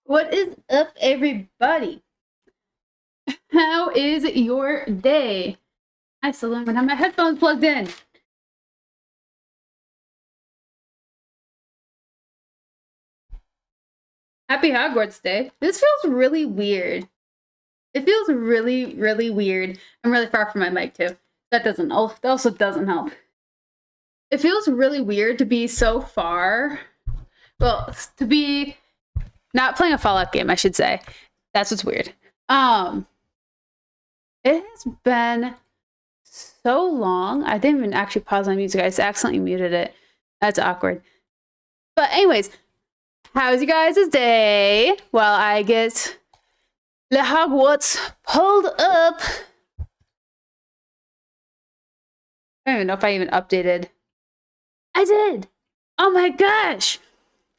What is up, everybody? How is your day? I still don't even have my headphones plugged in. Happy Hogwarts Day. This feels really weird. It feels really, really weird. I'm really far from my mic, too. That also doesn't help. It feels really weird to be so far. Well, to be not playing a Fallout game, I should say. That's what's weird. It has been so long. I didn't even actually pause my music. I just accidentally muted it. That's awkward. But anyways, how's you guys' day? While I get the Hogwarts pulled up. I don't even know if I even updated. I did. Oh my gosh.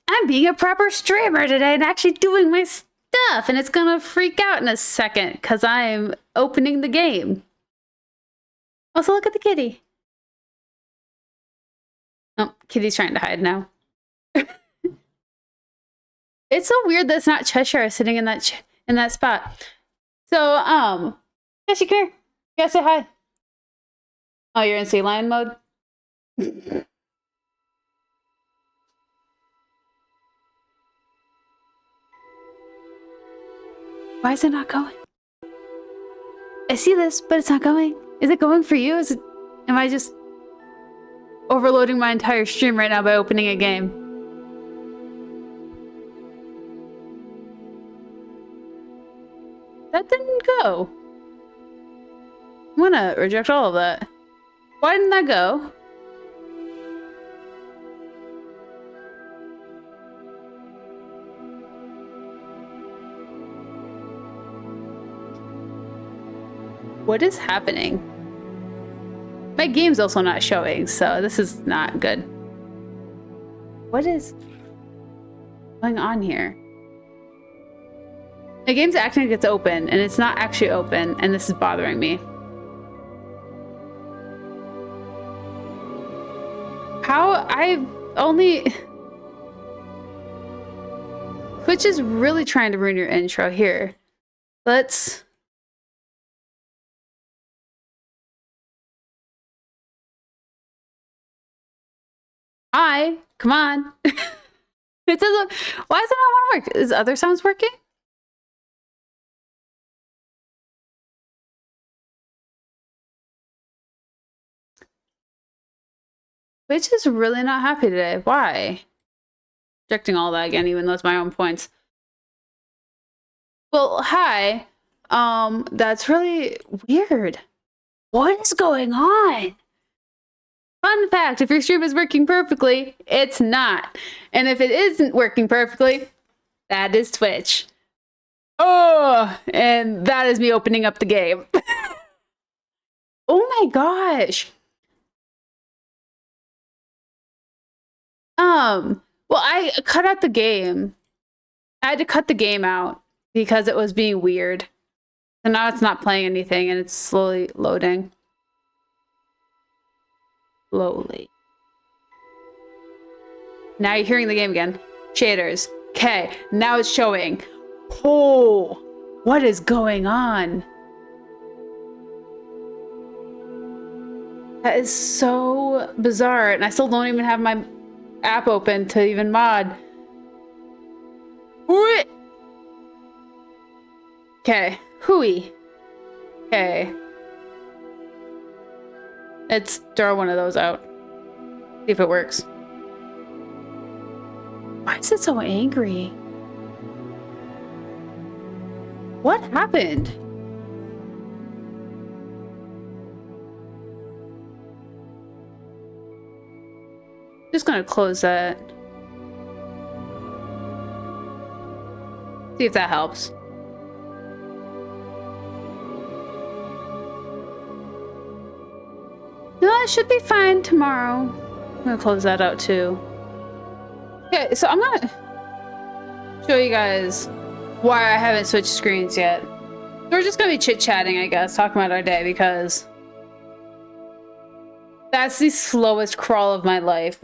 I'm being a proper streamer today and actually doing my stuff, and it's gonna freak out in a second because I'm opening the game. Also, look at the kitty. Oh, kitty's trying to hide now. It's so weird that it's not Cheshire sitting in that spot. So, Cheshire, come here. You gotta say hi. Oh, you're in sea lion mode? Why is it not going? I see this, but it's not going. Is it going for you? Am I just overloading my entire stream right now by opening a game? That didn't go. I'm gonna reject all of that. Why didn't that go? What is happening? My game's also not showing, so this is not good. What is going on here? My game's acting like it's open, and it's not actually open, and this is bothering me. How? I've only... Twitch is really trying to ruin your intro here. Let's... Hi, come on. It doesn't. Why does it not want to work? Is other sounds working? Twitch is really not happy today. Why? Rejecting all that again, even though it's my own points. Well, hi. That's really weird. What is going on? Fun fact, if your stream is working perfectly, it's not. And if it isn't working perfectly, that is Twitch. Oh, and that is me opening up the game. Oh my gosh. Well, I cut out the game. I had to cut the game out because it was being weird. So now it's not playing anything and it's slowly loading. Slowly. Now you're hearing the game again. Shaders. Okay, now it's showing. Oh, what is going on? That is so bizarre, and I still don't even have my app open to even mod. Okay, hooey. Okay. Let's throw one of those out. See if it works. Why is it so angry? What happened? Just gonna close that. See if that helps. No, I should be fine tomorrow. I'm gonna close that out too. Okay, so I'm gonna show you guys why I haven't switched screens yet. So we're just gonna be chit-chatting, I guess, talking about our day, because that's the slowest crawl of my life.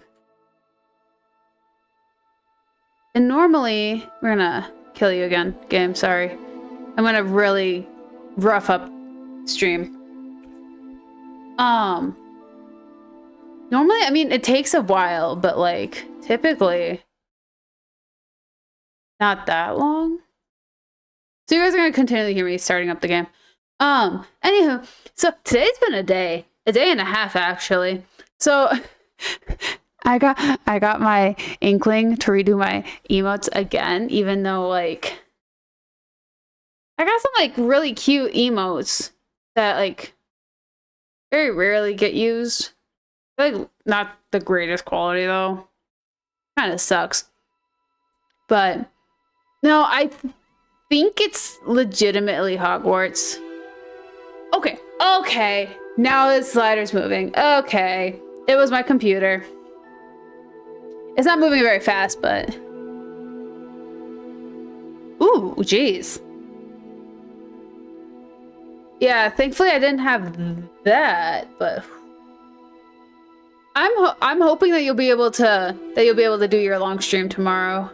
And normally, we're gonna kill you again, game, sorry. I'm gonna really rough up stream. Normally, I mean, it takes a while, but like, typically, not that long. So you guys are gonna continually hear me starting up the game. Anywho, so today's been a day and a half actually. So I got my inkling to redo my emotes again, even though like I got some like really cute emotes that like very rarely get used. Like not the greatest quality though. Kind of sucks. But no, I think it's legitimately Hogwarts. Okay. Now the slider's moving. Okay. It was my computer. It's not moving very fast, but... Ooh, jeez. Yeah, thankfully I didn't have that, but... I'm hoping that you'll be able to do your long stream tomorrow.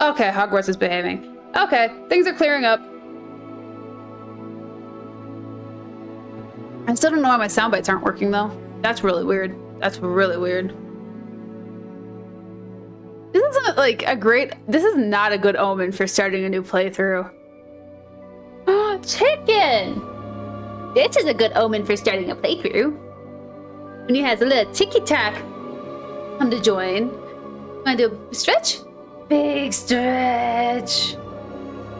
Okay, Hogwarts is behaving. Okay, things are clearing up. I still don't know why my sound bites aren't working though. That's really weird. That's really weird. This isn't like this is not a good omen for starting a new playthrough. Chicken! This is a good omen for starting a playthrough. When he has a little ticky-tack come to join. Wanna do a stretch? Big stretch.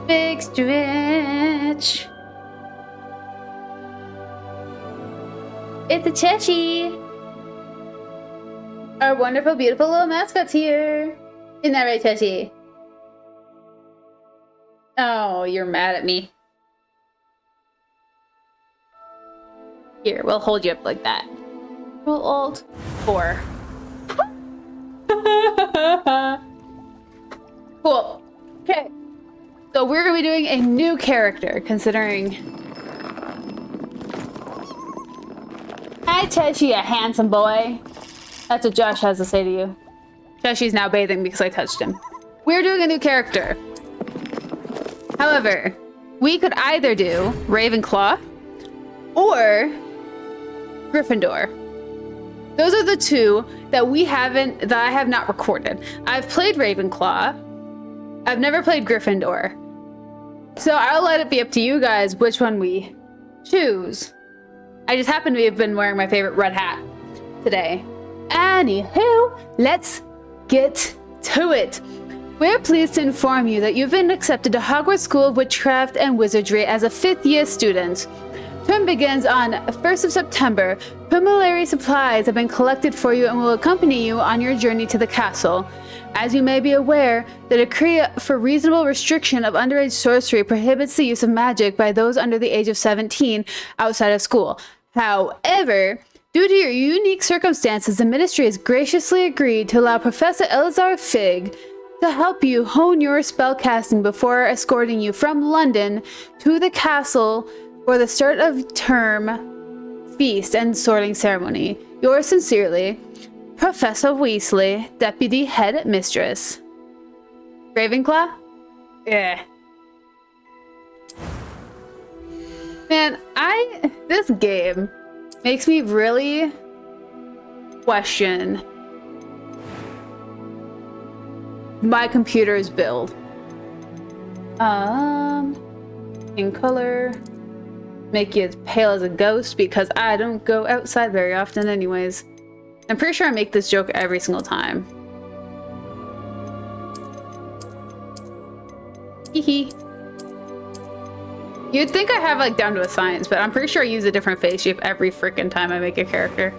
Big stretch. It's a Cheshi. Our wonderful, beautiful little mascot's here. Isn't that right, Cheshi? Oh, you're mad at me. Here, we'll hold you up like that. Roll Alt 4. Cool. Okay. So we're gonna be doing a new character, considering... Hi, Cheshi, a handsome boy. That's what Josh has to say to you. Cheshi's now bathing because I touched him. We're doing a new character. However, we could either do Ravenclaw or Gryffindor. Those are the two that I have not recorded. I've played Ravenclaw. I've never played Gryffindor. So I'll let it be up to you guys which one we choose. I just happen to have been wearing my favorite red hat today. Anywho, let's get to it. We're pleased to inform you that you've been accepted to Hogwarts School of Witchcraft and Wizardry as a 5th year student. Term begins on 1st of September. Preliminary supplies have been collected for you and will accompany you on your journey to the castle. As you may be aware, the decree for reasonable restriction of underage sorcery prohibits the use of magic by those under the age of 17 outside of school. However, due to your unique circumstances, the Ministry has graciously agreed to allow Professor Elazar Fig to help you hone your spellcasting before escorting you from London to the castle for the start of term feast and sorting ceremony. Yours sincerely, Professor Weasley, Deputy Head Mistress. Ravenclaw? Yeah. Man, this game makes me really question my computer's build. In color. make you as pale as a ghost because I don't go outside very often anyways. I'm pretty sure I make this joke every single time. Hee. You'd think I have like down to a science, but I'm pretty sure I use a different face shape every freaking time I make a character.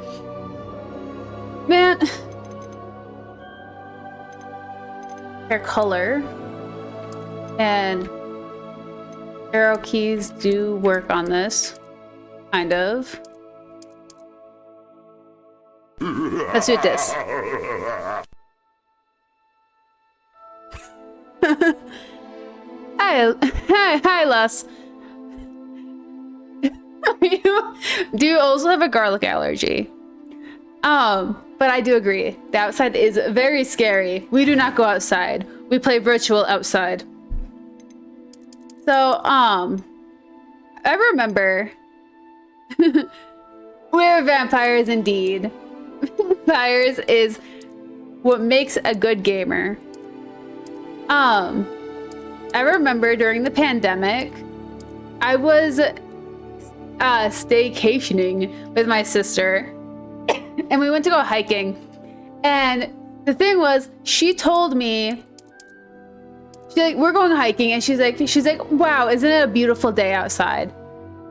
Man. Hair color. And arrow keys do work on this. Kind of. Let's do this. Hi, Les. Do you also have a garlic allergy? But I do agree. The outside is very scary. We do not go outside. We play virtual outside. So, I remember we're vampires indeed. Vampires is what makes a good gamer. I remember during the pandemic, I was staycationing with my sister, and we went to go hiking. And the thing was, she told me, she's like, we're going hiking, and she's like, wow, isn't it a beautiful day outside?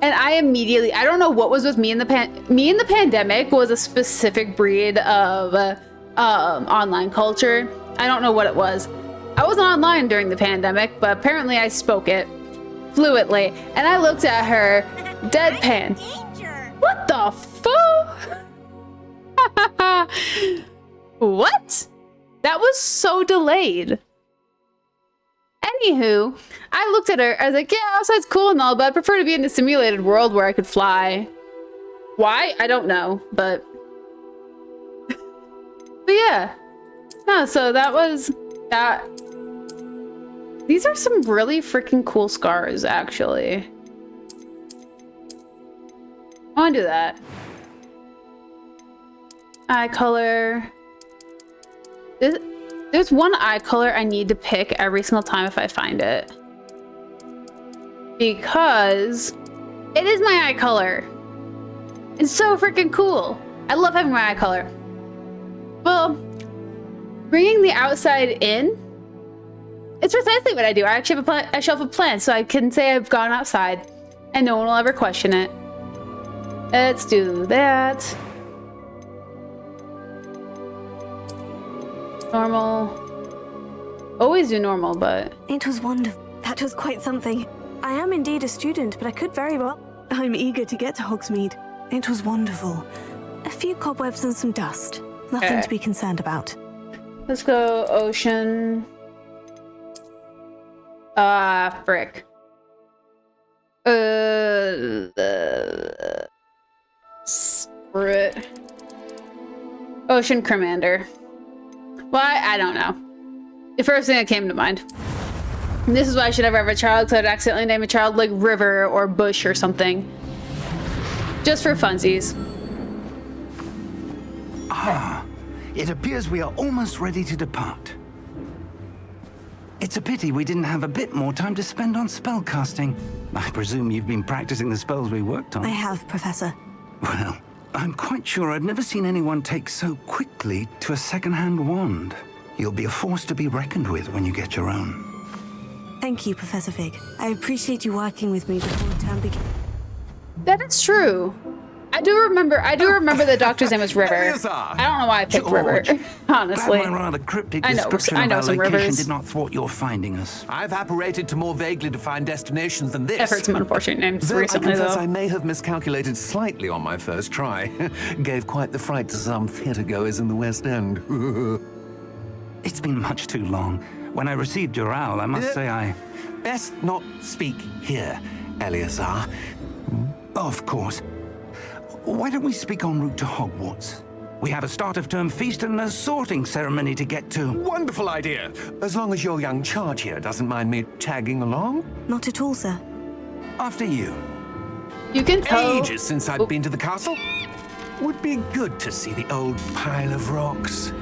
And I immediately, I don't know what was with me in the pandemic was a specific breed of online culture. I don't know what it was. I wasn't online during the pandemic, but apparently I spoke it fluently. And I looked at her, deadpan. What the fuck? What? That was so delayed. Anywho, I looked at her. I was like, yeah, outside's cool and all, but I prefer to be in a simulated world where I could fly. Why? I don't know, but yeah. No, so that was that. These are some really freaking cool scars, actually. I want to do that. Eye color. There's one eye color I need to pick every single time if I find it. Because it is my eye color. It's so freaking cool. I love having my eye color. Well, bringing the outside in, it's precisely what I do. I actually have a plan. I show up a plan so I can say I've gone outside and no one will ever question it. Let's do that. Normal. Always do normal, but... It was wonderful. That was quite something. I am indeed a student, but I could very well... I'm eager to get to Hogsmeade. It was wonderful. A few cobwebs and some dust. Nothing to be concerned about. Let's go ocean. Frick. Screw it. Ocean Commander. Why? I don't know. The first thing that came to mind. And this is why I should never have a child, because I'd accidentally name a child like River or Bush or something. Just for funsies. Ah, it appears we are almost ready to depart. It's a pity we didn't have a bit more time to spend on spellcasting. I presume you've been practicing the spells we worked on. I have, Professor. Well, I'm quite sure I've never seen anyone take so quickly to a second-hand wand. You'll be a force to be reckoned with when you get your own. Thank you, Professor Fig. I appreciate you working with me before the term begins. That is true. I do remember the doctor's name was River. I don't know why I picked River, honestly. Glad my rather cryptic description of our location did not thwart your finding us. I've apparated to more vaguely defined destinations than this. I've heard some unfortunate names recently, I confess though. I may have miscalculated slightly on my first try. Gave quite the fright to some theatre-goers in the West End. It's been much too long. When I received your owl, I must say I... Best not speak here, Eleazar. Of course. Why don't we speak en route to Hogwarts? We have a start-of-term feast and a sorting ceremony to get to. Wonderful idea. As long as your young charge here doesn't mind me tagging along. Not at all, sir. After you. You can tell... Ages since I'd been to the castle. Would be good to see the old pile of rocks.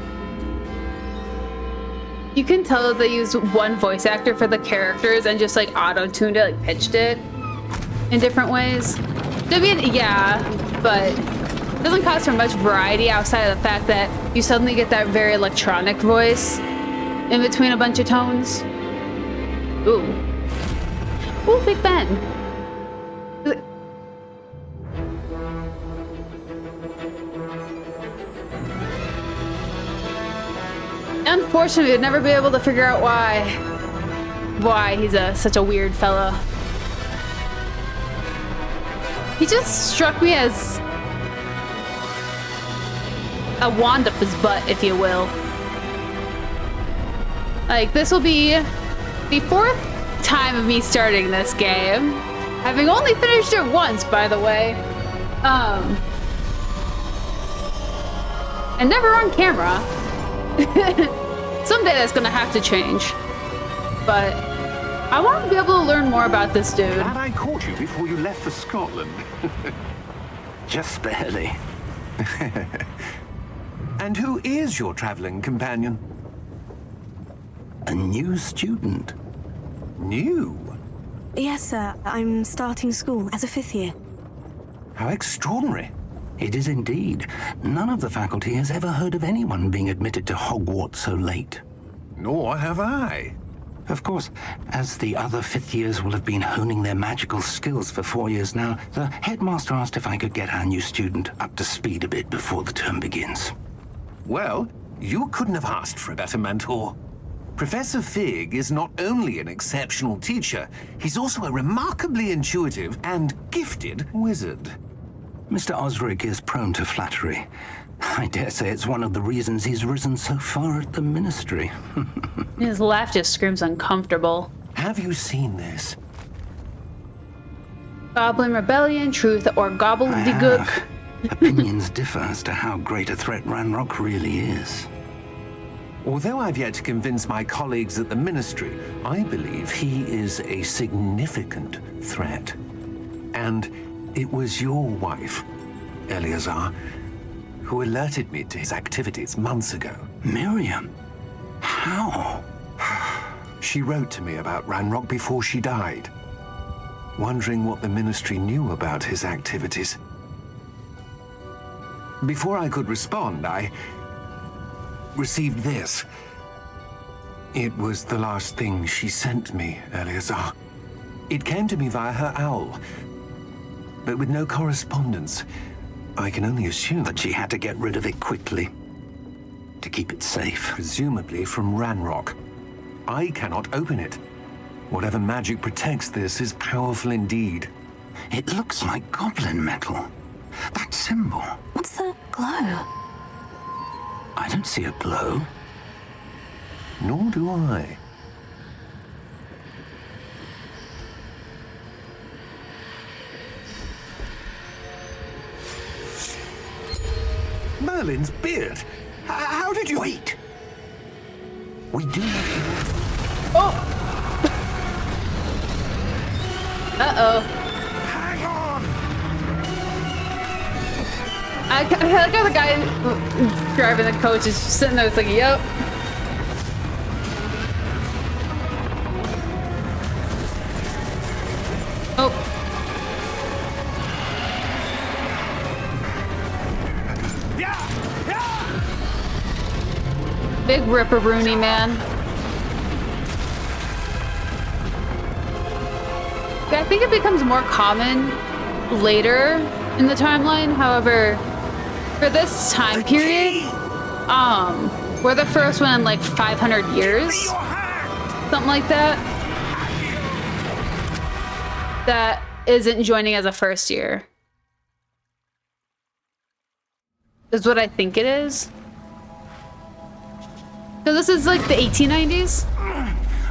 You can tell that they used one voice actor for the characters and just like auto-tuned it, like pitched it in different ways. I mean, yeah, but it doesn't cause for much variety outside of the fact that you suddenly get that very electronic voice in between a bunch of tones. Ooh. Ooh, Big Ben. Unfortunately, we'd never be able to figure out why he's such a weird fella. He just struck me as a wand up his butt, if you will. Like, this will be the 4th time of me starting this game, having only finished it once, by the way. And never on camera. Someday that's gonna have to change. But I want to be able to learn more about this dude. Glad I caught you before you left for Scotland. Just barely. And who is your traveling companion? A new student. New? Yes, sir. I'm starting school as a 5th year. How extraordinary. It is indeed. None of the faculty has ever heard of anyone being admitted to Hogwarts so late. Nor have I. Of course, as the other 5th years will have been honing their magical skills for 4 years now, the headmaster asked if I could get our new student up to speed a bit before the term begins. Well, you couldn't have asked for a better mentor. Professor Fig is not only an exceptional teacher, he's also a remarkably intuitive and gifted wizard. Mr. Osric is prone to flattery. I dare say it's one of the reasons he's risen so far at the Ministry. His laugh just screams uncomfortable. Have you seen this? Goblin Rebellion, Truth, or Gobbledygook. Opinions differ as to how great a threat Ranrock really is. Although I've yet to convince my colleagues at the Ministry, I believe he is a significant threat. And it was your wife, Eleazar, who alerted me to his activities months ago. Miriam? How? She wrote to me about Ranrock before she died, wondering what the Ministry knew about his activities. Before I could respond, I received this. It was the last thing she sent me, Eleazar. It came to me via her owl, but with no correspondence. I can only assume That she had to get rid of it quickly to keep it safe. presumably from Ranrock. I cannot open it. Whatever magic protects this is powerful indeed. It looks like goblin metal. That symbol. What's the glow? I don't see a glow. Nor do I. Merlin's beard. How did you... Wait! We do not... Oh! Uh-oh. Hang on! I like how the guy driving the coach is just sitting there, it's like, yep. Oh. Big ripper-rooney, man. Yeah, I think it becomes more common later in the timeline. However, for this time period, we're the first one in like 500 years, something like that, that isn't joining as a first year. Is what I think it is. So this is like the 1890s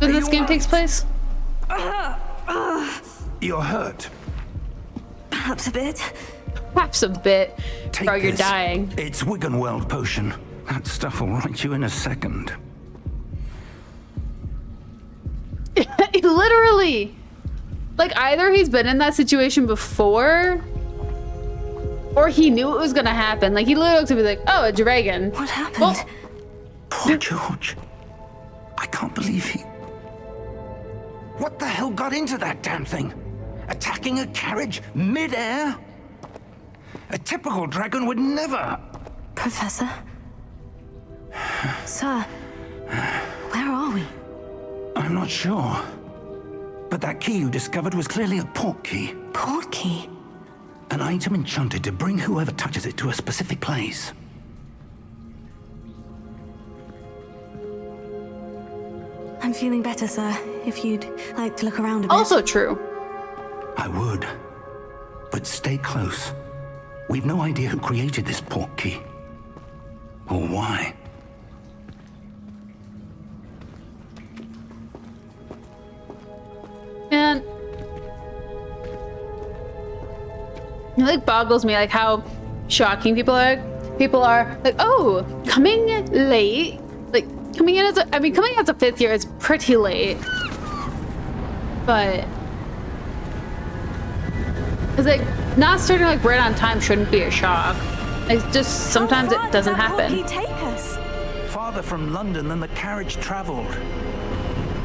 when this game takes place? You're hurt. Perhaps a bit. Perhaps a bit. Take Bro, you're this. dying. It's Wiggenweld potion. That stuff will right you in a second. Literally! Like, either he's been in that situation before, or he knew it was gonna happen. Like, he literally looked to be like, oh, a dragon. What happened? Well, Poor George. I can't believe he... What the hell got into that damn thing? Attacking a carriage mid-air? A typical dragon would never... Professor? Sir, where are we? I'm not sure. But that key you discovered was clearly a port key. Port key? An item enchanted to bring whoever touches it to a specific place. I'm feeling better, sir. If you'd like to look around a bit. Also true. I would. But stay close. We've no idea who created this port key. Or why. Man. It like boggles me like how shocking people are. People are like, oh, coming late. Like coming in as a, I mean, coming as a 5th year is pretty late. But it's like not starting like right on time shouldn't be a shock. It's just sometimes it doesn't happen. How far did that port key take us? Farther from London than the carriage traveled.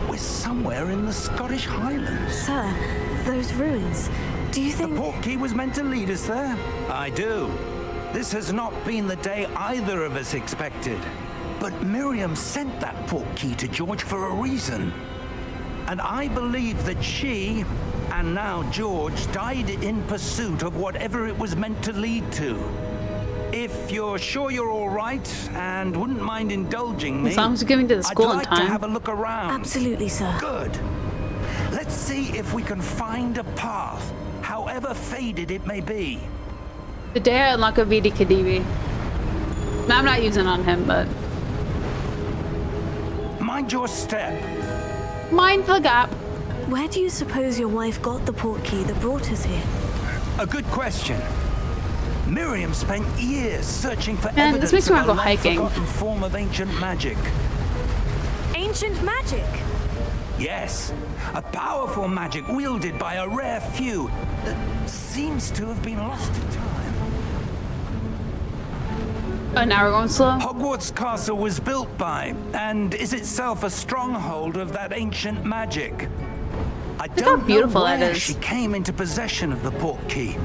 We're somewhere in the Scottish Highlands. Sir, those ruins. Do you think... The port key was meant to lead us there? I do. This has not been the day either of us expected. But Miriam sent that port key to George for a reason. And I believe that she, and now George, died in pursuit of whatever it was meant to lead to. If you're sure you're all right and wouldn't mind indulging me, As long as you're getting to the school I'd in like time. to have a look around. Absolutely, sir. Good. Let's see if we can find a path, however faded it may be. The day I unlock a VD Kadibi. No, I'm not using on him, but Mind your step. mind the gap. Where do you suppose your wife got the port key that brought us here? A good question. Miriam spent years searching for Man, evidence this makes me of wanna a go hiking. long-forgotten form of ancient magic. Ancient magic? Yes, a powerful magic wielded by a rare few that seems to have been lost in time. Now we're going slow. Hogwarts Castle was built by, and is itself a stronghold of that ancient magic. I how don't beautiful know that where is. she came into possession of the port key,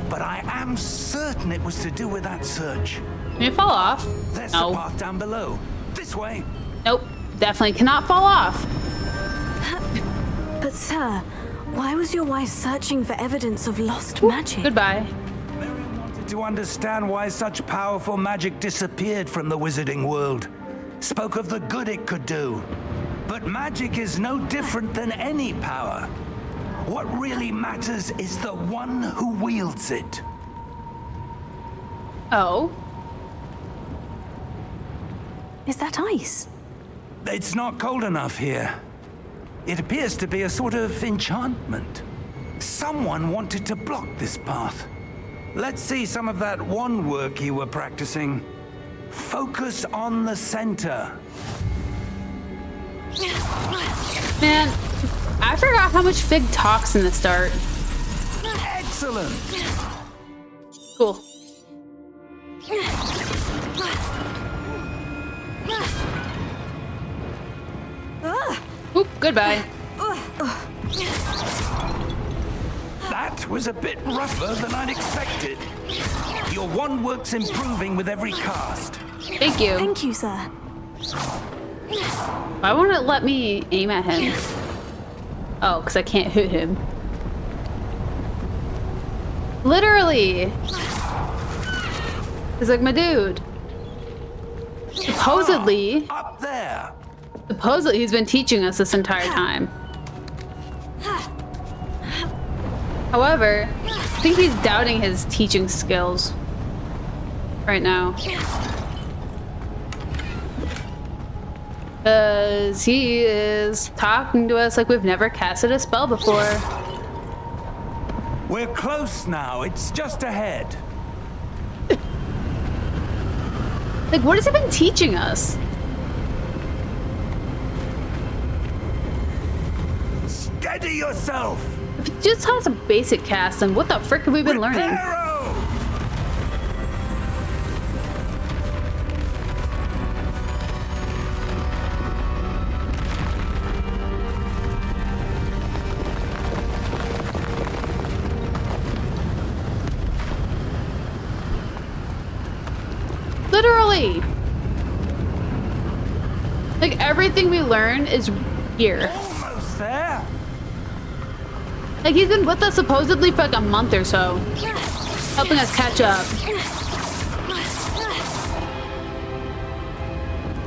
but I am certain it was to do with that search. Can you fall off? There's No. the path down below. This way. Nope. Definitely cannot fall off. But sir, why was your wife searching for evidence of lost magic? Goodbye. Miriam wanted to understand why such powerful magic disappeared from the wizarding world. Spoke of the good it could do. But magic is no different than any power. What really matters is the one who wields it. Oh. Is that ice? It's not cold enough here. It appears to be a sort of enchantment. Someone wanted to block this path. Let's see some of that wand work you were practicing. Focus on the center. Man, I forgot how much Fig talks in the start. Excellent. Cool. Oop, goodbye. That was a bit rougher than I'd expected. Your wand work's improving with every cast. Thank you. Thank you, sir. Why won't it let me aim at him? Oh, because I can't hit him. Literally. He's like, my dude. Supposedly, Up there. he's been teaching us this entire time. However, I think he's doubting his teaching skills right now. Because he is talking to us like we've never casted a spell before. We're close now. It's just ahead. Like, what has he been teaching us? Steady yourself. If he just has a basic cast, then what the frick have we been learning? Reparo! Literally. Like, everything we learn is here. Almost there. Like, he's been with us supposedly for like a month or so, helping us catch up.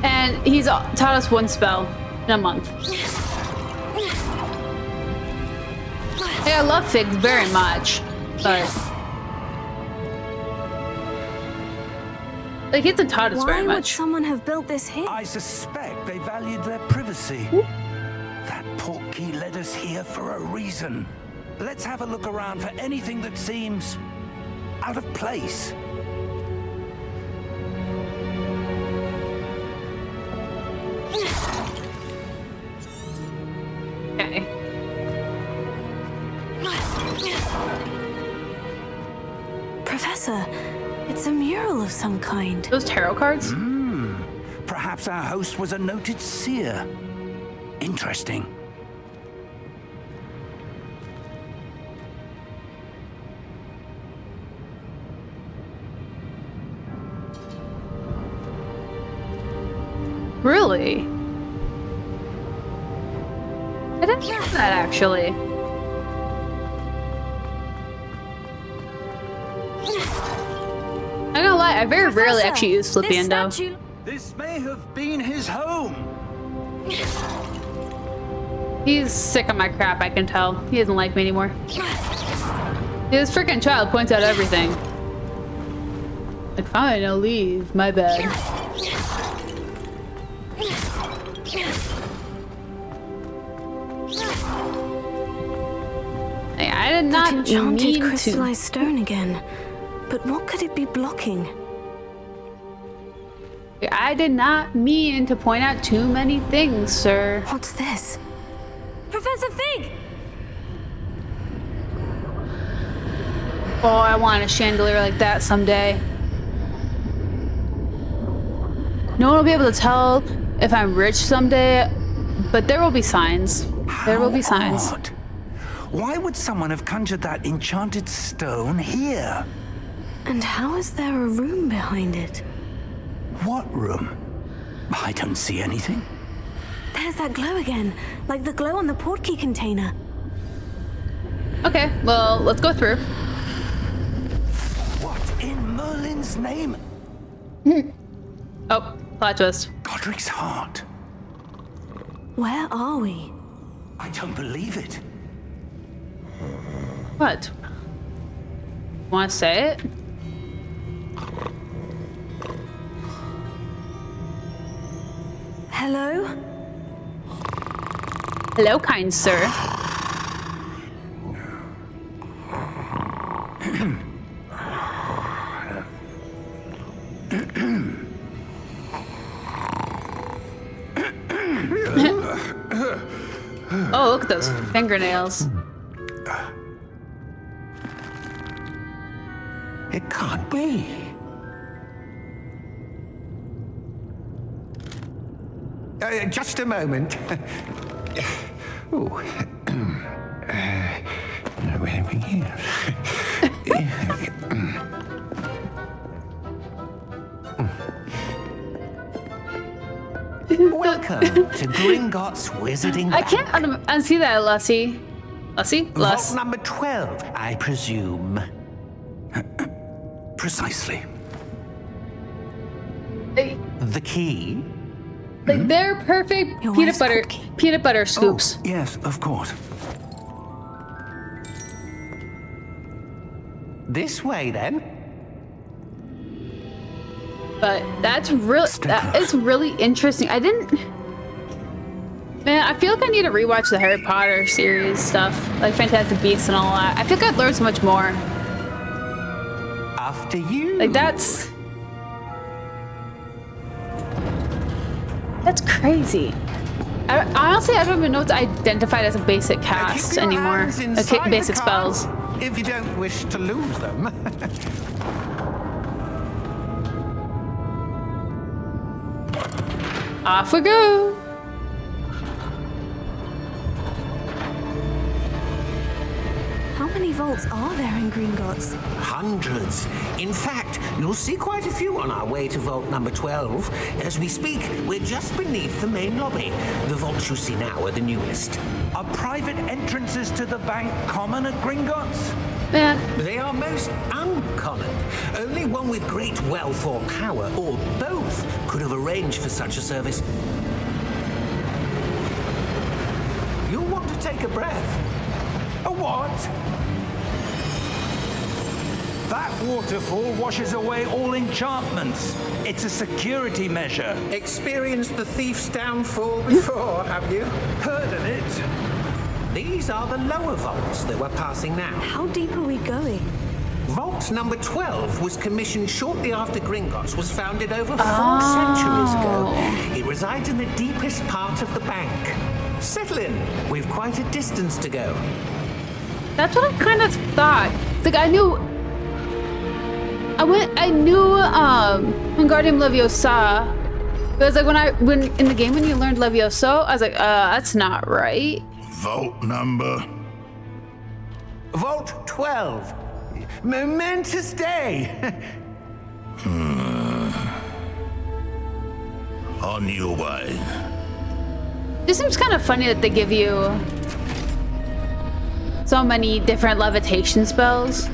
And he's taught us one spell in a month. Hey, I love figs very much, but like, he hasn't taught us very Why would much. someone have built this here? I suspect they valued their privacy. That portkey led us here for a reason. Let's have a look around for anything that seems out of place. Okay. Professor, it's a mural of some kind. Those tarot cards? Perhaps our host was a noted seer. Interesting. Really? I didn't hear that, actually. I'm not gonna lie, I very rarely actually use Flippy this Endo. statue- This may have been his home. He's sick of my crap, I can tell. He doesn't like me anymore. His freaking child points out everything. Like, fine, I'll leave. My bad. Hey, I did not That enchanted mean to. crystallized stone again. But what could it be blocking? I did not mean to point out too many things, sir. What's this? Professor Fig! Oh, I want a chandelier like that someday. No one will be able to tell if I'm rich someday, but there will be signs. There will be signs. Odd. Why would someone have conjured that enchanted stone here? And how is there a room behind it? What room? I don't see anything. There's that glow again, like the glow on the portkey container. Okay, well, let's go through. What in Merlin's name? Oh, plot twist. Godric's heart. Where are we? I don't believe it. What? Want to say it? Hello? Hello, kind sir. Oh, look at those fingernails. It can't be. Just a moment. Oh. Where are we here? Welcome to Gringotts Wizarding. I can't unsee that, Lussie. Lussie? Luss. Vault number 12, I presume. Precisely. The key? Like, they're perfect Your peanut wife's cookie. butter scoops. Oh, yes, of course. This way, then. But that is really interesting. I didn't. Man, I feel like I need to rewatch the Harry Potter series stuff, like Fantastic Beasts and all that. I feel like I'd learn so much more. After you. Like, that's crazy. Honestly, I don't even know what's identified as a basic cast Keep your anymore. hands Okay, inside the basic car, spells. if you don't wish to lose them. Off we go. How many vaults are there in Gringotts? Hundreds. In fact, You'll see quite a few on our way to vault number 12. As we speak, we're just beneath the main lobby. The vaults you see now are the newest. Are private entrances to the bank common at Gringotts? Yeah. They are most uncommon. Only one with great wealth or power, or both, could have arranged for such a service. You'll want to take a breath. A what? That waterfall washes away all enchantments. It's a security measure. Experienced the thief's downfall before, have you? Heard of it? These are the lower vaults that we're passing now. How deep are we going? Vault number 12 was commissioned shortly after Gringotts was founded over 4 centuries ago. It resides in the deepest part of the bank. Settle in. We've quite a distance to go. That's what I kind of thought. It's like I knew Wingardium Leviosa. But it's like when in the game when you learned Levioso, I was like, that's not right. Vault number. Vault 12. Momentous day. On your way. It seems kind of funny that they give you so many different levitation spells.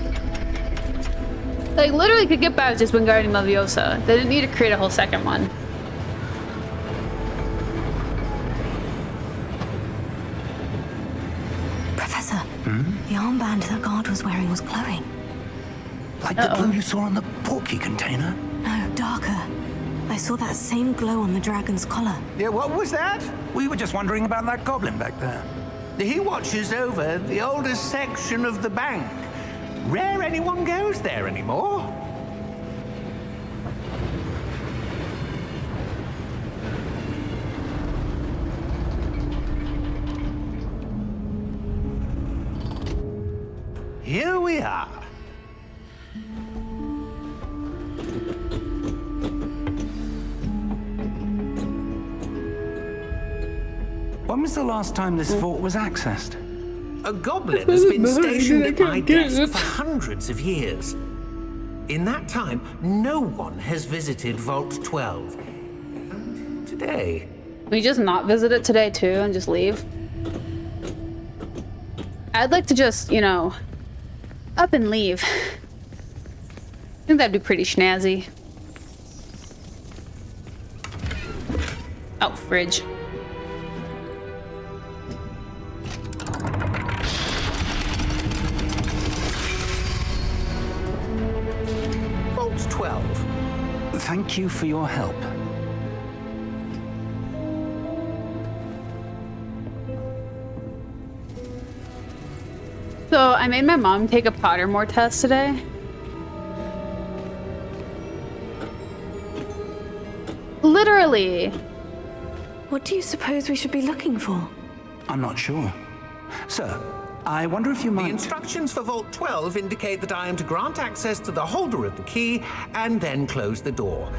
Like, literally could get by with just Wingardium Leviosa. They didn't need to create a whole second one. Professor, the armband that guard was wearing was glowing. Like the glue you saw on the porky container? No, darker. I saw that same glow on the dragon's collar. Yeah, what was that? We were just wondering about that goblin back there. He watches over the oldest section of the bank. Rare anyone goes there anymore. Here we are. When was the last time this vault was accessed? A goblin has been stationed at my desk for hundreds of years. In that time, no one has visited Vault 12. And today... We just not visit it today too and just leave? I'd like to just, you know, up and leave. I think that'd be pretty snazzy. Oh, fridge. Vault 12. Thank you for your help. So I made my mom take a Pottermore test today. Literally. What do you suppose we should be looking for? I'm not sure. Sir, I wonder if you The might... instructions for Vault 12 indicate that I am to grant access to the holder of the key and then close the door.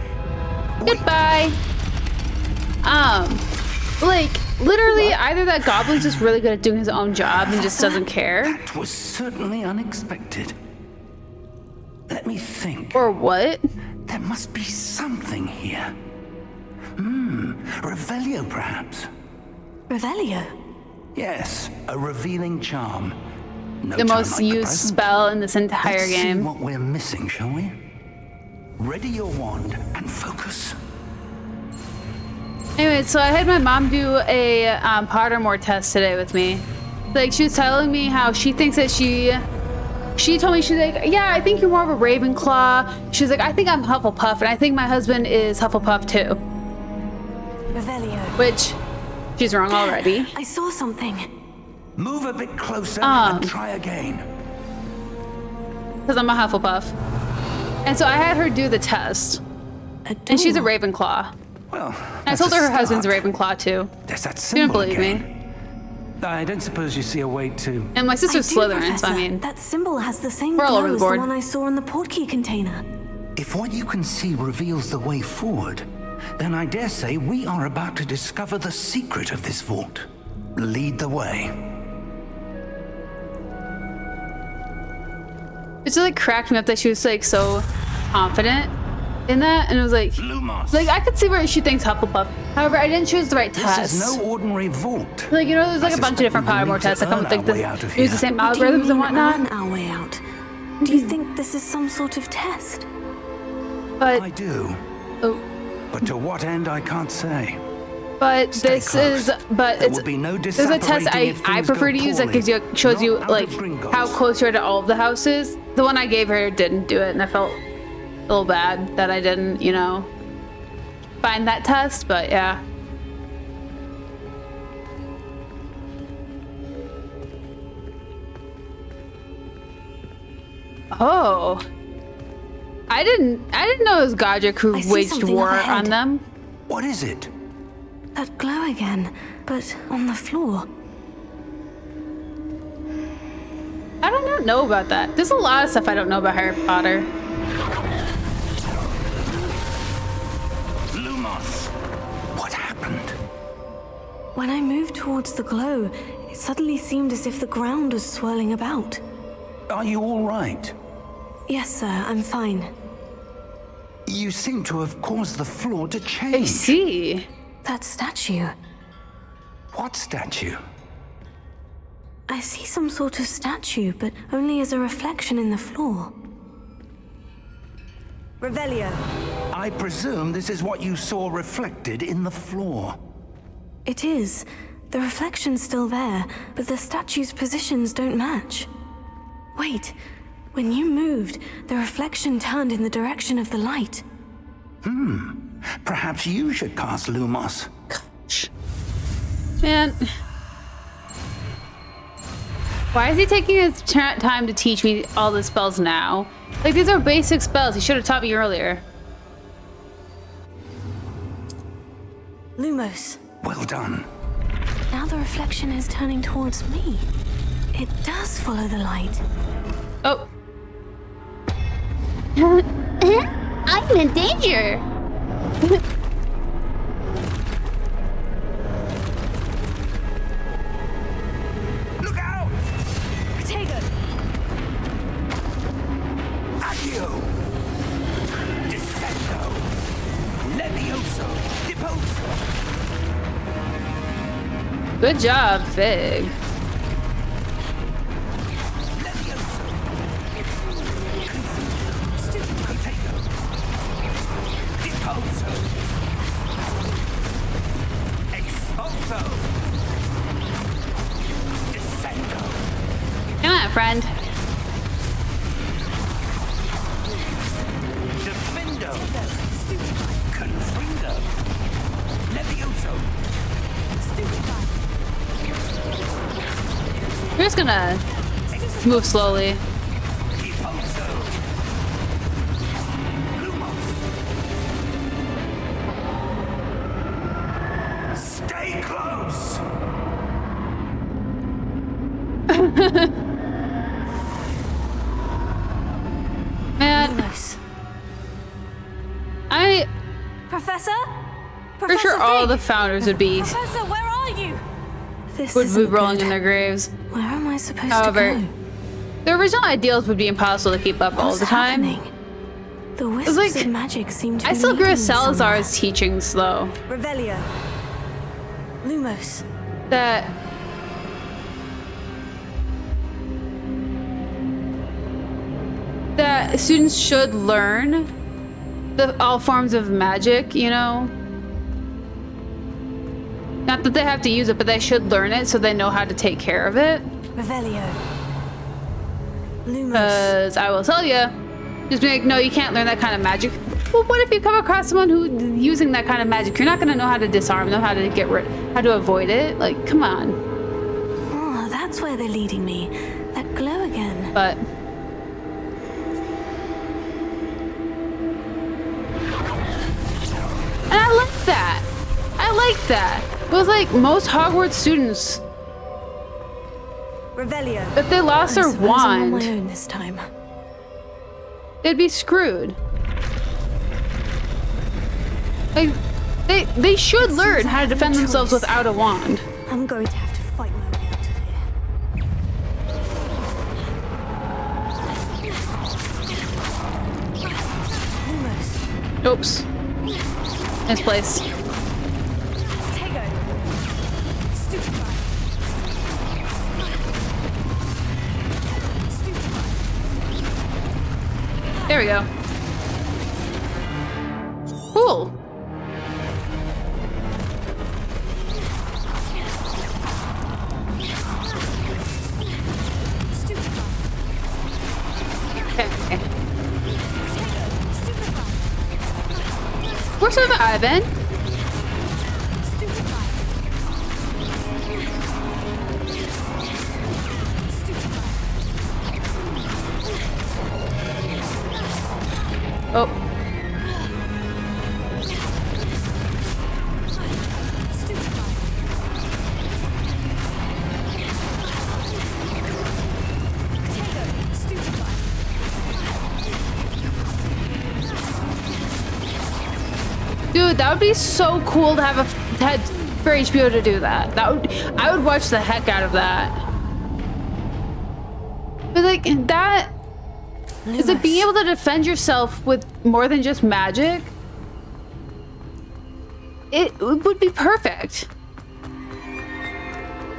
Goodbye. Like, literally, either that goblin's just really good at doing his own job and just doesn't care, That was certainly unexpected. Let me think. or what? There must be something here. Revelio, perhaps. Revelio? Yes, a revealing charm. No The time most like the used present. spell in this entire Let's see game. what we're missing, shall we? Ready your wand and focus. Anyway, so I had my mom do a Pottermore test today with me. Like, she was telling me how she thinks that she told me, she's like, yeah, I think you're more of a Ravenclaw. She's like, I think I'm Hufflepuff, and I think my husband is Hufflepuff too. Revelio. Which, she's wrong already. I saw something. Move a bit closer and try again. Because I'm a Hufflepuff. And so I had her do the test. And she's a Ravenclaw. Well, And I told her husband's a Ravenclaw too. There's that She didn't symbol believe me. again. I don't suppose you see a way to... And my sister's I do, Slytherin, so Professor. I mean, That symbol has the same We're all over glow the as the board. one I saw on the portkey container. If what you can see reveals the way forward, then I dare say we are about to discover the secret of this vault. Lead the way. it just like cracked me up that she was like so confident in that, and it was like Lumos. I could see where she thinks Hufflepuff. However, I didn't choose the right test. This is no ordinary vault. Like, you know, there's like a bunch of different Pottermore tests. I don't think this use the same algorithms and whatnot. Earn our way out. Do you think this is some sort of test? But I do. oh, But to what end, I can't say. but Stay this close. is but There it's will be no there's a test disapparating if I things prefer go to use that gives you poorly. shows you Not out like of Gringotts. how close you are to all of the houses. The one I gave her didn't do it, and I felt a little bad that I didn't, you know, find that test. But yeah. Oh, I didn't know it was Godric who I see waged something war up ahead. on them. What is it? That glow again, but on the floor. I don't know about that. There's a lot of stuff I don't know about Harry Potter. Lumos. What happened? When I moved towards the glow, it suddenly seemed as if the ground was swirling about. Are you all right? Yes, sir, I'm fine. You seem to have caused the floor to I change. see. That statue. What statue? I see some sort of statue, but only as a reflection in the floor. Revelio. I presume this is what you saw reflected in the floor. It is. The reflection's still there, but the statue's positions don't match. Wait. When you moved, the reflection turned in the direction of the light. Perhaps you should cast Lumos. Man. Why is he taking his time to teach me all the spells now? Like, these are basic spells. He should have taught me earlier. Lumos. Well done. Now the reflection is turning towards me. It does follow the light. Oh. I'm in danger. Look out! Protego! Accio! Descendo! Levioso! Deposo! Good job, Fig. Levioso! Protego! Deposo! Expulso! Descendo! Come on, friend. Defendo! Confringo! Levioso! We're just gonna move slowly. Deposo! Lumos! Stay close! Man, Lumos. Professor? for sure all the founders would be Professor, where are you? This would be isn't rolling good. in their graves. Where am I supposed However, to go? the original ideals would be impossible to keep up all What's the time. happening? The wisps like- of magic seem to I be still agree with leading me Salazar's teachings, though. somewhere. Revelio. Lumos. That students should learn all forms of magic, you know? Not that they have to use it, but they should learn it so they know how to take care of it. Revelio. Lumos. Because I will tell you, just be like, no, you can't learn that kind of magic. Well, what if you come across someone who's using that kind of magic? You're not going to know how to disarm them, how to get rid, how to avoid it. Like, come on. Oh, that's where they're leading me. That glow again. But and I like that. I like that. It was like most Hogwarts students, Revelio. if they lost their I'm on my wand, own this time. they'd be screwed. Like, they should learn how to defend themselves without a wand. I'm going to have to fight my way out of here. Oops. Misplaced. There we go. Cool. Okay. We're surviving. Oh. Dude, that would be so cool to have for HBO to do that. I would watch the heck out of that. But like that is like being able to defend yourself with more than just magic. It would be perfect.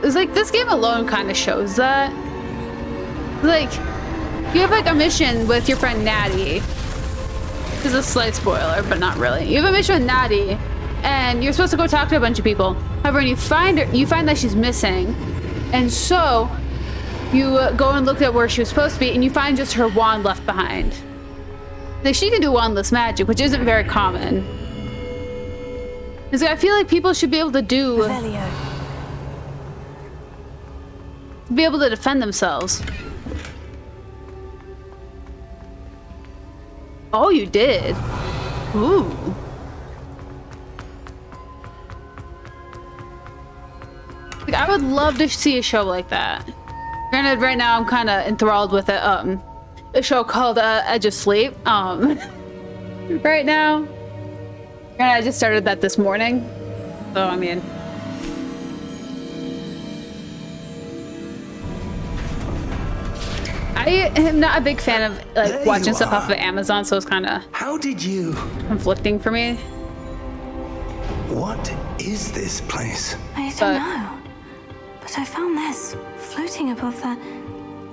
It's like this game alone kind of shows that. Like you have like a mission with your friend Natty. This is a slight spoiler, but not really. You have a mission with Natty, and you're supposed to go talk to a bunch of people. However, when you find her, you find that she's missing, and so you go and look at where she was supposed to be, and you find just her wand left behind. Like she can do wandless magic, which isn't very common. Because I feel like people should be able to be able to defend themselves. Oh, you did. Ooh. Like, I would love to see a show like that. Granted, right now I'm kind of enthralled with a show called Edge of Sleep. Right now. Granted, I just started that this morning. So, I mean. I am not a big fan of like watching stuff off of Amazon, so it's kind of conflicting for me. What is this place? I don't know. But I found this floating above that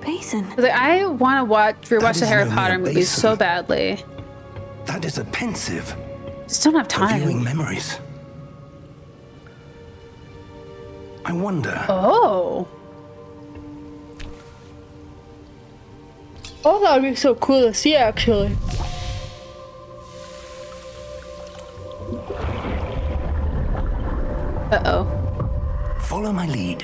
basin. Like, I want to rewatch the Harry Potter movies so badly. That is a pensive. Just don't have time. Viewing memories. I wonder. Oh. Oh, that would be so cool to see, actually. Uh-oh. Follow my lead.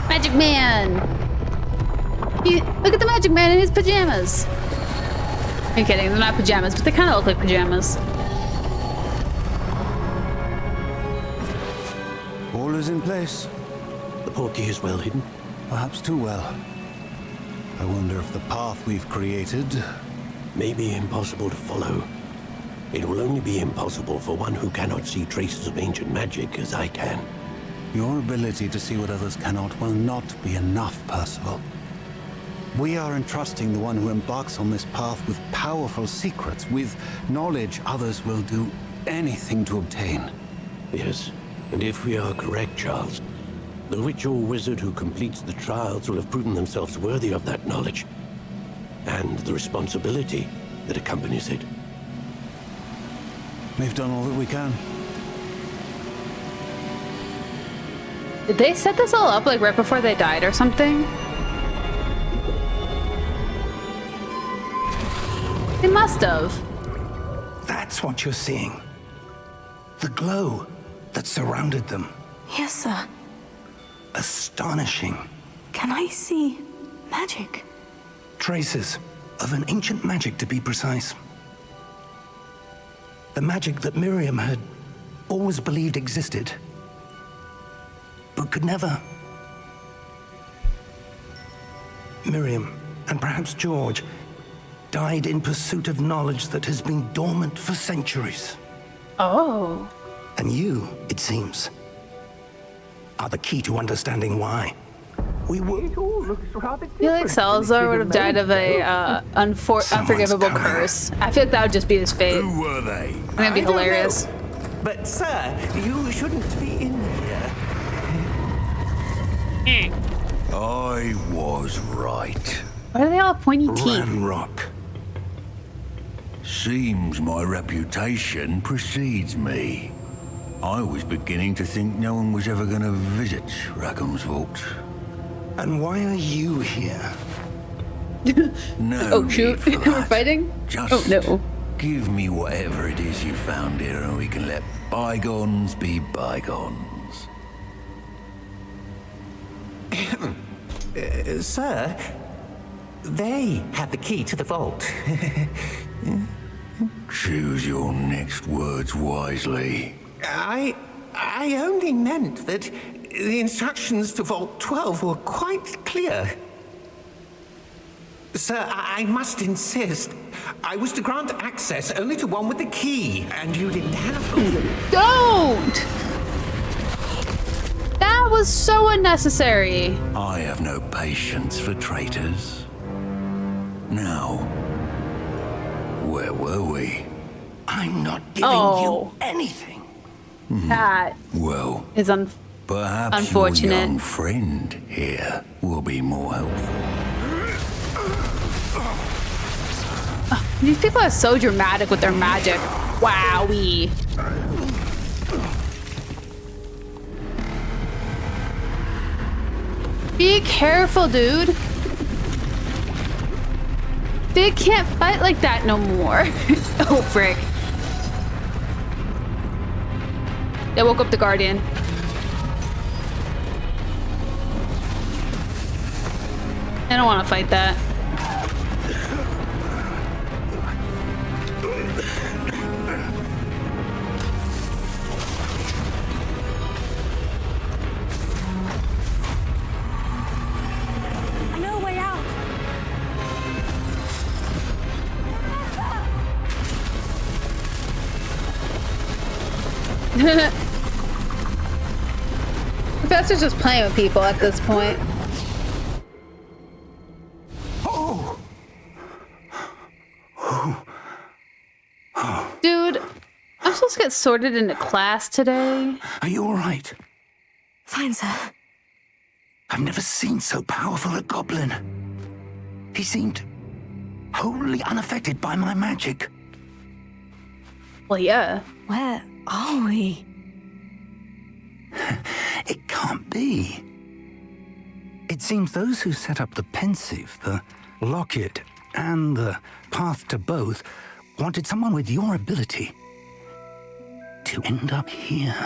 Magic Man! Look at the Magic Man in his pajamas! I'm kidding, they're not pajamas, but they kind of look like pajamas. All is in place. The portkey is well hidden. Perhaps too well. I wonder if the path we've created may be impossible to follow. It will only be impossible for one who cannot see traces of ancient magic as I can. Your ability to see what others cannot will not be enough, Percival. We are entrusting the one who embarks on this path with powerful secrets, with knowledge others will do anything to obtain. Yes, and if we are correct, Charles, the witch or wizard who completes the trials will have proven themselves worthy of that knowledge, and the responsibility that accompanies it. We've done all that we can. Did they set this all up like right before they died or something? They must have. That's what you're seeing. The glow that surrounded them. Yes, sir. Astonishing. Can I see magic? Traces of an ancient magic, to be precise. The magic that Miriam had always believed existed, but could never. Miriam, and perhaps George, died in pursuit of knowledge that has been dormant for centuries. Oh. And you, it seems, are the key to understanding why. We were... It all looks rather I feel like Salazar would have died of a unforgivable coming. curse. I feel like that would just be his fate. Who were they? It's gonna be hilarious. But, sir, you shouldn't be in here. I was right. Why do they all have pointy teeth? Ranrock. Seems my reputation precedes me. I was beginning to think no one was ever going to visit Rackham's vault. And why are you here? No Oh shoot, need for we're that. fighting? Just Oh no. give me whatever it is you found here and we can let bygones be bygones. Sir, they had the key to the vault. Choose your next words wisely. I only meant that the instructions to Vault 12 were quite clear. Sir, I must insist. I was to grant access only to one with the key, and you didn't have one. Don't! That was so unnecessary. I have no patience for traitors. Now, where were we? I'm not giving Oh. you anything. That Well, is perhaps unfortunate. your young friend here will be more helpful. These people are so dramatic with their magic. Wowie. Be careful, dude. They can't fight like that no more. Oh, frick. They woke up the Guardian. I don't want to fight that. I know a way out. Professor's just playing with people at this point. Dude, I'm supposed to get sorted into class today. Are you all right? Fine, sir. I've never seen so powerful a goblin. He seemed wholly unaffected by my magic. Well, yeah. Where are we? It can't be. It seems those who set up the pensive, the locket, and the path to both wanted someone with your ability to end up here.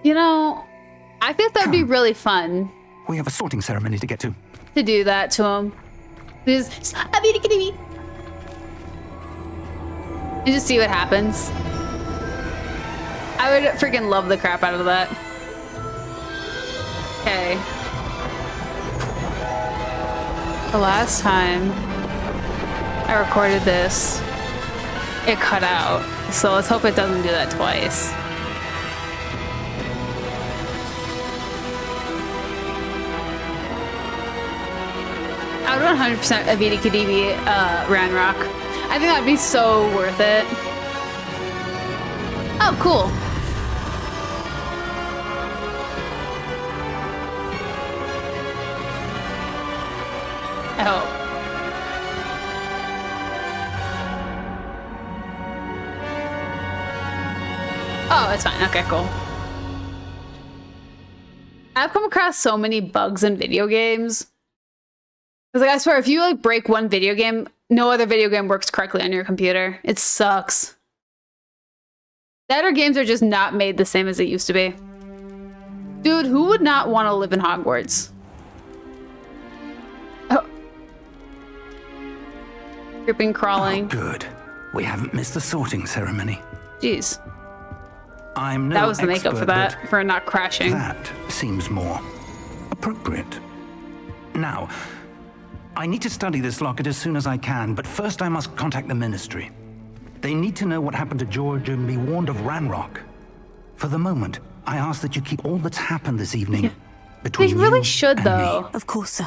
You know, I think that'd be really fun We have a sorting ceremony to get to. to do that to him. Just, and just see what happens. I would freaking love the crap out of that. Okay. The last time I recorded this, it cut out. So let's hope it doesn't do that twice. I would 100% Avita Kedivhi Ranrock. I think that'd be so worth it. Oh, cool. I hope. Oh, it's fine. Okay, cool. I've come across so many bugs in video games. Because, like, I swear, if you, like, break one video game, no other video game works correctly on your computer. It sucks. That or games are just not made the same as it used to be. Dude, who would not want to live in Hogwarts? Oh. Creeping, crawling. Oh, good. We haven't missed the sorting ceremony. Jeez. I'm no That was the makeup for expert, that, for not crashing. but that seems more appropriate. Now, I need to study this locket as soon as I can, but first I must contact the Ministry. They need to know what happened to George and be warned of Ranrock. For the moment, I ask that you keep all that's happened this evening between They really you should, and though. me. Of course, sir.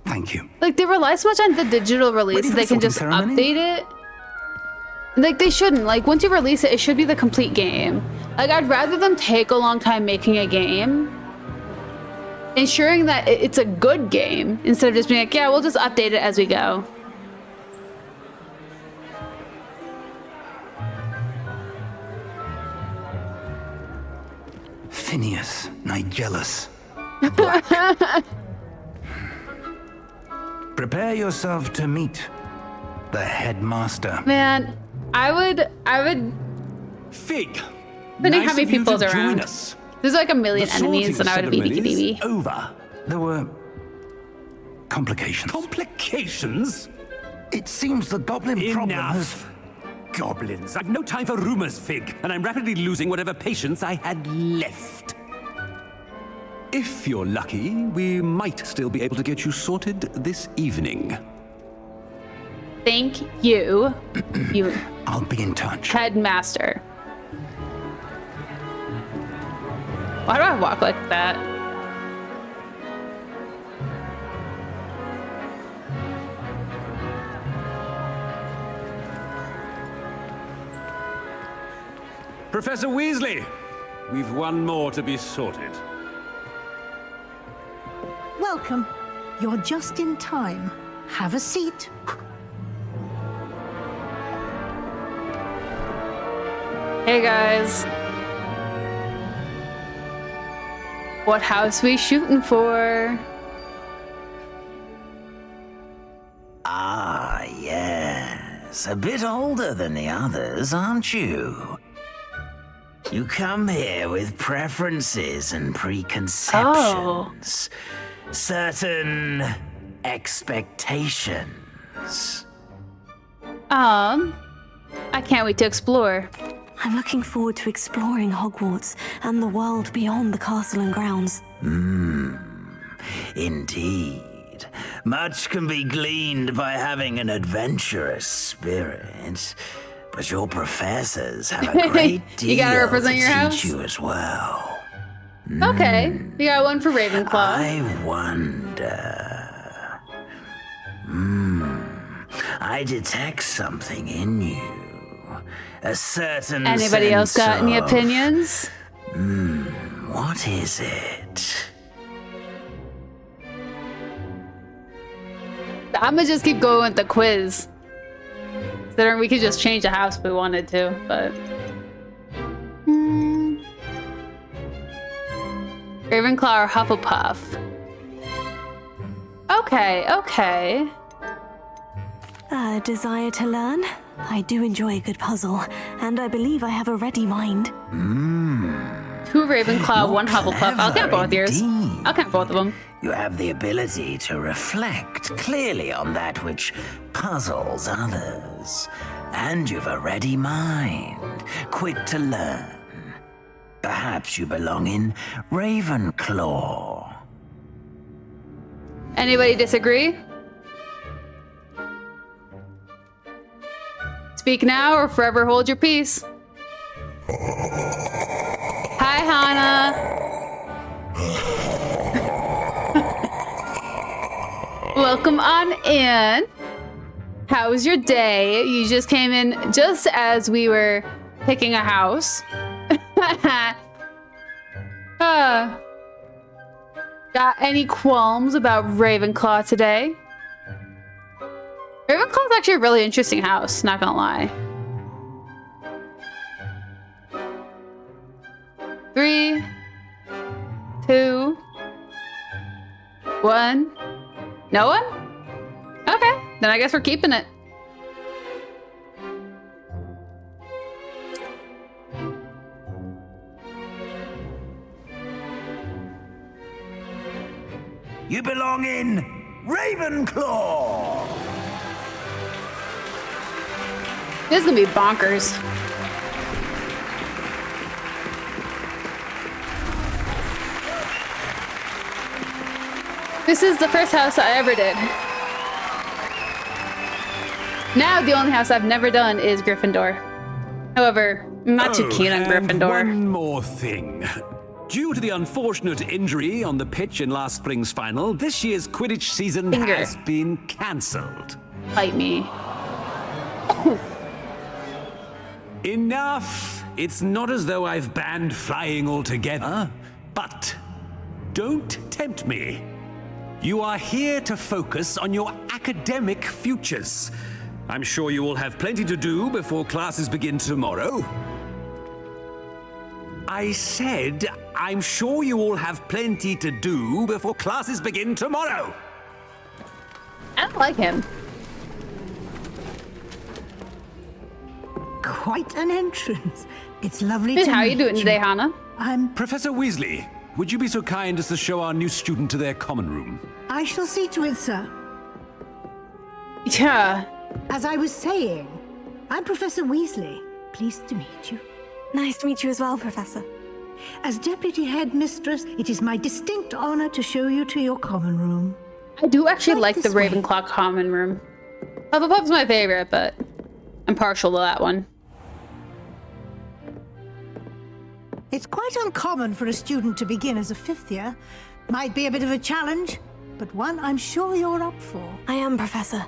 Thank you. Like, they rely so much on the digital release, Ready for they the can sorting just ceremony? update it. Like, they shouldn't. Like, once you release it, it should be the complete game. Like, I'd rather them take a long time making a game, ensuring that it's a good game, instead of just being like, yeah, we'll just update it as we go. Phineas, Nigellus. Prepare yourself to meet the headmaster. Man, I would, Fig. depending Nice how many of you people's to join around. us. There's like a million The enemies, and I sorting would be ceremony is BB. over. There were complications. Complications? It seems the goblin problem has... Enough. Goblins. I've no time for rumors, Fig, and I'm rapidly losing whatever patience I had left. If you're lucky, we might still be able to get you sorted this evening. Thank you, you I'll be in touch. headmaster. Why do I walk like that? Professor Weasley, we've one more to be sorted. Welcome. You're just in time. Have a seat. Hey guys. What house we shooting for? Ah, yes. A bit older than the others, aren't you? You come here with preferences and preconceptions. Certain expectations. I can't wait to explore. I'm looking forward to exploring Hogwarts and the world beyond the castle and grounds. Indeed. Much can be gleaned by having an adventurous spirit. But your professors have a great deal You gotta represent to your teach house? you as well. Okay, you got one for Ravenclaw. I wonder... I detect something in you. A certain Anybody else sense got any of- opinions? What is it? I'm gonna just keep going with the quiz. Considering we could just change the house if we wanted to, but... Ravenclaw or Hufflepuff? Okay, okay. A desire to learn? I do enjoy a good puzzle, and I believe I have a ready mind. Two Ravenclaw, one Hufflepuff. I'll get both yours. indeed. I'll get both of them. You have the ability to reflect clearly on that which puzzles others. And you've a ready mind, quick to learn. Perhaps you belong in Ravenclaw. Anybody disagree? Speak now or forever hold your peace. Hi, Hannah. Welcome on in. How was your day? You just came in just as we were picking a house. Got any qualms about Ravenclaw today? Ravenclaw's actually a really interesting house, not gonna lie. 3, 2, 1. No one? Okay, then I guess we're keeping it. You belong in Ravenclaw! This is gonna be bonkers. This is the first house I ever did. Now the only house I've never done is Gryffindor. However, I'm not too keen on and Gryffindor. One more thing. Due to the unfortunate injury on the pitch in last spring's final, this year's Quidditch season has been cancelled. Fight me. Enough! It's not as though I've banned flying altogether, but don't tempt me. You are here to focus on your academic futures. I'm sure you will have plenty to do before classes begin tomorrow. I said, I'm sure you all have plenty to do before classes begin tomorrow. I don't like him. Quite an entrance. It's lovely Hey, to how are meet you doing today, Hannah? Professor Weasley, would you be so kind as to show our new student to their common room? I shall see to it, sir. Yeah. As I was saying, I'm Professor Weasley. Pleased to meet you. Nice to meet you as well, Professor. As Deputy Headmistress, it is my distinct honor to show you to your common room. I do actually like the this way. Ravenclaw common room. Hufflepuff's my favorite, but I'm partial to that one. It's quite uncommon for a student to begin as a fifth year. Might be a bit of a challenge, but one I'm sure you're up for. I am, Professor.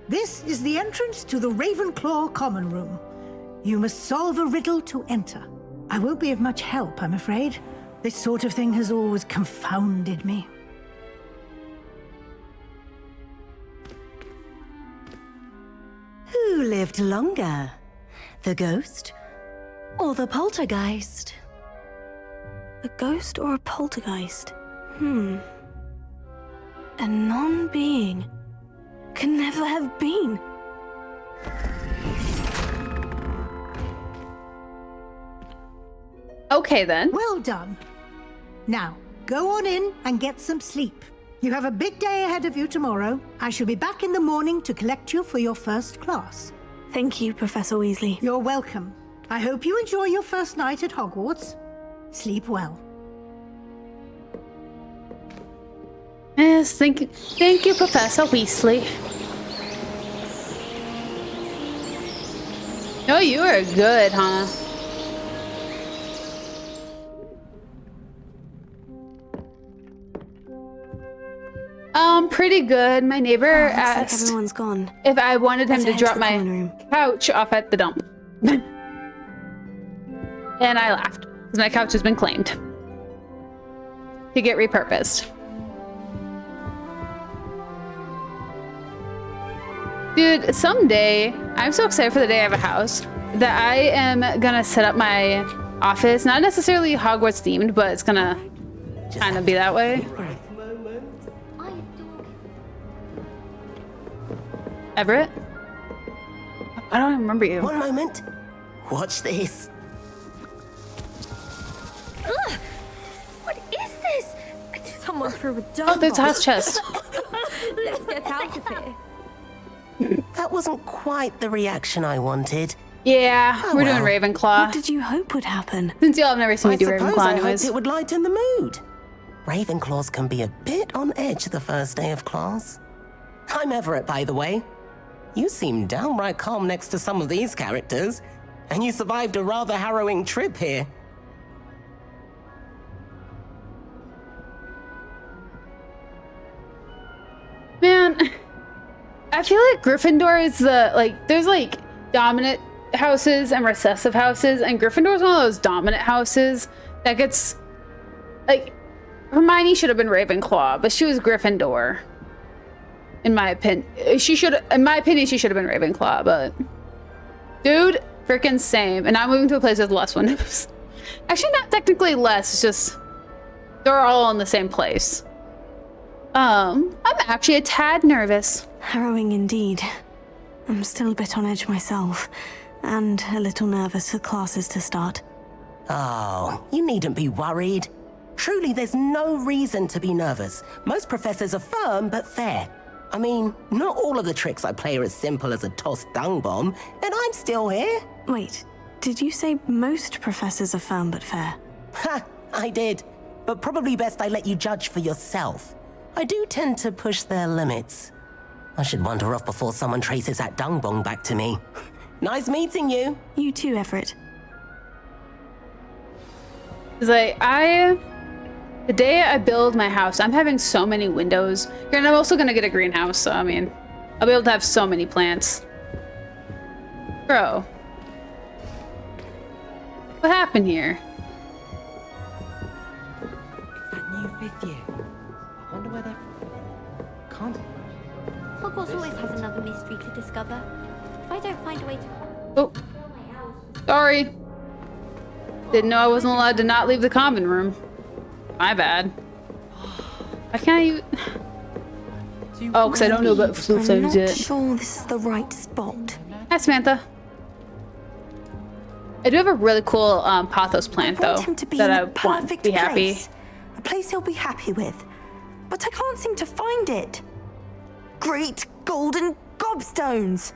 This is the entrance to the Ravenclaw common room. You must solve a riddle to enter. I won't be of much help, I'm afraid. This sort of thing has always confounded me. Who lived longer? The ghost or the poltergeist? A ghost or a poltergeist? A non-being can never have been. Okay, then. Well done. Now, go on in and get some sleep. You have a big day ahead of you tomorrow. I shall be back in the morning to collect you for your first class. Thank you, Professor Weasley. You're welcome. I hope you enjoy your first night at Hogwarts. Sleep well. Yes, thank you, Professor Weasley. No, you are good, Hannah. Pretty good. My neighbor asked like everyone's gone. if I wanted him to drop my room. couch off at the dump. And I laughed, because my couch has been claimed to get repurposed. Dude, someday, I'm so excited for the day I have a house, that I am gonna set up my office, not necessarily Hogwarts themed, but it's gonna kind of be that way. Everett? I don't remember you. One moment. Watch this. Ugh! What is this? Someone threw a dog. Oh, there's a house chest. Let's get out of here. That wasn't quite the reaction I wanted. Yeah, we're doing Ravenclaw. What did you hope would happen? Since y'all have never seen me do I Ravenclaw hoped anyways. it would lighten the mood. Ravenclaws can be a bit on edge the first day of class. I'm Everett, by the way. You seem downright calm next to some of these characters, and you survived a rather harrowing trip here. Man, I feel like Gryffindor is there's dominant houses and recessive houses, and Gryffindor is one of those dominant houses that gets, Hermione should have been Ravenclaw, but she was Gryffindor. In my opinion, she should have been Ravenclaw, but dude, freaking same. And I'm moving to a place with less windows. Actually, not technically less, it's just they're all in the same place. I'm actually a tad nervous. Harrowing indeed. I'm still a bit on edge myself, and a little nervous for classes to start. Oh, you needn't be worried. Truly, there's no reason to be nervous. Most professors are firm but fair. I mean, not all of the tricks I play are as simple as a tossed dung bomb, and I'm still here. Wait, did you say most professors are firm but fair? Ha, I did. But probably best I let you judge for yourself. I do tend to push their limits. I should wander off before someone traces that dung bomb back to me. Nice meeting you. You too, Everett. It's like, the day I build my house, I'm having so many windows. And I'm also gonna get a greenhouse, so I mean, I'll be able to have so many plants. Bro. What happened here? It's that new 5th year. I wonder where they're from. Can't. Hogwarts always has another mystery to discover. If I don't find a way to... Oh. Sorry. Didn't know I wasn't allowed to not leave the common room. My bad. Why can't you... Oh, because I don't know about flu I'm zones not yet. sure this is the right spot. Hi, Samantha. I do have a really cool pothos plant, though, that I want to be happy. A place he'll be happy with. But I can't seem to find it. Great golden gobstones!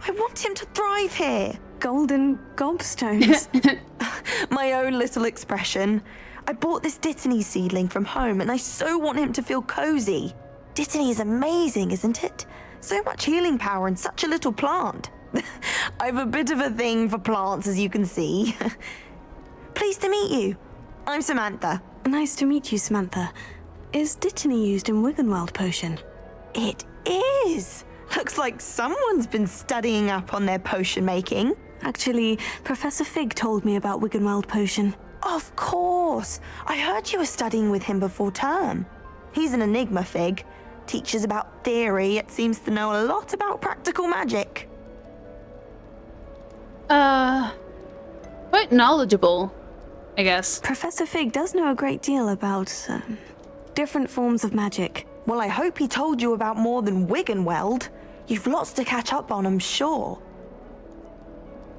I want him to thrive here. Golden gobstones? My own little expression. I bought this Dittany seedling from home and I so want him to feel cozy. Dittany is amazing, isn't it? So much healing power in such a little plant. I've a bit of a thing for plants, as you can see. Pleased to meet you. I'm Samantha. Nice to meet you, Samantha. Is Dittany used in Wiggenweld potion? It is. Looks like someone's been studying up on their potion making. Actually, Professor Fig told me about Wiggenweld potion. Of course. I heard you were studying with him before term. He's an enigma, Fig. Teaches about theory, yet seems to know a lot about practical magic. Quite knowledgeable, I guess. Professor Fig does know a great deal about different forms of magic. Well, I hope he told you about more than Wiggenweld. You've lots to catch up on, I'm sure.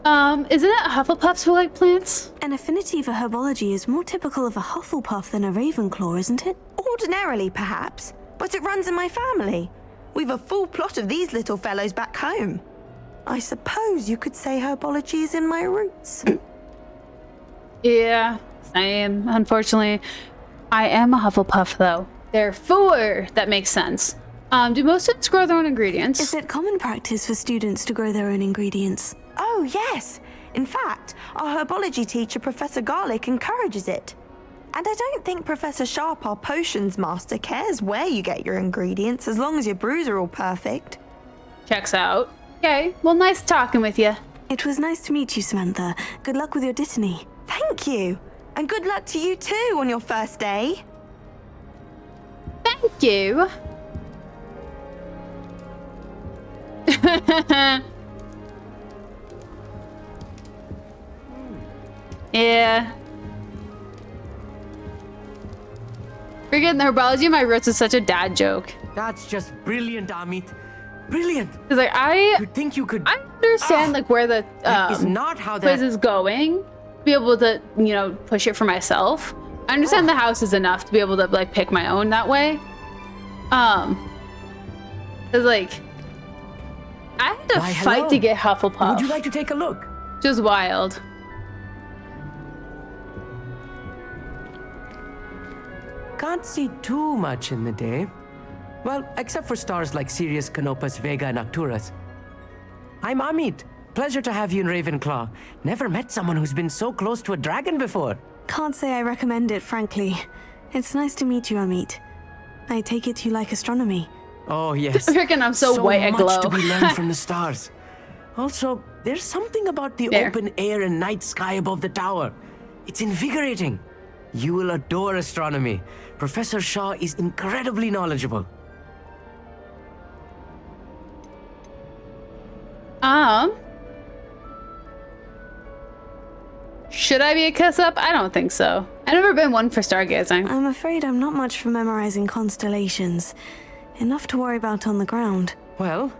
Isn't it Hufflepuffs who like plants? An affinity for herbology is more typical of a Hufflepuff than a Ravenclaw, isn't it? Ordinarily, perhaps, but it runs in my family. We've a full plot of these little fellows back home. I suppose you could say herbology is in my roots. Yeah, same. Unfortunately, I am a Hufflepuff, though. Therefore, that makes sense. Do most students grow their own ingredients? Is it common practice for students to grow their own ingredients? Oh, yes. In fact, our herbology teacher, Professor Garlick, encourages it. And I don't think Professor Sharp, our potions master, cares where you get your ingredients as long as your brews are all perfect. Checks out. Okay, well, nice talking with you. It was nice to meet you, Samantha. Good luck with your Dittany. Thank you. And good luck to you too on your first day. Thank you. Yeah. Forgetting the herbology of my roots is such a dad joke. That's just brilliant, Amit. Brilliant. Cause like You think you could? I understand like where the is not how that place is going. Be able to push it for myself. I understand the house is enough to be able to like pick my own that way. Cause like I had to fight to get Hufflepuff. Would you like to take a look? Just wild. Can't see too much in the day. Well, except for stars like Sirius, Canopus, Vega, and Arcturus. I'm Amit. Pleasure to have you in Ravenclaw. Never met someone who's been so close to a dragon before. Can't say I recommend it, frankly. It's nice to meet you, Amit. I take it you like astronomy. Oh, yes. Freaking, I'm so white and glow. So much to be learned from the stars. Also, there's something about the open air and night sky above the tower. It's invigorating. You will adore astronomy. Professor Shaw is incredibly knowledgeable. Should I be a kiss-up? I don't think so. I've never been one for stargazing. I'm afraid I'm not much for memorizing constellations. Enough to worry about on the ground. Well,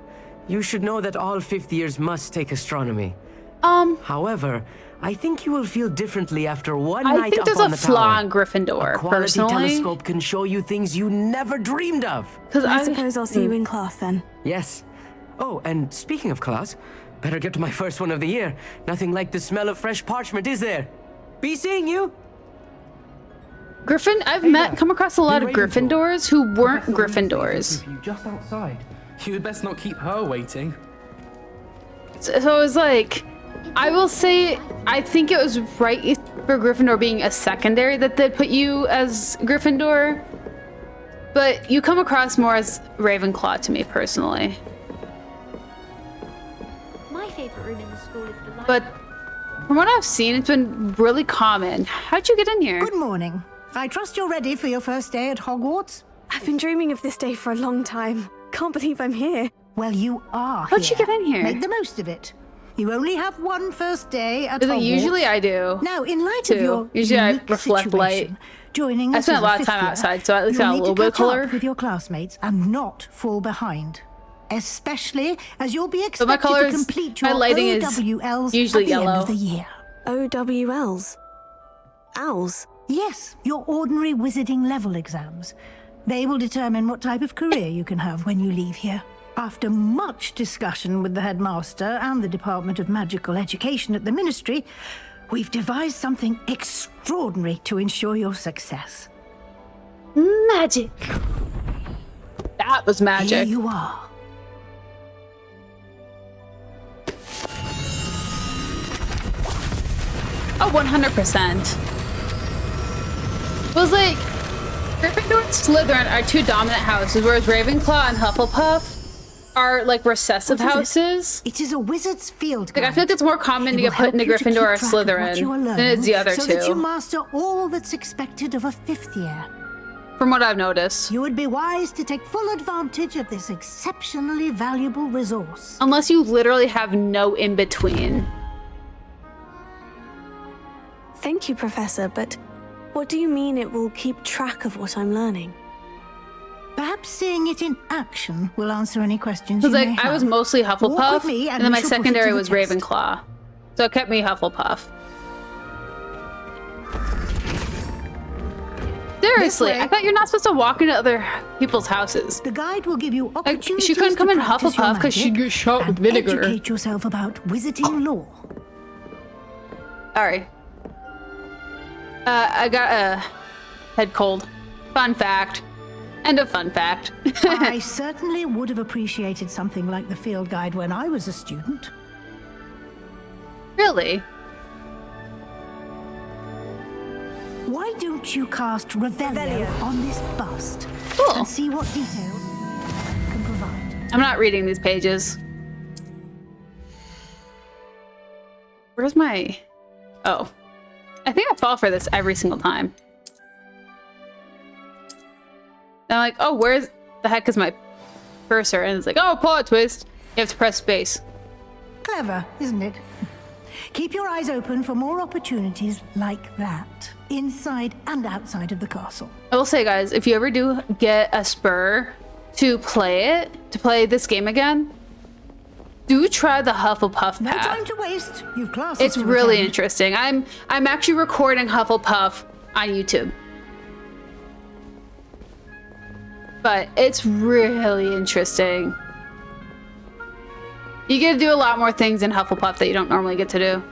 you should know that all 5th years must take astronomy. However, I think you will feel differently after one night up on the tower. I think there's a flaw in Gryffindor, A quality personally. telescope can show you things you never dreamed of. I suppose I'll see you in class then. Yes. Oh, and speaking of class, better get to my first one of the year. Nothing like the smell of fresh parchment, is there? Be seeing you. I've come across a lot of Gryffindors who weren't Gryffindors. Just outside. You had best not keep her waiting. So it was like, I will say, I think it was right. for Gryffindor being a secondary that they'd put you as Gryffindor. But you come across more as Ravenclaw to me personally. My favorite room in the school is the library. But from what I've seen, it's been really common. How'd you get in here? Good morning. I trust you're ready for your first day at Hogwarts? I've been dreaming of this day for a long time. Can't believe I'm here. Well, you are How'd you get in here? Make the most of it. You only have one first day at Is Hogwarts. it usually I do. Now, in light too. of your Usually I unique reflect light. Joining I us spent as a lot of fifth time year, outside, so at least I you'll got a need little to bit of catch up color. with your classmates and not fall behind. Especially as you'll be So my expected colors, to complete my your lighting is OWLs usually at the end yellow. of the year. OWLs? Owls? Yes, your ordinary wizarding level exams. They will determine what type of career you can have when you leave here. After much discussion with the headmaster and the Department of Magical Education at the Ministry, we've devised something extraordinary to ensure your success. Magic. That was magic. Here you are. Oh, 100%. It was like Gryffindor and Slytherin are two dominant houses, whereas Ravenclaw and Hufflepuff are like recessive houses. It is a wizard's field guide. Like, I feel like it's more common to get put into Gryffindor or Slytherin than it's the other so two. that you master all that's expected of a fifth year. From what I've noticed. You would be wise to take full advantage of this exceptionally valuable resource. Unless you literally have no in-between. Thank you, Professor, but what do you mean it will keep track of what I'm learning? Perhaps seeing it in action will answer any questions you Because may like have. I was mostly Walk Hufflepuff, with me and then my we shall put it secondary to the was test. Ravenclaw. So it kept me Hufflepuff. Seriously, I thought you're not supposed to walk into other people's houses. The guide will give you Like, opportunities she couldn't come to in practice your Hufflepuff because she'd magic get shot with and vinegar. Educate yourself about wizarding lore. Sorry. I got a head cold. Fun fact. End of fun fact. I certainly would have appreciated something like the field guide when I was a student. Really? Why don't you cast Revelio on this bust Cool. and see what details it can provide? I'm not reading these pages. Where's my... Oh. I think I fall for this every single time. And I'm like, oh, where's the heck is my cursor? And it's like, oh, plot twist. You have to press space. Clever, isn't it? Keep your eyes open for more opportunities like that, inside and outside of the castle. I will say, guys, if you ever do get a spur to play this game again, do try the Hufflepuff path. No time to waste. You've classes It's to really attend. interesting. I'm actually recording Hufflepuff on YouTube. But it's really interesting. You get to do a lot more things in Hufflepuff that you don't normally get to do.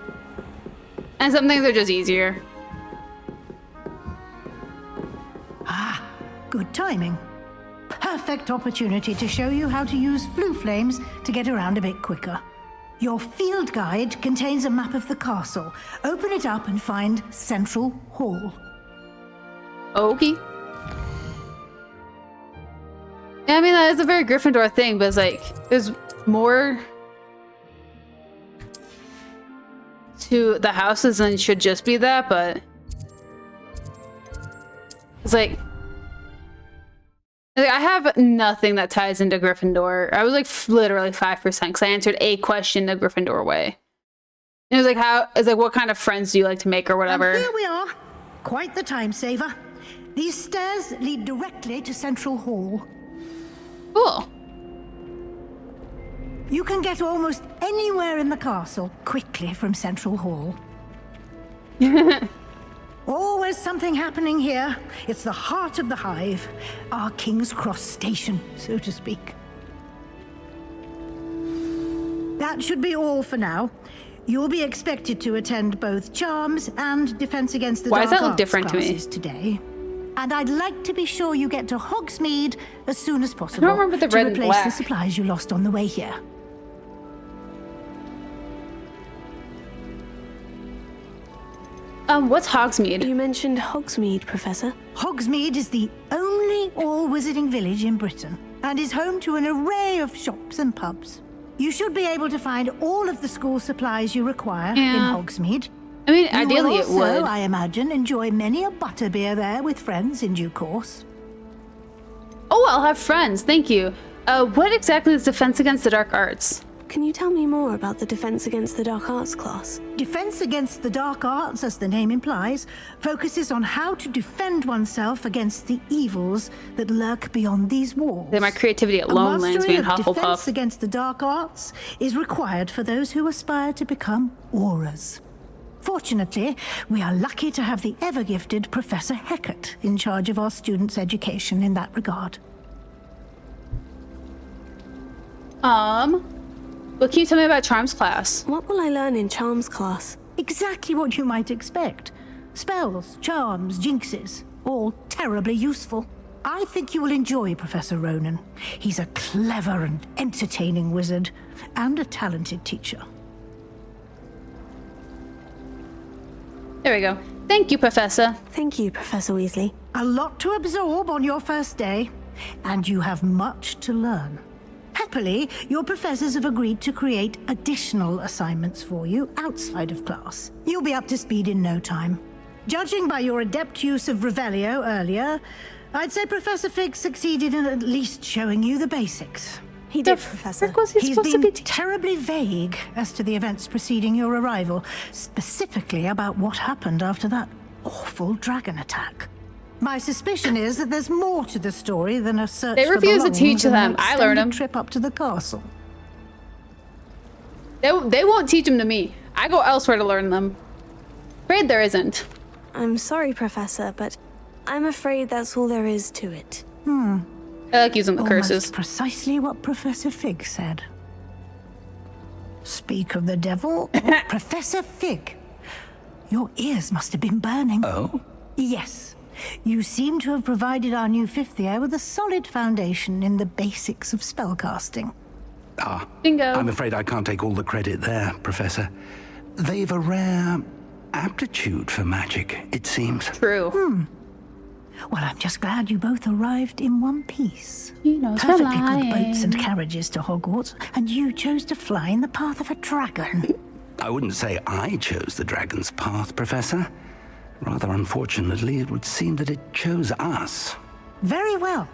And some things are just easier. Ah, good timing. Perfect opportunity to show you how to use flue flames to get around a bit quicker. Your field guide contains a map of the castle. Open it up and find Central Hall. Okay. Yeah, I mean, that is a very Gryffindor thing, but it's like, there's more to the houses than should just be that, but it's like I have nothing that ties into Gryffindor. I was like literally 5% because I answered a question the Gryffindor way. And it was like, what kind of friends do you like to make or whatever? And here we are. Quite the time saver. These stairs lead directly to Central Hall. Cool. You can get almost anywhere in the castle quickly from Central Hall. Always something happening here. It's the heart of the hive, our King's Cross station, so to speak. That should be all for now. You'll be expected to attend both Charms and Defense Against the Why Dark does that look Arts different to me? classes today. And I'd like to be sure you get to Hogsmeade as soon as possible. I don't remember the to red and replace black. the supplies you lost on the way here. What's Hogsmeade? You mentioned Hogsmeade, Professor. Hogsmeade is the only all-wizarding village in Britain and is home to an array of shops and pubs. You should be able to find all of the school supplies you require in Hogsmeade. I mean, ideally it would. would. I imagine, enjoy many a butterbeer there with friends in due course. Oh, I'll have friends, thank you. What exactly is Defense Against the Dark Arts? Can you tell me more about the Defense Against the Dark Arts class? Defense Against the Dark Arts, as the name implies, focuses on how to defend oneself against the evils that lurk beyond these walls. My creativity alone lands me in Defense Hufflepuff. Against the Dark Arts is required for those who aspire to become Aurors. Fortunately, we are lucky to have the ever-gifted Professor Hecat in charge of our students' education in that regard. What can you tell me about Charms class? What will I learn in Charms class? Exactly what you might expect. Spells, charms, jinxes, all terribly useful. I think you will enjoy Professor Ronan. He's a clever and entertaining wizard, and a talented teacher. There we go. Thank you, Professor. Thank you, Professor Weasley. A lot to absorb on your first day, and you have much to learn. Happily, your professors have agreed to create additional assignments for you outside of class. You'll be up to speed in no time. Judging by your adept use of Revelio earlier, I'd say Professor Fig succeeded in at least showing you the basics. He did, Professor. He's been terribly vague as to the events preceding your arrival, specifically about what happened after that awful dragon attack. My suspicion is that there's more to the story than a search They for refuse to belongings teach and them. an I learn extended them. trip up to the castle. They won't teach them to me. I go elsewhere to learn them. Afraid there isn't. I'm sorry, Professor, but I'm afraid that's all there is to it. I like using the Almost curses. precisely what Professor Fig said. Speak of the devil, Professor Fig. Your ears must have been burning. Oh? Yes. You seem to have provided our new fifth year with a solid foundation in the basics of spellcasting. Bingo. I'm afraid I can't take all the credit there, Professor. They've a rare aptitude for magic, it seems. True. Well, I'm just glad you both arrived in one piece. You know, Perfectly good boats and carriages to Hogwarts, and you chose to fly in the path of a dragon. I wouldn't say I chose the dragon's path, Professor. Rather unfortunately, it would seem that it chose us. Very well.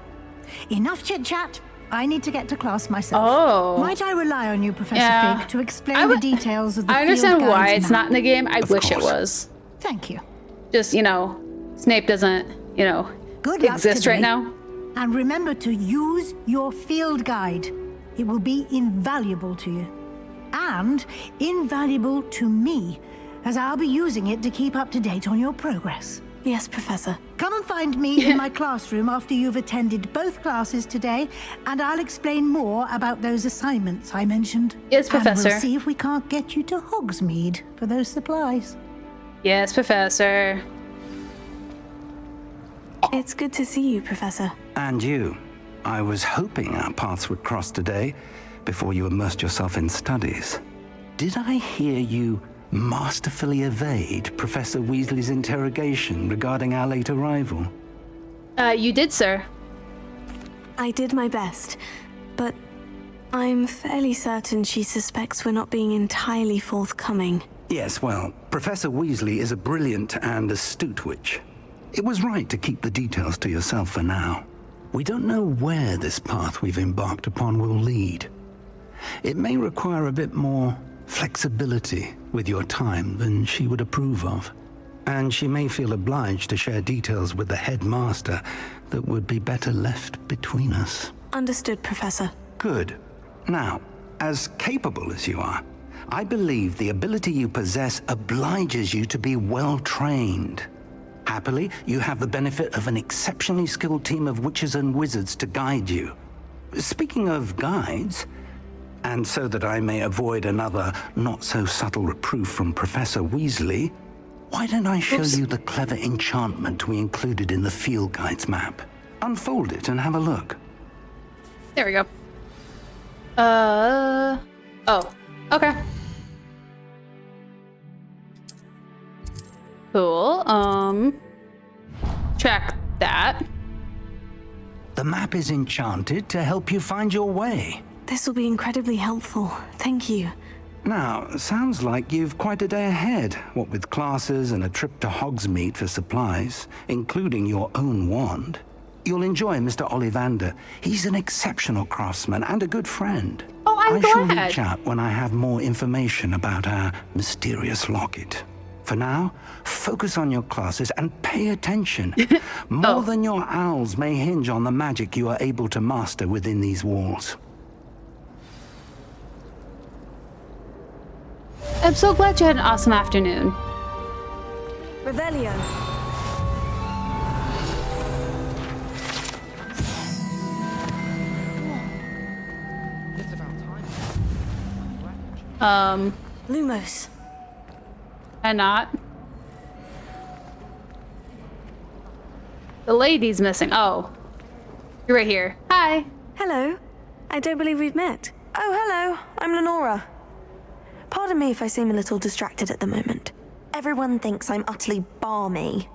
Enough chit-chat. I need to get to class myself. Oh. Might I rely on you, Professor Yeah. Fig, to explain the details of the I understand field why guide's it's not in the game. I Of wish it course. was. Thank you. Just, Snape doesn't, Good luck exist right today. now. And remember to use your field guide. It will be invaluable to you. And invaluable to me, as I'll be using it to keep up to date on your progress. Yes, Professor. Come and find me in my classroom after you've attended both classes today, and I'll explain more about those assignments I mentioned. Yes, And Professor. we'll see if we can't get you to Hogsmeade for those supplies. Yes, Professor. It's good to see you, Professor. And you. I was hoping our paths would cross today, before you immersed yourself in studies. Did I hear you masterfully evade Professor Weasley's interrogation regarding our late arrival? You did, sir. I did my best, but I'm fairly certain she suspects we're not being entirely forthcoming. Yes, well, Professor Weasley is a brilliant and astute witch. It was right to keep the details to yourself for now. We don't know where this path we've embarked upon will lead. It may require a bit more flexibility with your time than she would approve of. And she may feel obliged to share details with the headmaster that would be better left between us. Understood, Professor. Good. Now, as capable as you are, I believe the ability you possess obliges you to be well trained. Happily, you have the benefit of an exceptionally skilled team of witches and wizards to guide you. Speaking of guides, and so that I may avoid another not-so-subtle reproof from Professor Weasley, why don't I show you the clever enchantment we included in the field guide's map? Unfold it and have a look. There we go. Oh, okay. Cool. Track that. The map is enchanted to help you find your way. This will be incredibly helpful. Thank you. Now, sounds like you've quite a day ahead, what with classes and a trip to Hogsmeade for supplies, including your own wand. You'll enjoy Mr. Ollivander. He's an exceptional craftsman and a good friend. Oh, I'm glad. I shall reach out when I have more information about our mysterious locket. For now, focus on your classes and pay attention. More than your owls may hinge on the magic you are able to master within these walls. I'm so glad you had an awesome afternoon. Revelio. Lumos. And not. The lady's missing. Oh. You're right here. Hi. Hello. I don't believe we've met. Oh, hello. I'm Lenora. Pardon me if I seem a little distracted at the moment. Everyone thinks I'm utterly balmy.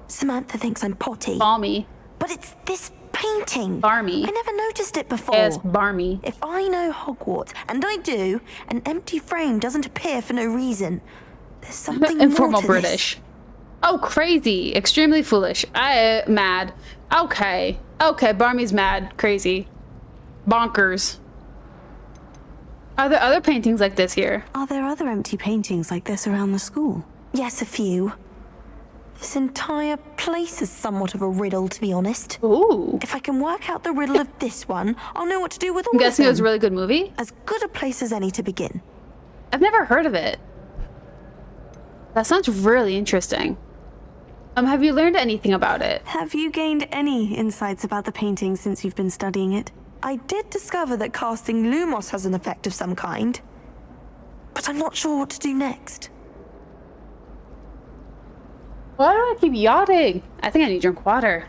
Samantha thinks I'm potty. Balmy. But it's this painting. Barmy. I never noticed it before. Yes, barmy. If I know Hogwarts, and I do, an empty frame doesn't appear for no reason. There's something Informal more to British. This. Oh, crazy. Extremely foolish. Mad. Okay. Okay, Barmy's mad. Crazy. Bonkers. Are there other paintings like this here? Are there other empty paintings like this around the school? Yes, a few. This entire place is somewhat of a riddle, to be honest. Ooh. If I can work out the riddle of this one, I'll know what to do with all I'm of them. guessing it was a really good movie? As good a place as any to begin. I've never heard of it. That sounds really interesting. Have you learned anything about it? Have you gained any insights about the painting since you've been studying it? I did discover that casting Lumos has an effect of some kind. But I'm not sure what to do next. Why do I keep yachting? I think I need to drink water.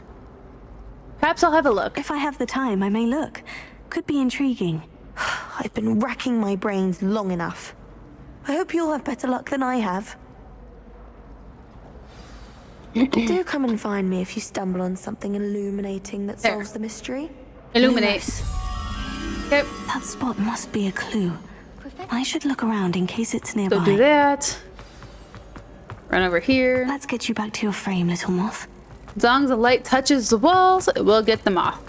Perhaps I'll have a look. If I have the time, I may look. Could be intriguing. I've been racking my brains long enough. I hope you'll have better luck than I have. Do come and find me if you stumble on something illuminating that solves the mystery. Illuminate. Yep. That spot must be a clue. I should look around in case it's nearby. So do that. Run over here. Let's get you back to your frame, little moth. As long as the light touches the walls, it will get them off.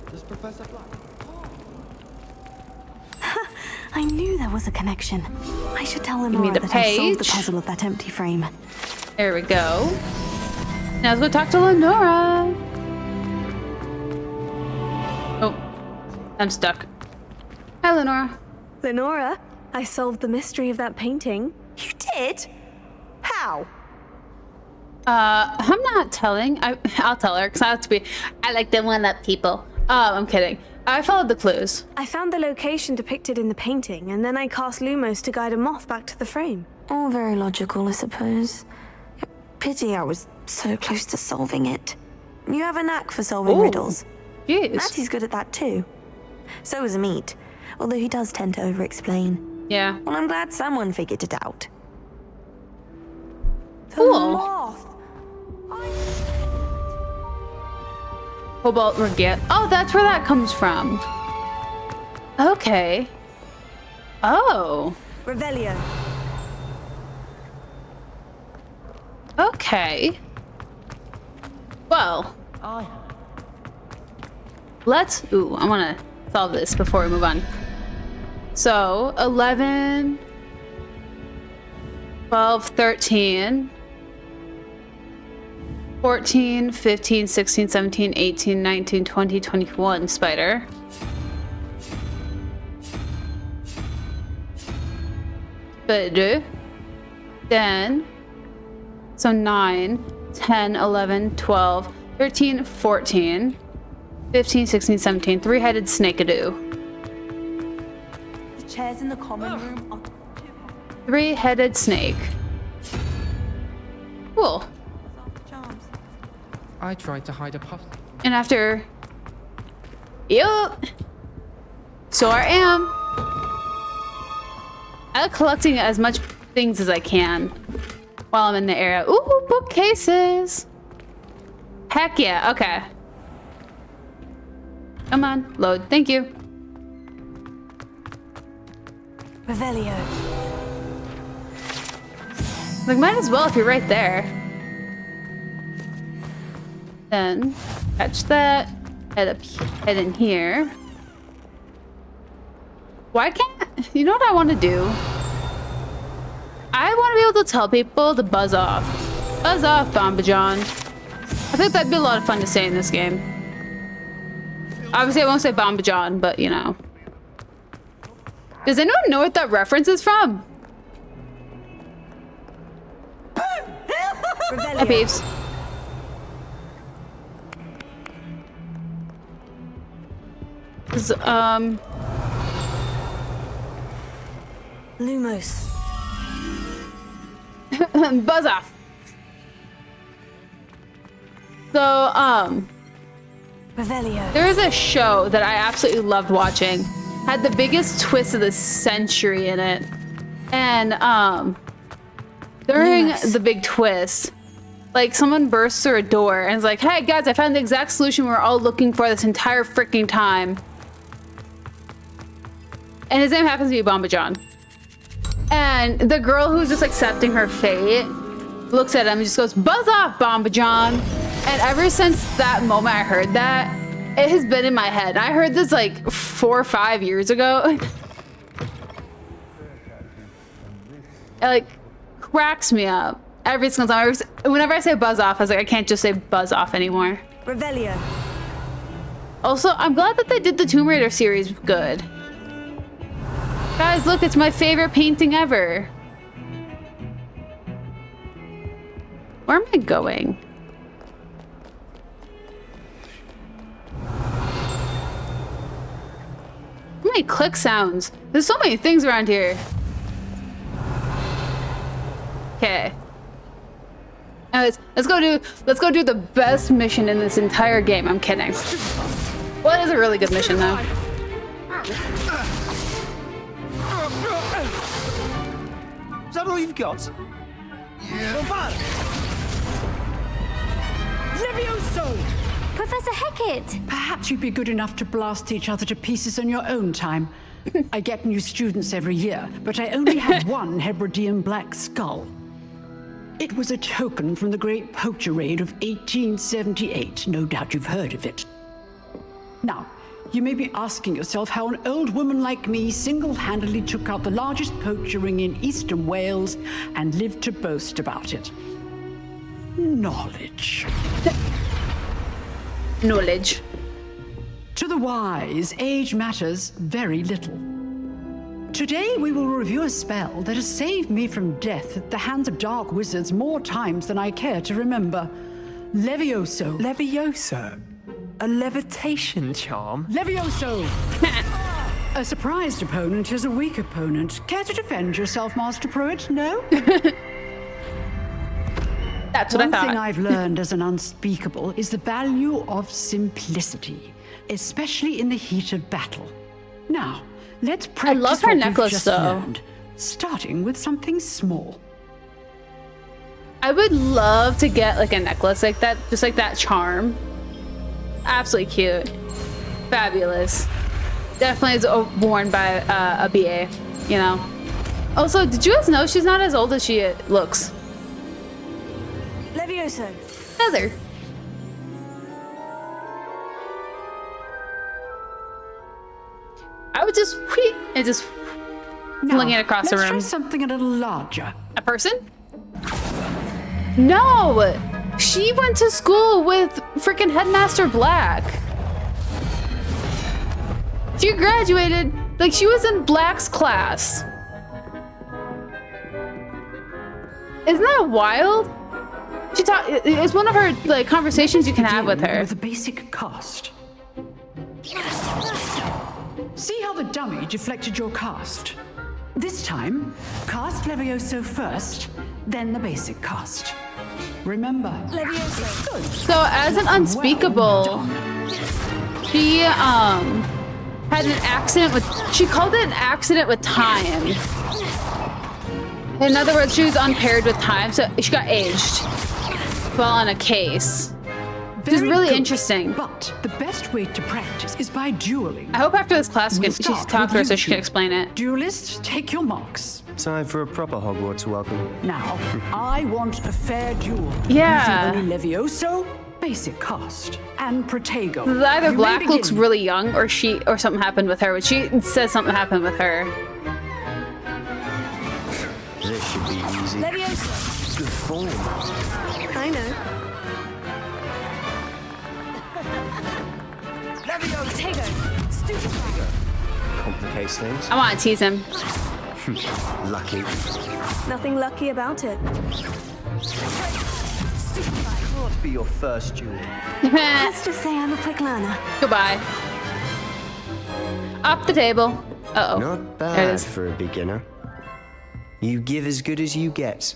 Does Professor Black? I knew there was a connection. I should tell me Lenora the that I solved the page. puzzle of that empty frame. There we go. Now let's go talk to Lenora. Oh, I'm stuck. Hi, Lenora. Lenora, I solved the mystery of that painting. You did? How? I'm not telling. I'll tell her because I like to one-up people. Oh, I'm kidding. I followed the clues. I found the location depicted in the painting, and then I cast Lumos to guide a moth back to the frame. All very logical, I suppose. Pity I was so close to solving it. You have a knack for solving riddles. Jeez. Matty's good at that too. So is Amit, although he does tend to over-explain. Yeah. Well, I'm glad someone figured it out. Cool. Moth. Cobalt Regat. Oh, that's where that comes from. Okay. Oh. Revelio. Okay. Well. Let's... Ooh, I want to solve this before we move on. So, 11... 12, 13... 14, 15, 16, 17, 18, 19, 20, 21 spider. Spider. Then, so 9, 10, 11, 12, 13, 14, 15, 16, 17, three-headed snake-a-doo. The chairs in the common room are... Three-headed snake. Cool. I tried to hide a puff. And after... Yup! So I am. I like collecting as much things as I can. while I'm in the area. Ooh, bookcases. Heck yeah, okay. Come on, load. Thank you. Revelio. Like, might as well if you're right there. Then, catch that. Head in here. Why can't... You know what I want to do? I want to be able to tell people to buzz off. Buzz off, Bombajon. I think that'd be a lot of fun to say in this game. Obviously, I won't say Bombajon, but you know. Does anyone know what that reference is from? Hi, peeps. Lumos. Buzz off. So, Revelio. there is a show that I absolutely loved watching. Had the biggest twist of the century in it. And, during the big twist, like, someone bursts through a door and is like, hey, guys, I found the exact solution we were all looking for this entire freaking time. And his name happens to be Bombajon. And the girl who's just accepting her fate looks at him and just goes, buzz off, Bombajon. And ever since that moment I heard that, it has been in my head. I heard this like 4 or 5 years ago. It like cracks me up every single time. Whenever I say buzz off, I was like, I can't just say buzz off anymore. Revelio. Also, I'm glad that they did the Tomb Raider series good. Guys, look, it's my favorite painting ever. Where am I going? How many click sounds? There's so many things around here. Okay. Anyways, let's go do the best mission in this entire game. I'm kidding. Well, it is a really good mission though. Is that all you've got? Yeah. Levioso! Professor Hecat! Perhaps you'd be good enough to blast each other to pieces on your own time. I get new students every year, but I only have one Hebridean black skull. It was a token from the Great Poacher Raid of 1878. No doubt you've heard of it. Now, you may be asking yourself how an old woman like me single-handedly took out the largest poacher ring in eastern Wales and lived to boast about it. Knowledge. Knowledge. To the wise, age matters very little. Today we will review a spell that has saved me from death at the hands of dark wizards more times than I care to remember. Levioso. Levioso? A levitation charm? Levioso! A surprised opponent is a weak opponent. Care to defend yourself, Master Pruitt? No? That's what I thought. One thing I've learned as an unspeakable is the value of simplicity, especially in the heat of battle. Now, let's practice I love her what necklace, we've just though. learned, starting with something small. I would love to get like a necklace like that, just like that charm. Absolutely cute. Fabulous. Definitely is worn by a BA, you know. Also, did you guys know she's not as old as she looks? Levioso. Heather. I would just whee and just fling it across the let's room. try something a little larger. A person? No! She went to school with freaking Headmaster Black. She graduated, like she was in Black's class. Isn't that wild? She taught, it's one of her like conversations you can have with her. With a basic cast. See how the dummy deflected your cast? This time, cast Levioso first, then the basic cast. Remember, Levioso. Good. So as an unspeakable, she had an accident with, she called it an accident with time. In other words, she was unpaired with time, so she got aged while on a case. Which is really interesting. But the best way to practice is by dueling. I hope after this class we can talk to her so she can explain it. Duelists, take your marks. Time for a proper Hogwarts welcome. Now, I want a fair duel. Yeah. Using only Levioso, basic cast, and Protego. Either Black looks really young, or something happened with her. But she says something happened with her. This should be easy. Levioso. Good form. I know. Levioso. Protego. Complicates things. I want to tease him. Lucky. Nothing lucky about it. Can't be your first duel. Let's just say I'm a quick learner. Goodbye. Up the table. Uh-oh. Not There it bad is. for a beginner. You give as good as you get.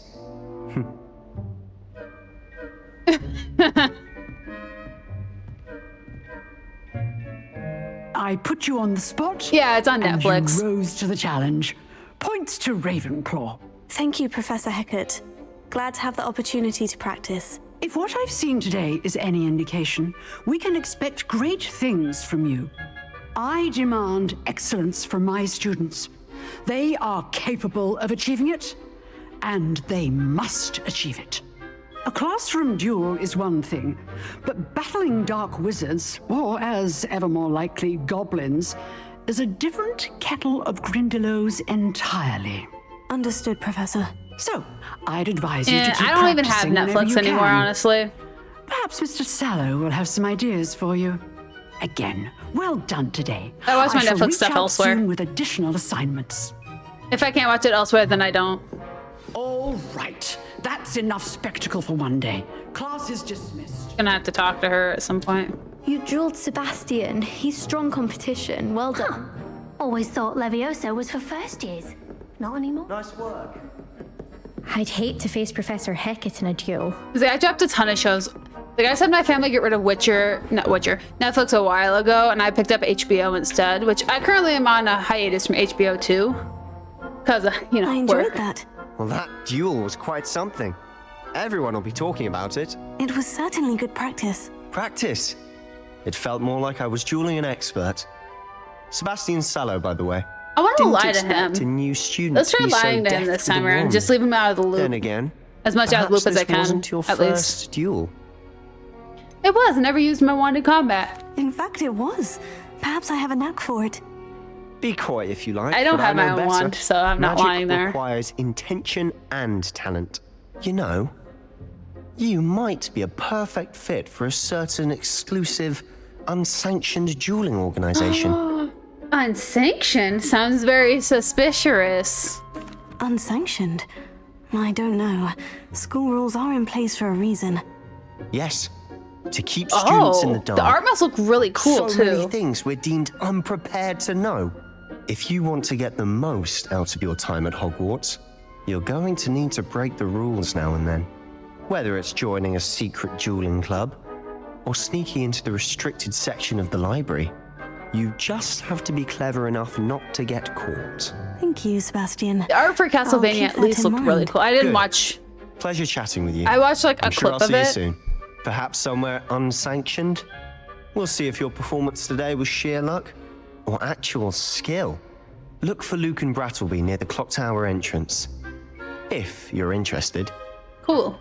I put you on the spot. Yeah, it's on and Netflix. You rose to the challenge. Points to Ravenclaw. Thank you, Professor Hecat. Glad to have the opportunity to practice. If what I've seen today is any indication, we can expect great things from you. I demand excellence from my students. They are capable of achieving it, and they must achieve it. A classroom duel is one thing, but battling dark wizards, or as ever more likely, goblins, is a different kettle of Grindylows entirely. Understood, Professor. So, I'd advise you to keep I don't even have practicing whenever Netflix you anymore, can. honestly. Perhaps Mr. Sallow will have some ideas for you. Again, well done today. I watch my shall Netflix reach stuff out elsewhere. soon with additional assignments. If I can't watch it elsewhere, then I don't. All right. That's enough spectacle for one day. Class is dismissed. Gonna have to talk to her at some point. You drilled Sebastian. He's strong competition. Well done. Always thought Levioso was for first years. Not anymore. Nice work. I'd hate to face Professor Hecat in a duel. I dropped a ton of shows. Like I said, my family get rid of Netflix a while ago, and I picked up HBO instead, which I currently am on a hiatus from HBO too. Because, you know, I enjoyed work. that. Well, that duel was quite something. Everyone will be talking about it. It was certainly good practice. Practice. It felt more like I was dueling an expert. Sebastian Sallow, by the way. I want to Didn't lie to expect him. a new student Let's to try be so lying to him deft this with time a around. wand. Just leave him out of the loop. Then again, as much out of the loop as I perhaps this can. wasn't your at least. first duel. It was. I never used my wand in combat. In fact, it was. Perhaps I have a knack for it. Be coy if you like. I don't but have my know own better. wand, so I'm not Magic lying there. requires intention and talent. You know, you might be a perfect fit for a certain exclusive, unsanctioned dueling organization. Unsanctioned? Sounds very suspicious. Unsanctioned? I don't know. School rules are in place for a reason. Yes, to keep students in the dark. The art must look really cool so too. many things we're deemed unprepared to know. If you want to get the most out of your time at Hogwarts, you're going to need to break the rules now and then. Whether it's joining a secret dueling club or sneaking into the restricted section of the library, you just have to be clever enough not to get caught. Thank you, Sebastian. The art for Castlevania at least looked really cool. I didn't watch. Pleasure chatting with you. I watched like a I'm sure clip I'll of see it. you soon. Perhaps somewhere unsanctioned. We'll see if your performance today was sheer luck or actual skill. Look for Luke and Brattleby near the clock tower entrance, if you're interested. Cool.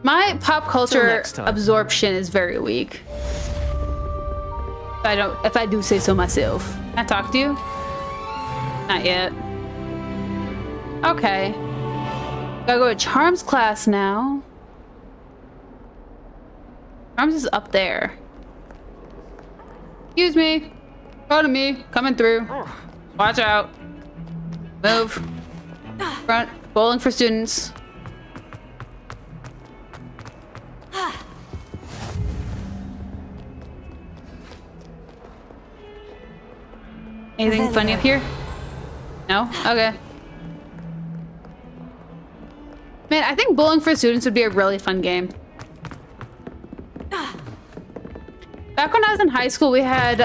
My pop culture next time. absorption is very weak. If I do say so myself. Can I talk to you? Not yet. Okay. Gotta go to Charms class now. Charms is up there. Excuse me. Follow me. Coming through. Watch out. Move. Front. Bowling for students. Anything funny up here? No? Okay. Man, I think bowling for students would be a really fun game. Back when I was in high school, we had,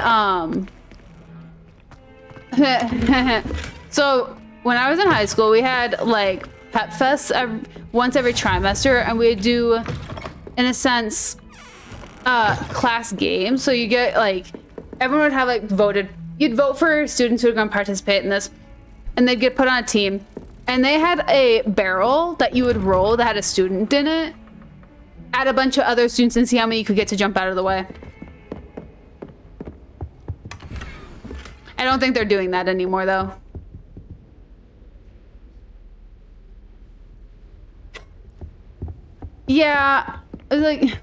so when I was in high school, we had like Pep Fest once every trimester, and we would do, in a sense, class games. So you get like, everyone would have like you'd vote for students who are going to participate in this, and they'd get put on a team. And they had a barrel that you would roll that had a student in it, add a bunch of other students, and see how many you could get to jump out of the way. I don't think they're doing that anymore, though. Yeah, like,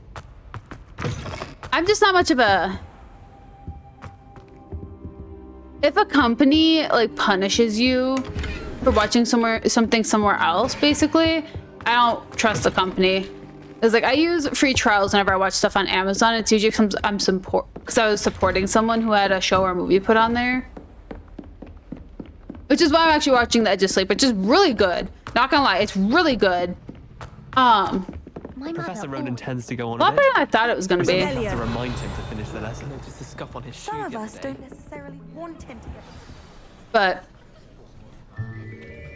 I'm just not much of a... If a company, like, punishes you for watching something somewhere else, basically, I don't trust the company. It's like, I use free trials whenever I watch stuff on Amazon. It's usually because I was supporting someone who had a show or movie put on there. Which is why I'm actually watching The Edge of Sleep, which is really good. Not gonna lie, it's really good. Professor Ronan tends to go on a lot bit. better than I thought it was gonna be. We have to remind him to finish the lesson. Notice the scuff on his shoe. Some of us don't necessarily want him to get... But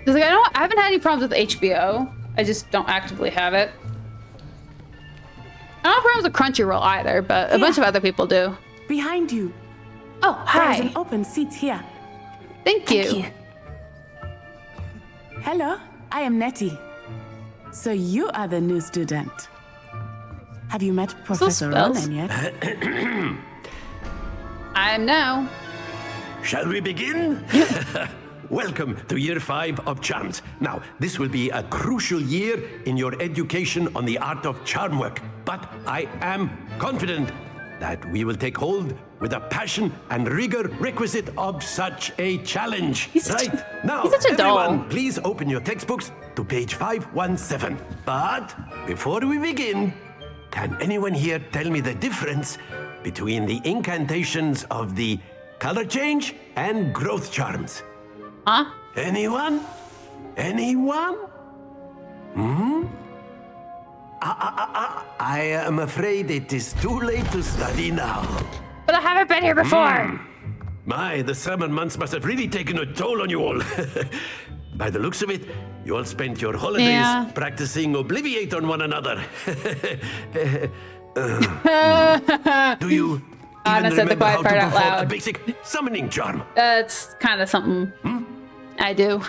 it's like, I haven't had any problems with HBO. I just don't actively have it. I don't have problems with Crunchyroll either, but a bunch of other people do. Behind you. Oh, hi. There's an open seat here. Thank you. Hello, I am Nettie. So you are the new student. Have you met Professor Ronan yet? I am now. Shall we begin? Welcome to Year 5 of Charms. Now, this will be a crucial year in your education on the art of charm work, but I am confident that we will take hold with the passion and rigor requisite of such a challenge. Now, everyone, please open your textbooks to page 517. But before we begin, can anyone here tell me the difference between the incantations of the color change and growth charms? Huh? Anyone? Anyone? I am afraid it is too late to study now. But I haven't been here before. My, the summer months must have really taken a toll on you all. By the looks of it, you all spent your holidays practicing Obliviate on one another. Do you Anna said the quiet part out loud. A basic summoning charm? That's kind of something I do.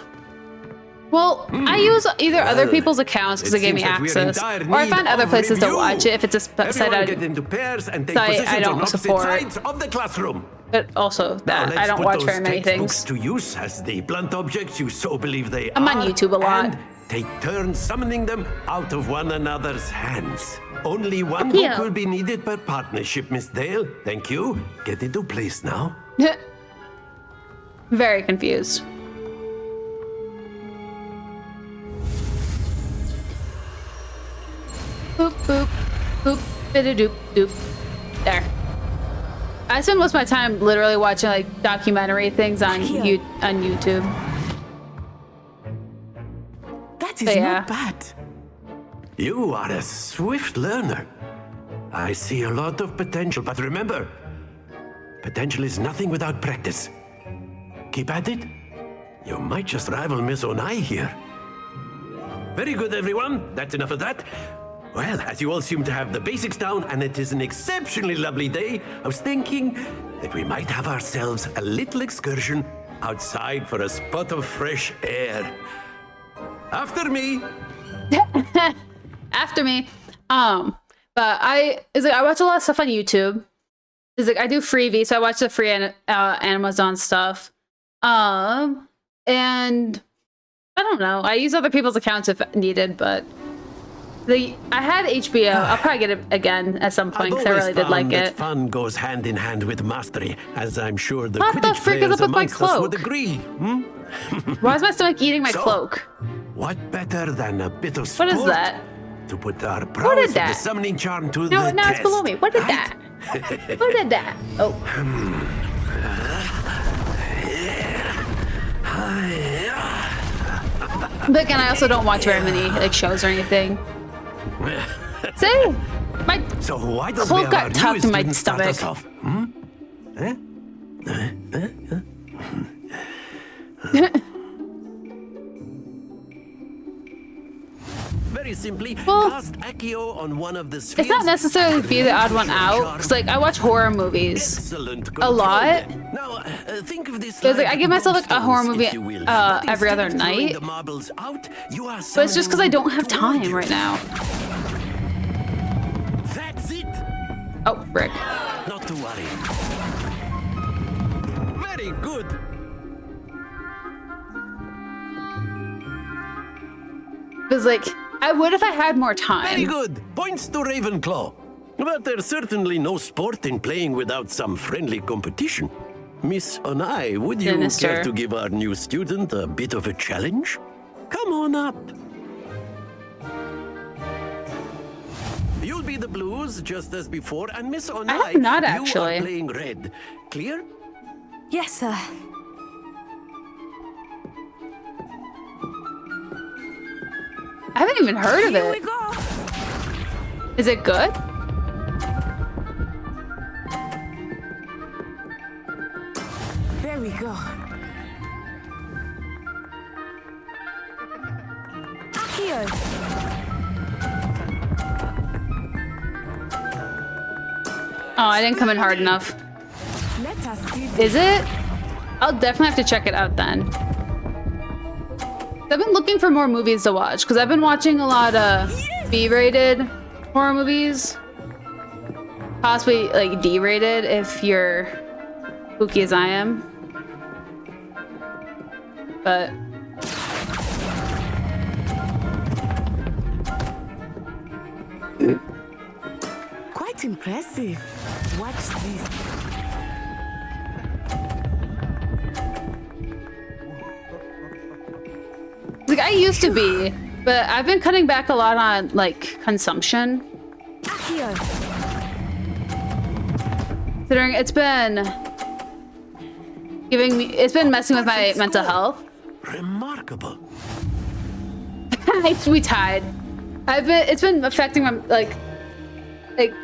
Well, I use either other people's accounts because they gave me access, or I find other places to watch it if it's a site I don't support. Of the classroom. But also that I don't watch very many things. To use as the blunt objects you so believe they I'm on YouTube a lot. And take turns summoning them out of one another's hands. Only one book will be needed per partnership, Miss Dale. Thank you. Get into place now. Very confused. Boop, boop, boop, bida-doop, doop. There. I spend most of my time literally watching like documentary things on YouTube. That is not bad. You are a swift learner. I see a lot of potential, but remember, potential is nothing without practice. Keep at it. You might just rival Miss Onai here. Very good, everyone. That's enough of that. Well, as you all seem to have the basics down, and it is an exceptionally lovely day, I was thinking that we might have ourselves a little excursion outside for a spot of fresh air. After me. After me. But I watch a lot of stuff on YouTube. It's like I do freebie, so I watch the free Amazon stuff. And I don't know. I use other people's accounts if needed, but I had HBO. I'll probably get it again at some point because I really did like it. Fun goes hand in hand with mastery, as I'm sure the what Quidditch the frick is up players with my amongst us cloak? would agree. Why is my stomach eating my cloak? What better than a bit of sport? What is that? To put our prowess of the summoning charm to the test. No, it's below me. What is that? What is that? Oh. But again, I also don't watch very many like shows or anything. See? My cloak got tucked in my stomach. Very simply, cast Accio on one of the spheres. It's not necessarily be the odd one out, because like I watch horror movies a lot. Now, think of this. Like, I give myself like a horror movie every other night, but it's just because I don't have time right now. That's it. Oh, frick. Not to worry. Very good. Because like I would if I had more time. Very good. Points to Ravenclaw. But there's certainly no sport in playing without some friendly competition. Miss Onai, would you care to give our new student a bit of a challenge? Come on up. You'll be the blues just as before, and Miss Onai, not you actually. are playing red. Clear? Yes, sir. I haven't even heard of it. Is it good? There we go. Accio. Oh, I didn't come in hard enough. Let us see. Is it? I'll definitely have to check it out then. I've been looking for more movies to watch because I've been watching a lot of B-rated horror movies. Possibly like D-rated if you're spooky as I am. But Quite impressive. Watch this. like I used to be, but I've been cutting back a lot on like consumption. Considering it's been messing with my mental health. Remarkable. We tied. It's been affecting my like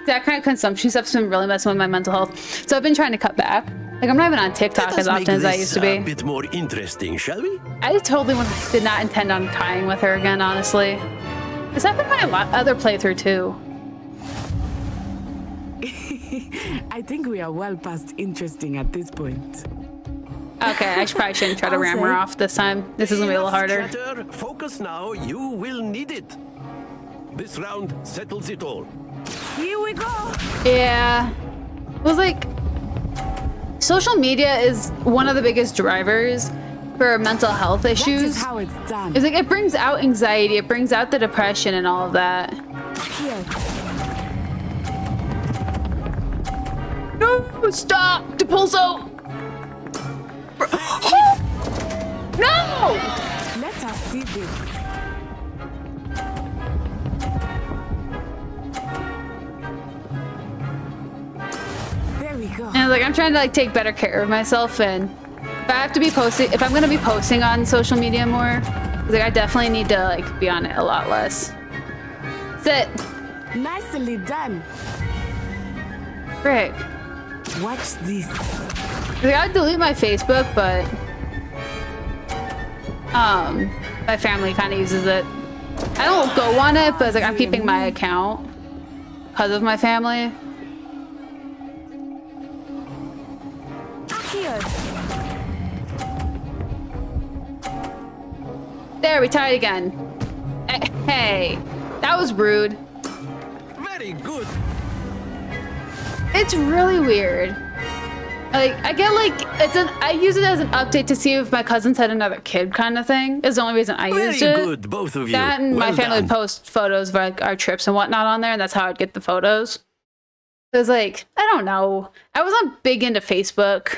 that kind of consumption stuff's been really messing with my mental health. So I've been trying to cut back. Like I'm not even on TikTok as often as I used to be. A bit more interesting, shall we? I totally did not intend on tying with her again, honestly. This happened in my other playthrough too. I think we are well past interesting at this point. Okay, I probably shouldn't try to ram her off this time. This is gonna be a little harder. Chatter, focus now. You will need it. This round settles it all. Here we go. Yeah. It was like social media is one of the biggest drivers for mental health issues. That is how it's done. It's like it brings out anxiety, it brings out the depression and all of that. Here. No, stop! Depulso! No! Let us see this. There we go. And like I'm trying to like take better care of myself, and if I'm gonna be posting on social media more, like I definitely need to like be on it a lot less. Sit. Nicely done. Frick. Watch this. Like I'd delete my Facebook, but my family kind of uses it. I don't go on it, but it's like I'm keeping my account because of my family. There, we tied again. Hey, that was rude. Very good. It's really weird. Like I get like I use it as an update to see if my cousins had another kid, kind of thing. Is the only reason I used it. Very good, both of you. That and my Well family would done. post photos of like our trips and whatnot on there, and that's how I'd get the photos. It was like I don't know. I wasn't big into Facebook.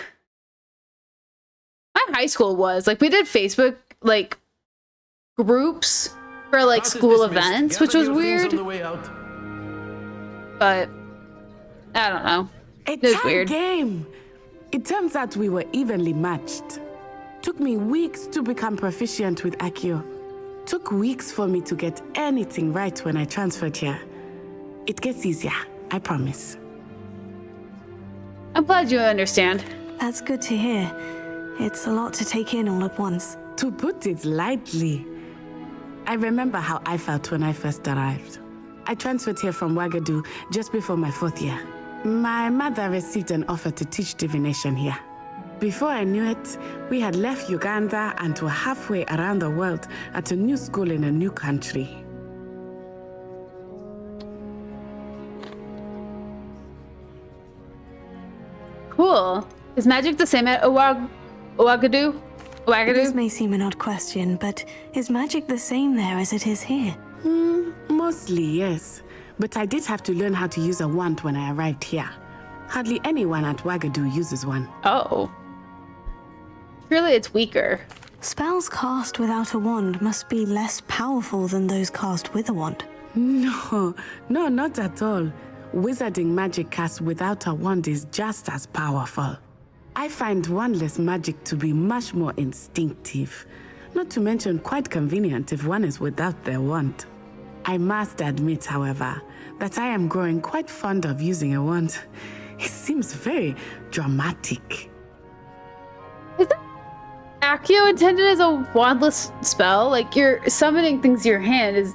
My high school was like we did Facebook like groups for like school events, which was weird. But I don't know. It was was weird. Game. It turns out we were evenly matched. Took me weeks to become proficient with Accio. Took weeks for me to get anything right when I transferred here. It gets easier, I promise. I'm glad you understand. That's good to hear. It's a lot to take in all at once. To put it lightly, I remember how I felt when I first arrived. I transferred here from Ouagadougou just before my 4th year. My mother received an offer to teach divination here. Before I knew it, we had left Uganda and were halfway around the world at a new school in a new country. Cool. Is magic the same at Ouagadougou? This may seem an odd question, but is magic the same there as it is here? Mostly, yes. But I did have to learn how to use a wand when I arrived here. Hardly anyone at Ouagadougou uses one. Oh. Surely it's weaker. Spells cast without a wand must be less powerful than those cast with a wand. No, not at all. Wizarding magic cast without a wand is just as powerful. I find wandless magic to be much more instinctive. Not to mention quite convenient if one is without their wand. I must admit, however, that I am growing quite fond of using a wand. It seems very dramatic. Accio intended as a wandless spell? Like, you're summoning things to your hand is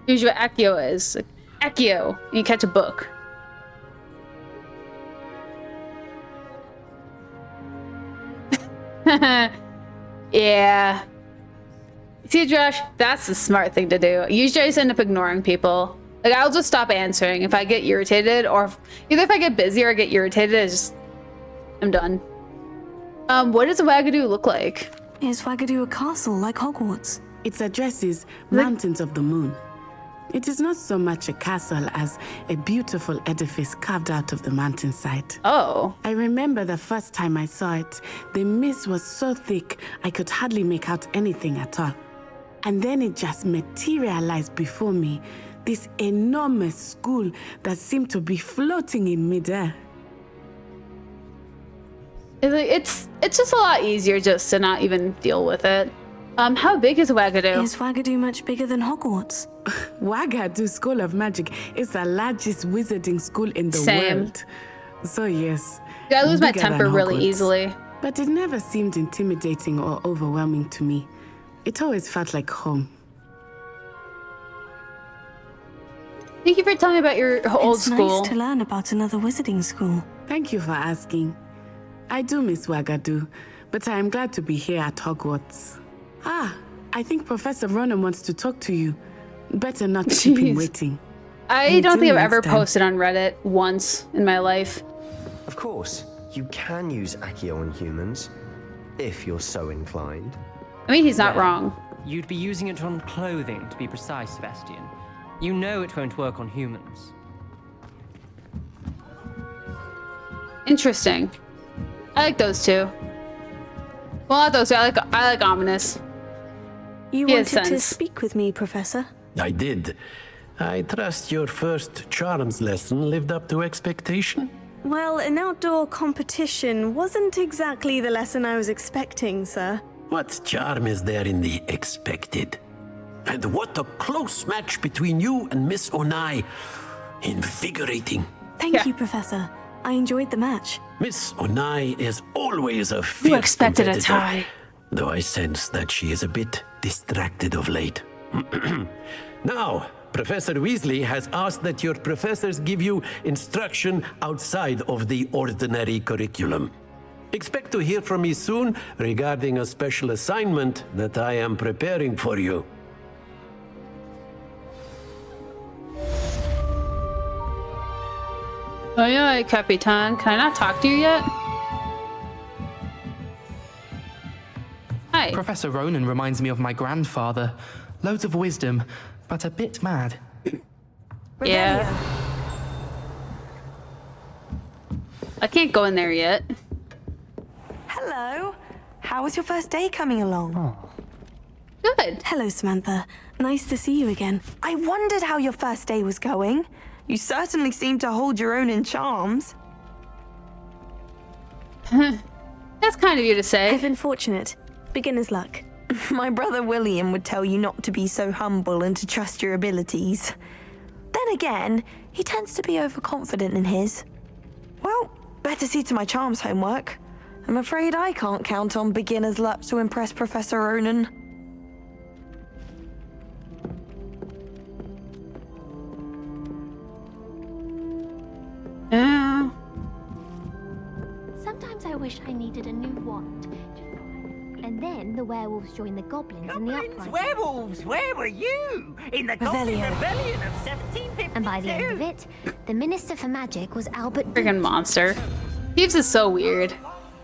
usually what Accio is. Like, Accio, you catch a book. Yeah. See, Josh, that's the smart thing to do. Usually I just end up ignoring people. Like, I'll just stop answering if I get irritated, or either if I get busy or I get irritated, I'm done. What does Ouagadougou look like? Is Ouagadougou a castle like Hogwarts? Its address is Mountains of the Moon. It is not so much a castle as a beautiful edifice carved out of the mountainside. Oh. I remember the first time I saw it, the mist was so thick I could hardly make out anything at all. And then it just materialized before me, this enormous school that seemed to be floating in midair. It's just a lot easier just to not even deal with it. How big is Ouagadougou? Is Ouagadougou much bigger than Hogwarts? Ouagadougou School of Magic is the largest wizarding school in the world. So yes. I lose my bigger temper than really Hogwarts. easily. But it never seemed intimidating or overwhelming to me. It always felt like home. Thank you for telling me about your old school. It's nice to learn about another wizarding school. Thank you for asking. I do miss Ouagadougou, but I am glad to be here at Hogwarts. Ah, I think Professor Ronan wants to talk to you. Better not keep him waiting. I don't think I've ever posted on Reddit once in my life. Of course, you can use Accio on humans, if you're so inclined. I mean, he's not wrong. You'd be using it on clothing, to be precise, Sebastian. You know it won't work on humans. Interesting. I like those two. Well, not those two. I like Ominous. You He has wanted to sense. speak with me, Professor? I did. I trust your first charms lesson lived up to expectation? Well, an outdoor competition wasn't exactly the lesson I was expecting, sir. What charm is there in the expected? And what a close match between you and Miss Onai. Invigorating. Thank you, Professor. I enjoyed the match. Miss Onai is always a fierce expected a competitor, tie. though I sense that she is a bit distracted of late. Now, Professor Weasley has asked that your professors give you instruction outside of the ordinary curriculum. Expect to hear from me soon regarding a special assignment that I am preparing for you. Oh yeah, Capitan. Can I not talk to you yet? Hi. Professor Ronan reminds me of my grandfather. Loads of wisdom, but a bit mad. Yeah. I can't go in there yet. Hello. How was your first day coming along? Good. Hello, Samantha. Nice to see you again. I wondered how your first day was going. You certainly seem to hold your own in charms. That's kind of you to say. I've been fortunate. Beginner's luck. My brother William would tell you not to be so humble and to trust your abilities. Then again, he tends to be overconfident in his. Well, better see to my charms homework. I'm afraid I can't count on beginner's luck to impress Professor Ronan. wish I needed a new wand. And then the werewolves joined the goblins in the uprising. Werewolves, where were you? In the Goblin Rebellion of 1752. And by the end of it, the Minister for Magic was Albert. Friggin' monster. Thieves is so weird.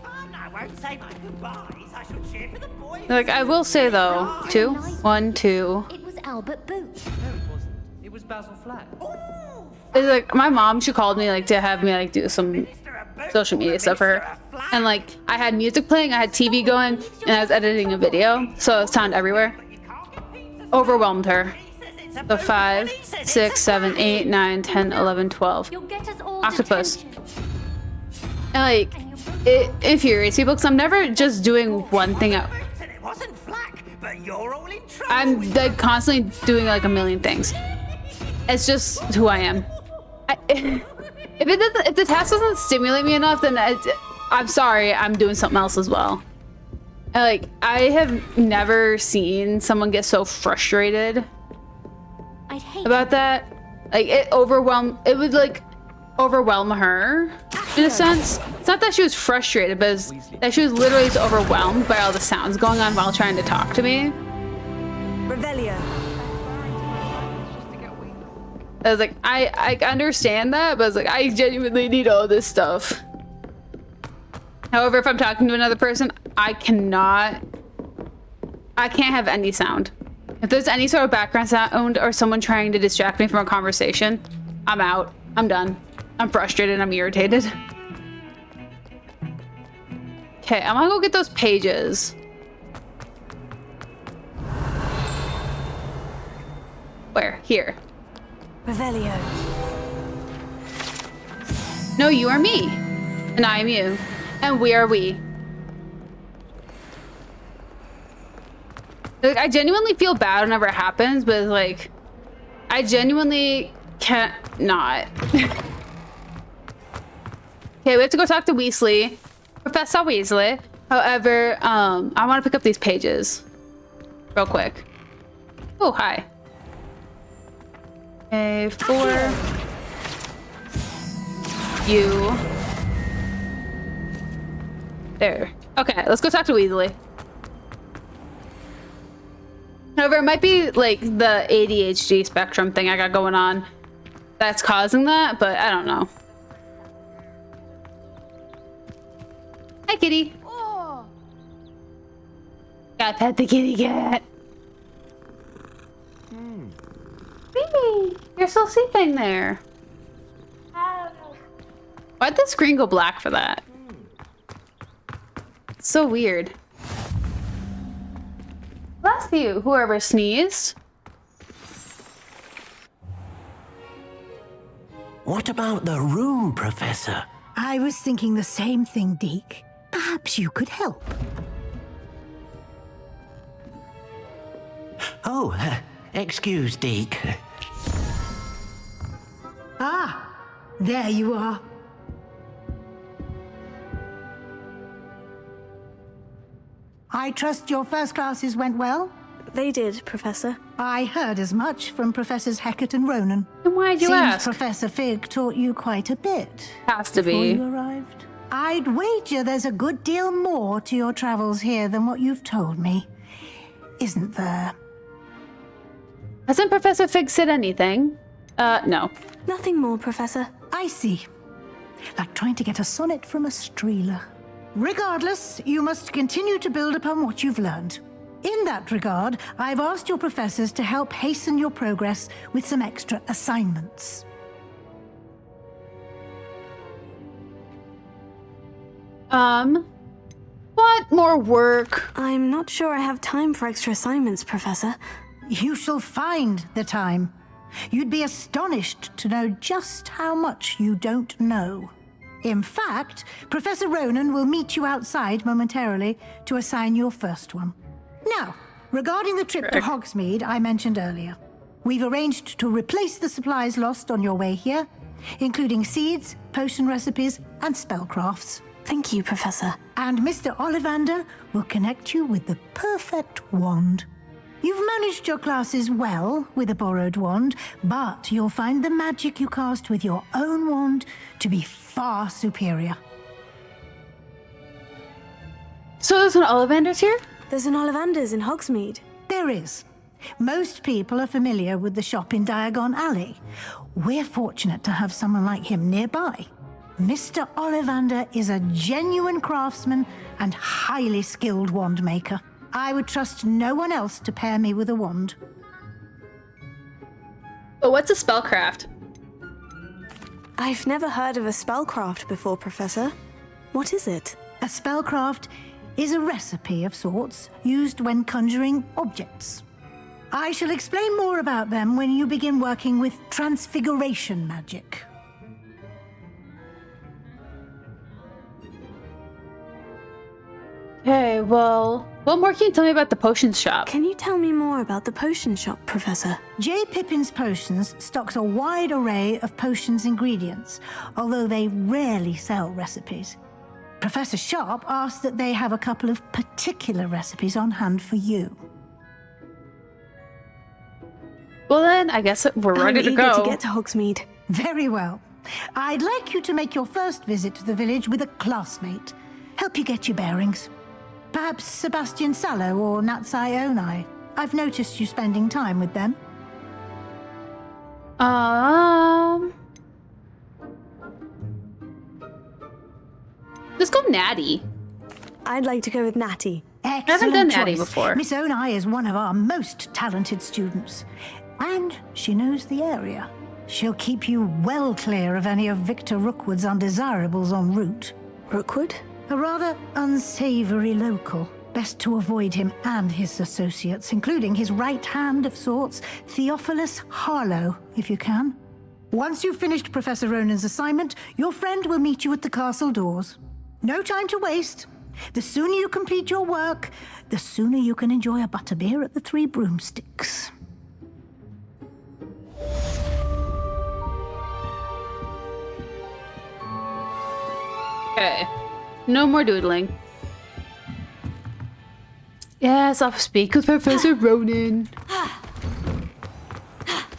I won't say my goodbyes. I shall cheer for the boys. Like, I will say though, 2, 1, 2. It was Albert Boots. No, it wasn't. It was Basil Flack. It's like my mom, she called me like to have me like do some social media stuff for her, and like I had music playing, I had TV going, and I was editing a video, so it sound everywhere. Overwhelmed her. So 5, 6, 7, 8, 9, 10, 11, 12. Octopus. And like it infuriates people because I'm never just doing one thing out. I'm like constantly doing like a million things. It's just who I am. If the task doesn't stimulate me enough, then I'm sorry, I'm doing something else as well. Like, I have never seen someone get so frustrated about that. Like, it would like overwhelm her in a sense. It's not that she was frustrated, but it's that she was literally just overwhelmed by all the sounds going on while trying to talk to me. Revelio. I was like, I understand that, but I was like, I genuinely need all this stuff. However, if I'm talking to another person, I can't have any sound. If there's any sort of background sound or someone trying to distract me from a conversation, I'm out. I'm done. I'm frustrated. I'm irritated. Okay, I'm gonna go get those pages. Where? Here. Revelio. No, you are me. And I am you. And we are we. Like, I genuinely feel bad whenever it happens, but it's like, I genuinely can't not. Okay, we have to go talk to Weasley. Professor Weasley. However, I want to pick up these pages real quick. Oh, hi. Okay, 4. You. There. Okay, let's go talk to Weasley. However, it might be like the ADHD spectrum thing I got going on that's causing that, but I don't know. Hi, kitty. Oh. Gotta pet the kitty cat. Baby, you're still sleeping there. Why'd the screen go black for that? It's so weird. Bless you, whoever sneezed. What about the room, Professor? I was thinking the same thing, Deke. Perhaps you could help. Oh, excuse, Deke. Ah, there you are. I trust your first classes went well? They did, Professor. I heard as much from Professors Hecat and Ronan. And why'd you ask? Professor Fig taught you quite a bit. Has to before be. You arrived. I'd wager there's a good deal more to your travels here than what you've told me. Isn't there? Hasn't Professor Fig said anything? No. Nothing more, Professor. I see. Like trying to get a sonnet from a streeler. Regardless, you must continue to build upon what you've learned. In that regard, I've asked your professors to help hasten your progress with some extra assignments. What more work? I'm not sure I have time for extra assignments, Professor. You shall find the time. You'd be astonished to know just how much you don't know. In fact, Professor Ronan will meet you outside momentarily to assign your first one. Now, regarding the trip to Hogsmeade I mentioned earlier, we've arranged to replace the supplies lost on your way here, including seeds, potion recipes, and spellcrafts. Thank you, Professor. And Mr. Ollivander will connect you with the perfect wand. You've managed your classes well with a borrowed wand, but you'll find the magic you cast with your own wand to be far superior. So there's an Ollivander's here? There's an Ollivander's in Hogsmeade. There is. Most people are familiar with the shop in Diagon Alley. We're fortunate to have someone like him nearby. Mr. Ollivander is a genuine craftsman and highly skilled wand maker. I would trust no one else to pair me with a wand. But what's a spellcraft? I've never heard of a spellcraft before, Professor. What is it? A spellcraft is a recipe of sorts used when conjuring objects. I shall explain more about them when you begin working with transfiguration magic. Okay, well, what more can you tell me about the potions shop? Can you tell me more about the potion shop, Professor? J. Pippin's Potions stocks a wide array of potions ingredients, although they rarely sell recipes. Professor Sharp asked that they have a couple of particular recipes on hand for you. Well then, I guess we're ready to go. I'm eager to get to Hogsmeade. Very well. I'd like you to make your first visit to the village with a classmate. Help you get your bearings. Perhaps Sebastian Sallow or Natsai Onai. I've noticed you spending time with them. Let's go Natty. I'd like to go with Natty. Excellent I haven't done choice. Natty before. Miss Onai is one of our most talented students. And she knows the area. She'll keep you well clear of any of Victor Rookwood's undesirables en route. Rookwood? A rather unsavory local. Best to avoid him and his associates, including his right hand of sorts, Theophilus Harlow, if you can. Once you've finished Professor Ronan's assignment, your friend will meet you at the castle doors. No time to waste. The sooner you complete your work, the sooner you can enjoy a butterbeer at the Three Broomsticks. Okay. No more doodling. Yes, I'll speak with Professor Ronan.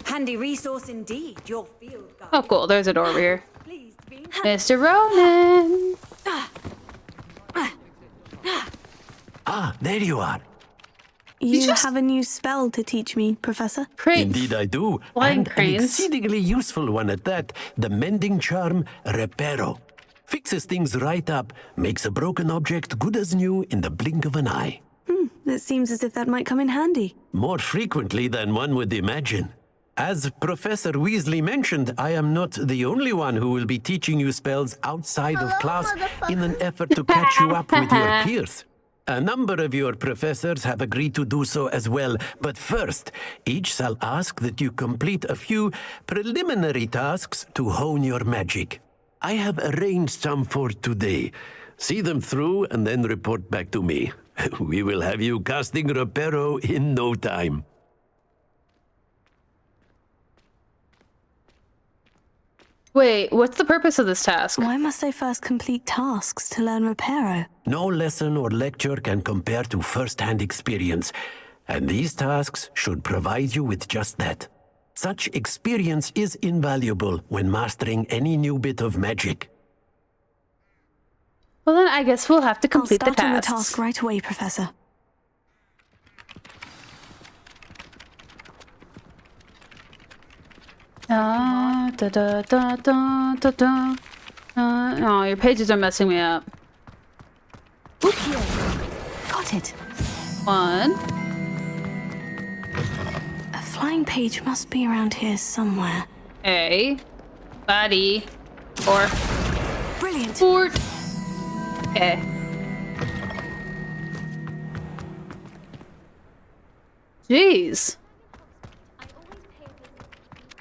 Handy resource indeed, your field guide. Oh, cool. There's a door over here. Mr. Ronan! Ah, there you are. You have a new spell to teach me, Professor? Indeed I do. Flying And an cranes. exceedingly useful one at that. The mending charm, Reparo. Fixes things right up, makes a broken object good as new in the blink of an eye. It seems as if that might come in handy. More frequently than one would imagine. As Professor Weasley mentioned, I am not the only one who will be teaching you spells outside of class in an effort to catch you up with your peers. A number of your professors have agreed to do so as well, but first, each shall ask that you complete a few preliminary tasks to hone your magic. I have arranged some for today. See them through and then report back to me. We will have you casting Reparo in no time. Wait, what's the purpose of this task? Why must I first complete tasks to learn Reparo? No lesson or lecture can compare to first-hand experience, and these tasks should provide you with just that. Such experience is invaluable when mastering any new bit of magic. Well, then I guess we'll have to complete I'll start on the tasks. task right away, Professor. Oh, your pages are messing me up. Got it. One. A flying page must be around here somewhere. A. Buddy. Four. Brilliant. Four. Okay. Jeez.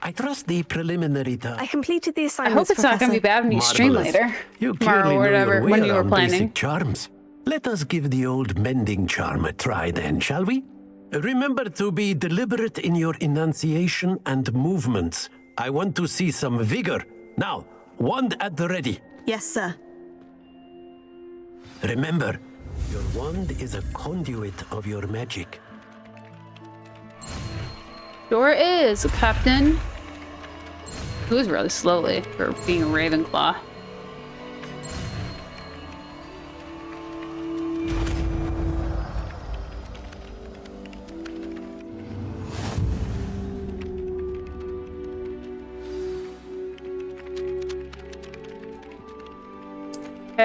I trust the preliminary task. I completed the I assignments, hope it's not going to be bad when you stream Marvelous. later. You Tomorrow clearly or know whatever, your way when you were around planning. basic charms. Let us give the old mending charm a try then, shall we? Remember to be deliberate in your enunciation and movements. I want to see some vigor. Now, wand at the ready. Yes, sir. Remember, your wand is a conduit of your magic. Sure is, Captain. Moves really slowly for being a Ravenclaw.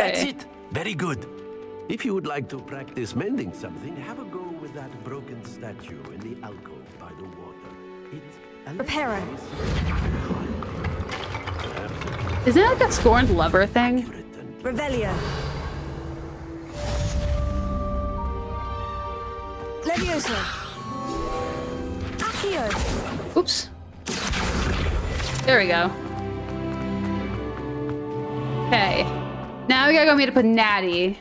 That's it. Very good. If you would like to practice mending something, have a go with that broken statue in the alcove by the water. Reparo. Isn't it like a scorned lover thing? Revelio. Levioso. Accio. Oops. There we go. Okay. Now we gotta go meet up with Natty.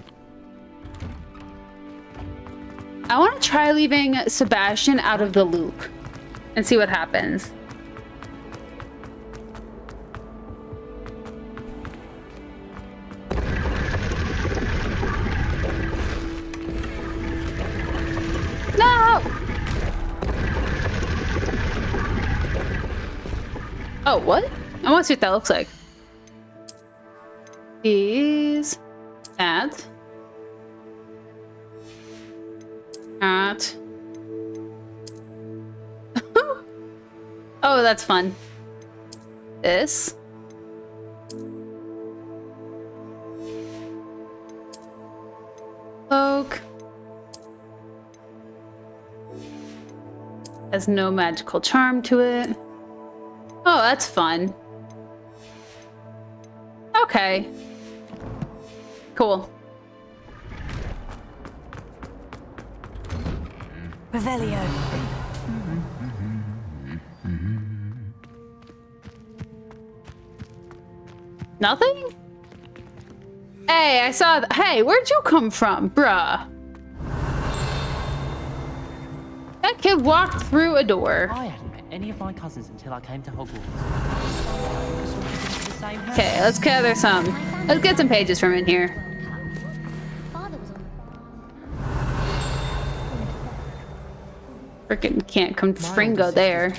I want to try leaving Sebastian out of the loop and see what happens. No! Oh, what? I want to see what that looks like. Is that? That. Oh, that's fun. This. Cloak. Has no magical charm to it. Oh, that's fun. Okay. Cool. Revelio. Nothing? Hey, I saw hey, where'd you come from, bruh? That kid walked through a door. I hadn't met any of my cousins until I came to Hogwarts. Okay, let's gather some. Let's get some pages from in here. Frickin' can't come Fringo there.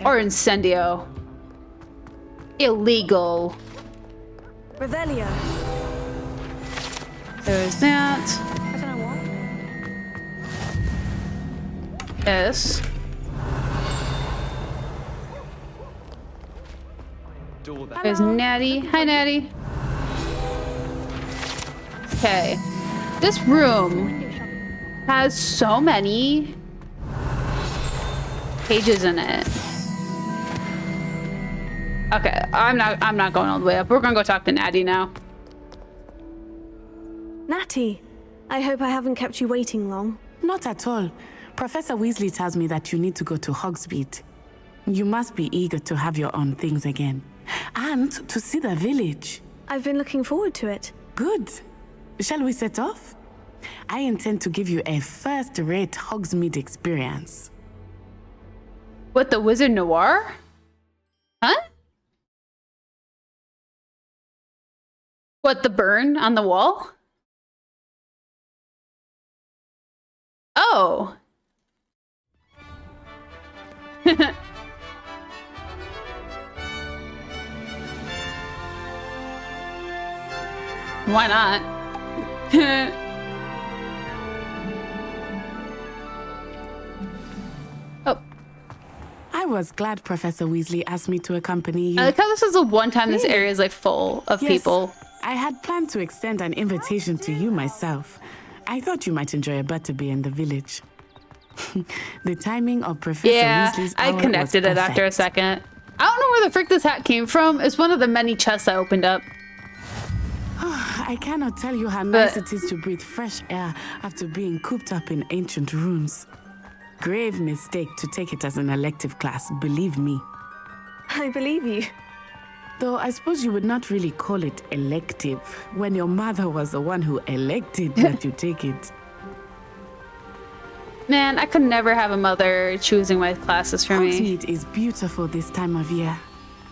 Or Incendio. Illegal. Revelio. There's that. I don't know what. Yes. There's Natty. Hi, Natty. Okay. This room has so many pages in it. Okay, I'm not going all the way up. We're gonna go talk to Natty now. Natty, I hope I haven't kept you waiting long. Not at all. Professor Weasley tells me that you need to go to Hogsmeade. You must be eager to have your own things again. And to see the village. I've been looking forward to it. Good. Shall we set off? I intend to give you a first-rate Hogsmeade experience. What, the Wizard Noir? Huh? What, the burn on the wall? Oh. Why not? Oh. I was glad Professor Weasley asked me to accompany you. I like how this is the one time this area is like full of people. I had planned to extend an invitation to you myself. I thought you might enjoy a butterbeer in the village. The timing of Professor Weasley's hour I connected was it after a second. I don't know where the frick this hat came from. It's one of the many chests I opened up. I cannot tell you how nice it is to breathe fresh air after being cooped up in ancient rooms. Grave mistake to take it as an elective class, believe me. I believe you. Though I suppose you would not really call it elective when your mother was the one who elected that you take it. Man, I could never have a mother choosing my classes for me. Hogsmeade is beautiful this time of year.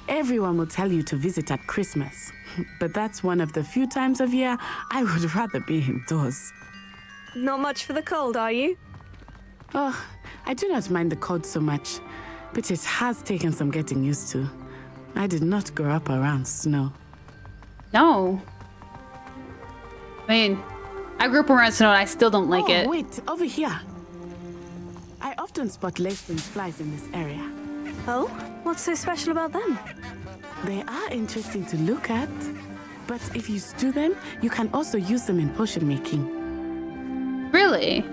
Everyone will tell you to visit at Christmas, but that's one of the few times of year I would rather be indoors. Not much for the cold, are you? Oh, I do not mind the cold so much, but it has taken some getting used to. I did not grow up around snow. No. I mean, I grew up around snow and I still don't like it. Oh, wait, over here. I often spot lacewing flies in this area. Oh? What's so special about them? They are interesting to look at. But if you stew them, you can also use them in potion making. Really?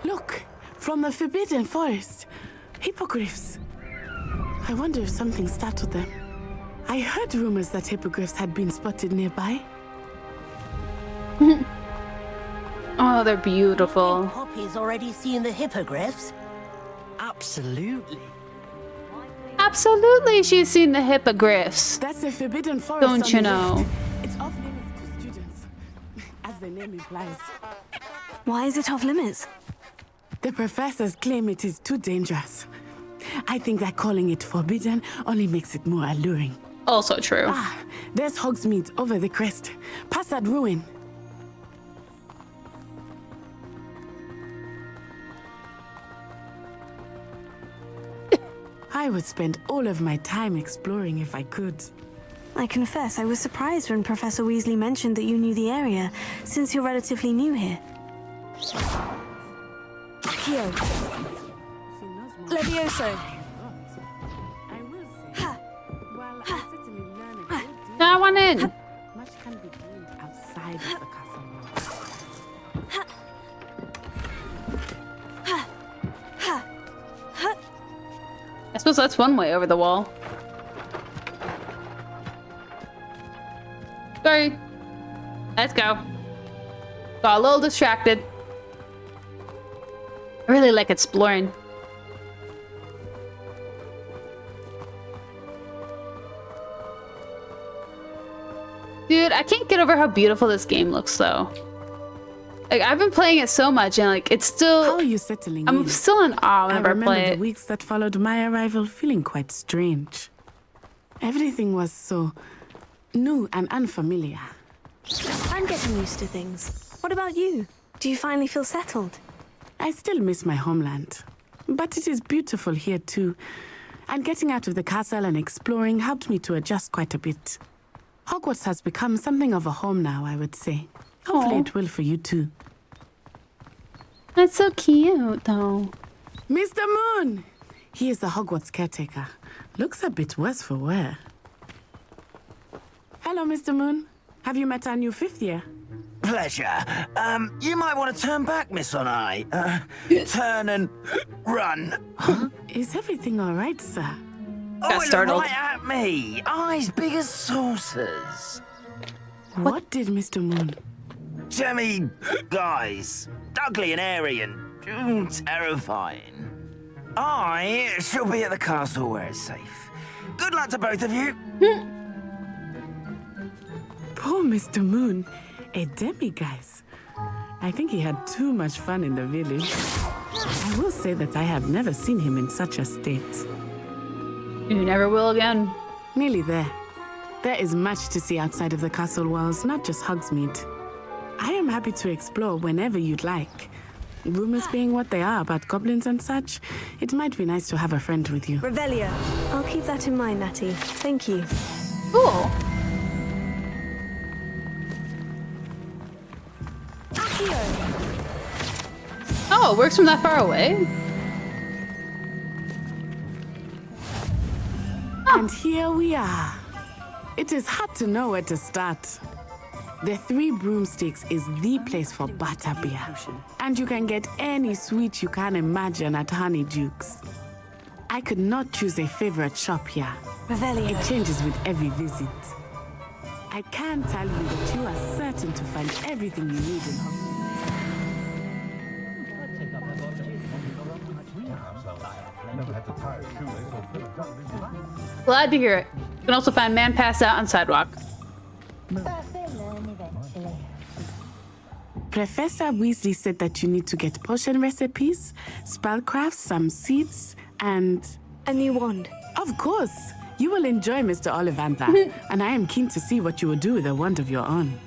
Look, from the Forbidden Forest. Hippogriffs. I wonder if something startled them. I heard rumors that hippogriffs had been spotted nearby. Oh, they're beautiful. Poppy's already seen the hippogriffs? Absolutely. Absolutely, she's seen the hippogriffs. That's the Forbidden Forest. Don't you know? It's off limits to students, as the name implies. Why is it off limits? The professors claim it is too dangerous. I think that calling it forbidden only makes it more alluring. Also true. Ah, there's Hogsmeade over the crest, past that ruin. I would spend all of my time exploring if I could. I confess I was surprised when Professor Weasley mentioned that you knew the area, since you're relatively new here. Accio. Levioso. I want in. Much can be gained outside of the castle walls. I suppose that's one way over the wall. Sorry. Let's go. Got a little distracted. I really like exploring. Dude, I can't get over how beautiful this game looks though. Like, I've been playing it so much and like it's still How are you settling in? I'm still in awe whenever I play remember it. the weeks that followed my arrival feeling quite strange. Everything was so new and unfamiliar. I'm getting used to things. What about you? Do you finally feel settled? I still miss my homeland, but it is beautiful here too. And getting out of the castle and exploring helped me to adjust quite a bit. Hogwarts has become something of a home now, I would say. Hopefully Aww. it will for you too. That's so cute though. Mr. Moon! He is the Hogwarts caretaker. Looks a bit worse for wear. Hello, Mr. Moon. Have you met our new 5th year? Pleasure. You might want to turn back, Miss On Eye. Turn and run. Huh? Is everything all right, sir? Oh, it looked right at me. Eyes big as saucers. What did Mr. Moon? Jemmy guys. Ugly and airy and terrifying. I shall be at the castle where it's safe. Good luck to both of you. Poor Mr. Moon. A demiguise. I think he had too much fun in the village. I will say that I have never seen him in such a state. You never will again. Nearly there. There is much to see outside of the castle walls, not just Hogsmeade. I am happy to explore whenever you'd like. Rumors being what they are about goblins and such, it might be nice to have a friend with you. Revelio. I'll keep that in mind, Natty. Thank you. Cool. Oh, it works from that far away? And here we are. It is hard to know where to start. The Three Broomsticks is the place for butterbeer. And you can get any sweet you can imagine at Honeyduke's. I could not choose a favorite shop here. Revelio. It changes with every visit. I can tell you that you are certain to find everything you need in Hogsmeade. Glad to hear it. You can also find man passed out on sidewalk. Professor Weasley said that you need to get potion recipes, spellcrafts, some seeds, and... a new wand. Of course! You will enjoy Mr. Ollivander, and I am keen to see what you will do with a wand of your own.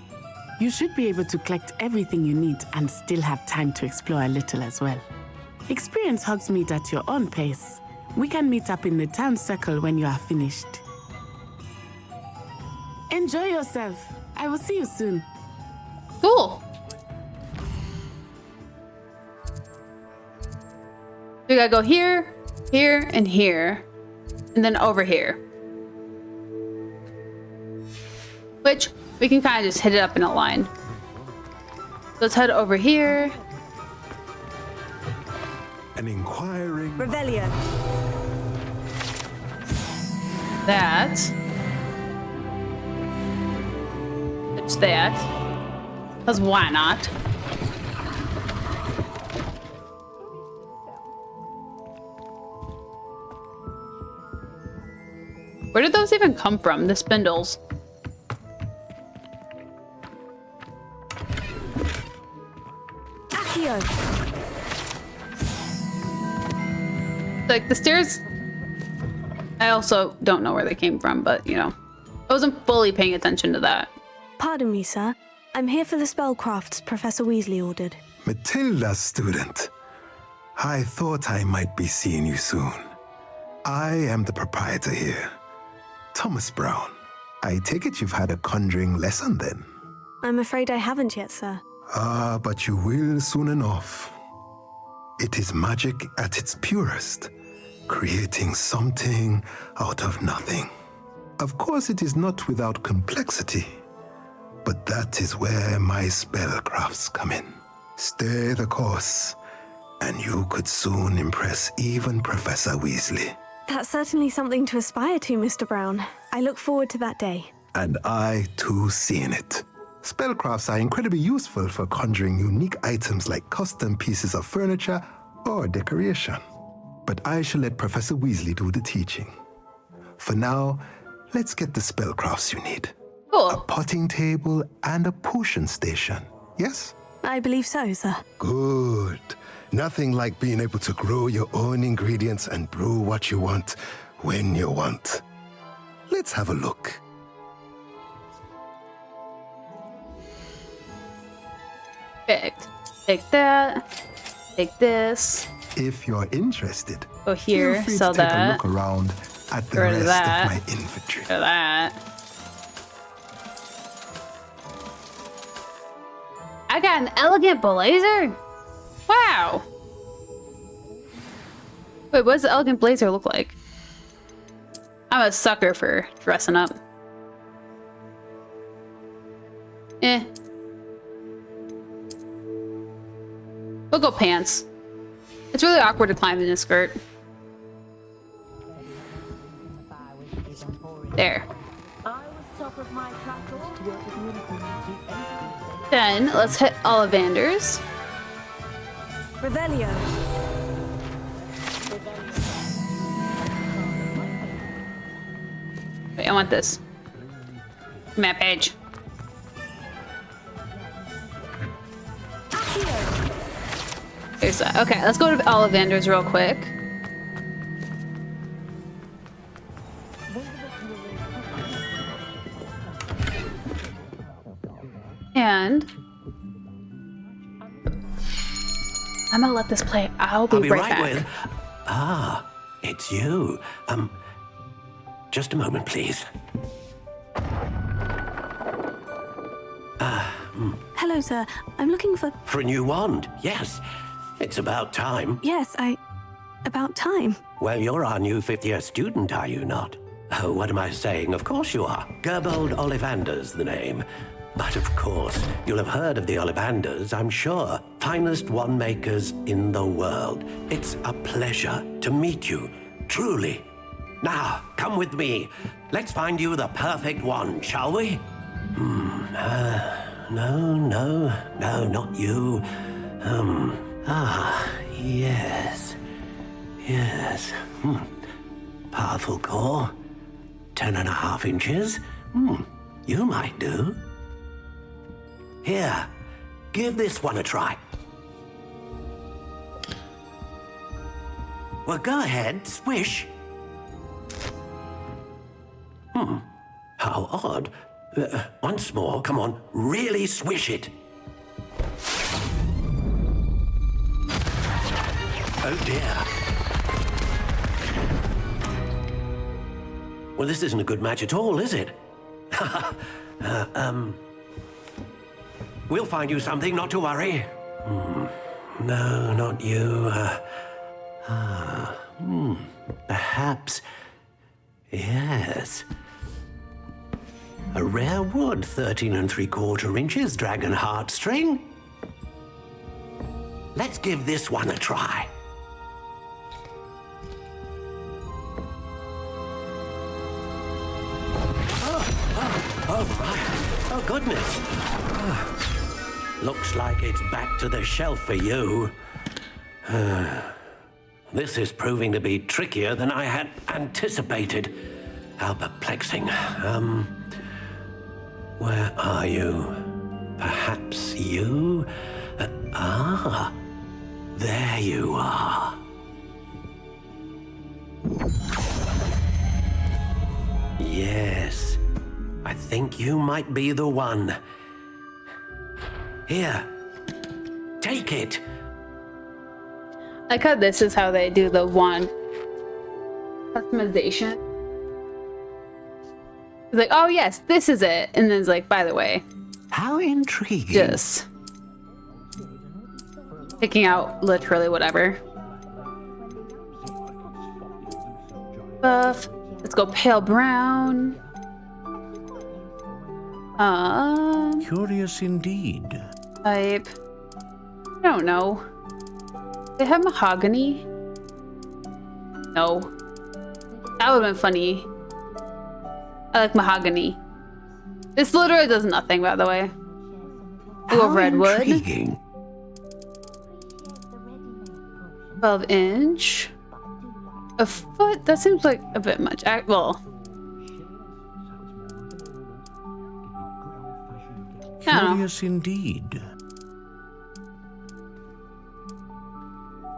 You should be able to collect everything you need and still have time to explore a little as well. Experience Hogsmeade at your own pace. We can meet up in the town circle when you are finished. Enjoy yourself. I will see you soon. Cool. We gotta go here, here, and here. And then over here. Which, we can kind of just hit it up in a line. Let's head over here. An inquiring... Revelio. That. It's that. Because why not? Where did those even come from? The spindles. Accio. Like the stairs, I also don't know where they came from, but you know, I wasn't fully paying attention to that. Pardon me, sir. I'm here for the spellcrafts Professor Weasley ordered. Matilda's student. I thought I might be seeing you soon. I am the proprietor here, Thomas Brown. I take it you've had a conjuring lesson then? I'm afraid I haven't yet, sir. Ah, but you will soon enough. It is magic at its purest, creating something out of nothing. Of course, it is not without complexity, but that is where my spellcrafts come in. Stay the course, and you could soon impress even Professor Weasley. That's certainly something to aspire to, Mr. Brown. I look forward to that day. And I, too, seeing it. Spellcrafts are incredibly useful for conjuring unique items like custom pieces of furniture or decoration. But I shall let Professor Weasley do the teaching. For now, let's get the spellcrafts you need. Cool. A potting table and a potion station, yes? I believe so, sir. Good. Nothing like being able to grow your own ingredients and brew what you want when you want. Let's have a look. Perfect. Take that. Take this. If you're interested, go here, feel free sell to take that. a look around at the Get rid rest of that. of my inventory. For that. I got an elegant blazer? Wow. Wait, what does the elegant blazer look like? I'm a sucker for dressing up. Eh. We'll go pants. It's really awkward to climb in a skirt. There. Then let's hit Ollivander's. Revelio. Wait, I want this. Map page. There's that. Okay, let's go to Ollivander's real quick. And I'm gonna let this play. I'll be right back. with. Ah, it's you. Just a moment, please. Hello, sir. I'm looking for... For a new wand, yes. It's about time. Yes, about time. Well, you're our new fifth-year student, are you not? Oh, what am I saying? Of course you are. Gerbold Ollivander's the name. But of course, you'll have heard of the Ollivanders, I'm sure. Finest wand makers in the world. It's a pleasure to meet you, truly. Now, come with me. Let's find you the perfect wand, shall we? No, not you. Yes. Powerful core. 10.5 inches. You might do. Here, give this one a try. Well, go ahead, swish. How odd. Once more, come on, really swish it. Oh dear. Well, this isn't a good match at all, is it? We'll find you something, not to worry. No, not you. Perhaps. Yes. A rare wood, 13 3/4 inches, dragon heartstring. Let's give this one a try. Oh, right. Oh, goodness. Looks like it's back to the shelf for you. This is proving to be trickier than I had anticipated. How perplexing. Where are you? Perhaps you? There you are. Yes, I think you might be the one. Here, take it. I like how this is how they do the wand customization. It's like, oh yes, this is it. And then it's like, by the way. How intriguing. Just picking out literally whatever. Buff. Let's go pale brown. Curious indeed. Type. I don't know. They have mahogany? No. That would have been funny. I like mahogany. This literally does nothing, by the way. Ooh, redwood. Intriguing. 12-inch. A foot? That seems like a bit much. Well. Curious indeed.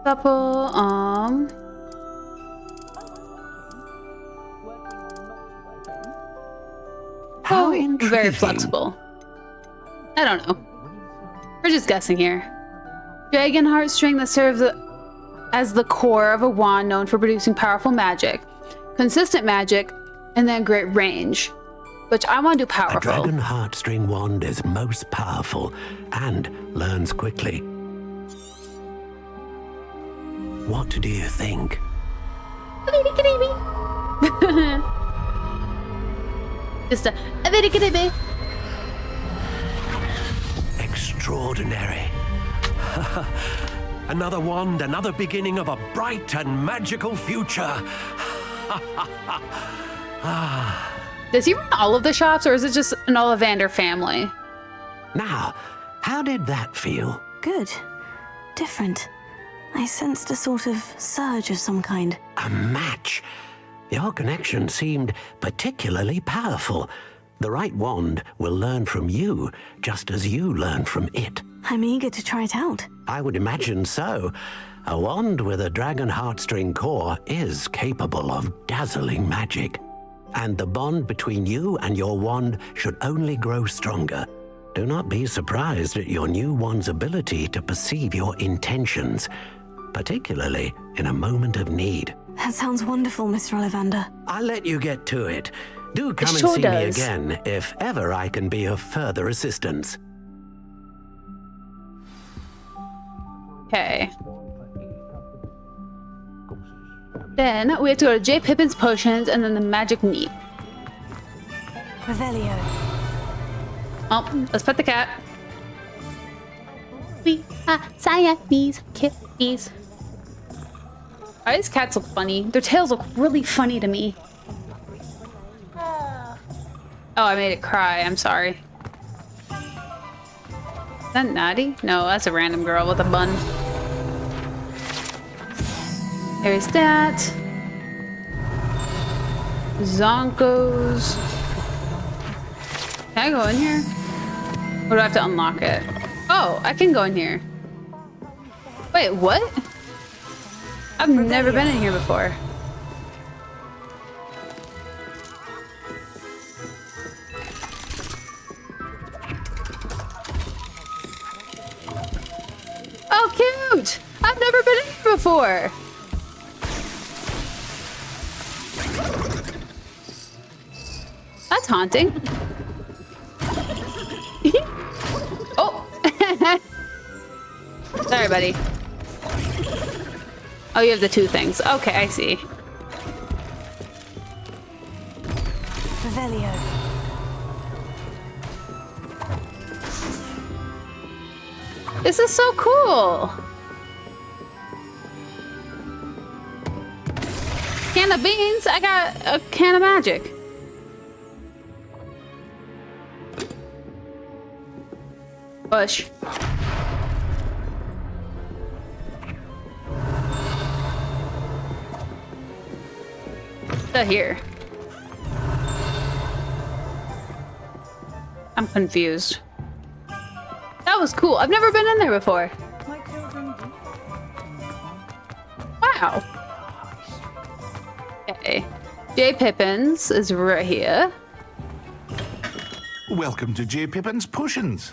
Couple, How intriguing. Very flexible. I don't know. We're just guessing here. Dragon heartstring that serves as the core of a wand known for producing powerful magic, consistent magic, and then great range. Which I want to do powerful. A dragon heartstring wand is most powerful and learns quickly. What do you think? Just a very good baby. Extraordinary. Another wand, another beginning of a bright and magical future. Does he run all of the shops, or is it just an Ollivander family? Now, how did that feel? Good. Different. I sensed a sort of surge of some kind. A match. Your connection seemed particularly powerful. The right wand will learn from you, just as you learn from it. I'm eager to try it out. I would imagine so. A wand with a dragon heartstring core is capable of dazzling magic. And the bond between you and your wand should only grow stronger. Do not be surprised at your new wand's ability to perceive your intentions, particularly in a moment of need. That sounds wonderful, Mr. Ollivander. I'll let you get to it. Do come and sure see does. me again if ever I can be of further assistance. Okay. Then we have to go to J. Pippin's Potions and then the Magic Meat. Revelio. Oh, let's pet the cat. We are Siamese kitties. Why these cats look funny? Their tails look really funny to me. Oh, I made it cry. I'm sorry. Is that Natty? No, that's a random girl with a bun. There's that. Zonkos. Can I go in here? Or do I have to unlock it? Oh, I can go in here. Wait, what? I've never been in here before. Oh, cute! I've never been in here before. That's haunting. Oh! Sorry, buddy. Oh, you have the two things. Okay, I see. Revelio. This is so cool. Can of beans? I got a can of magic. Push. Here. I'm confused. That was cool. I've never been in there before. Wow. Okay. J. Pippin's is right here. Welcome to J. Pippin's Potions.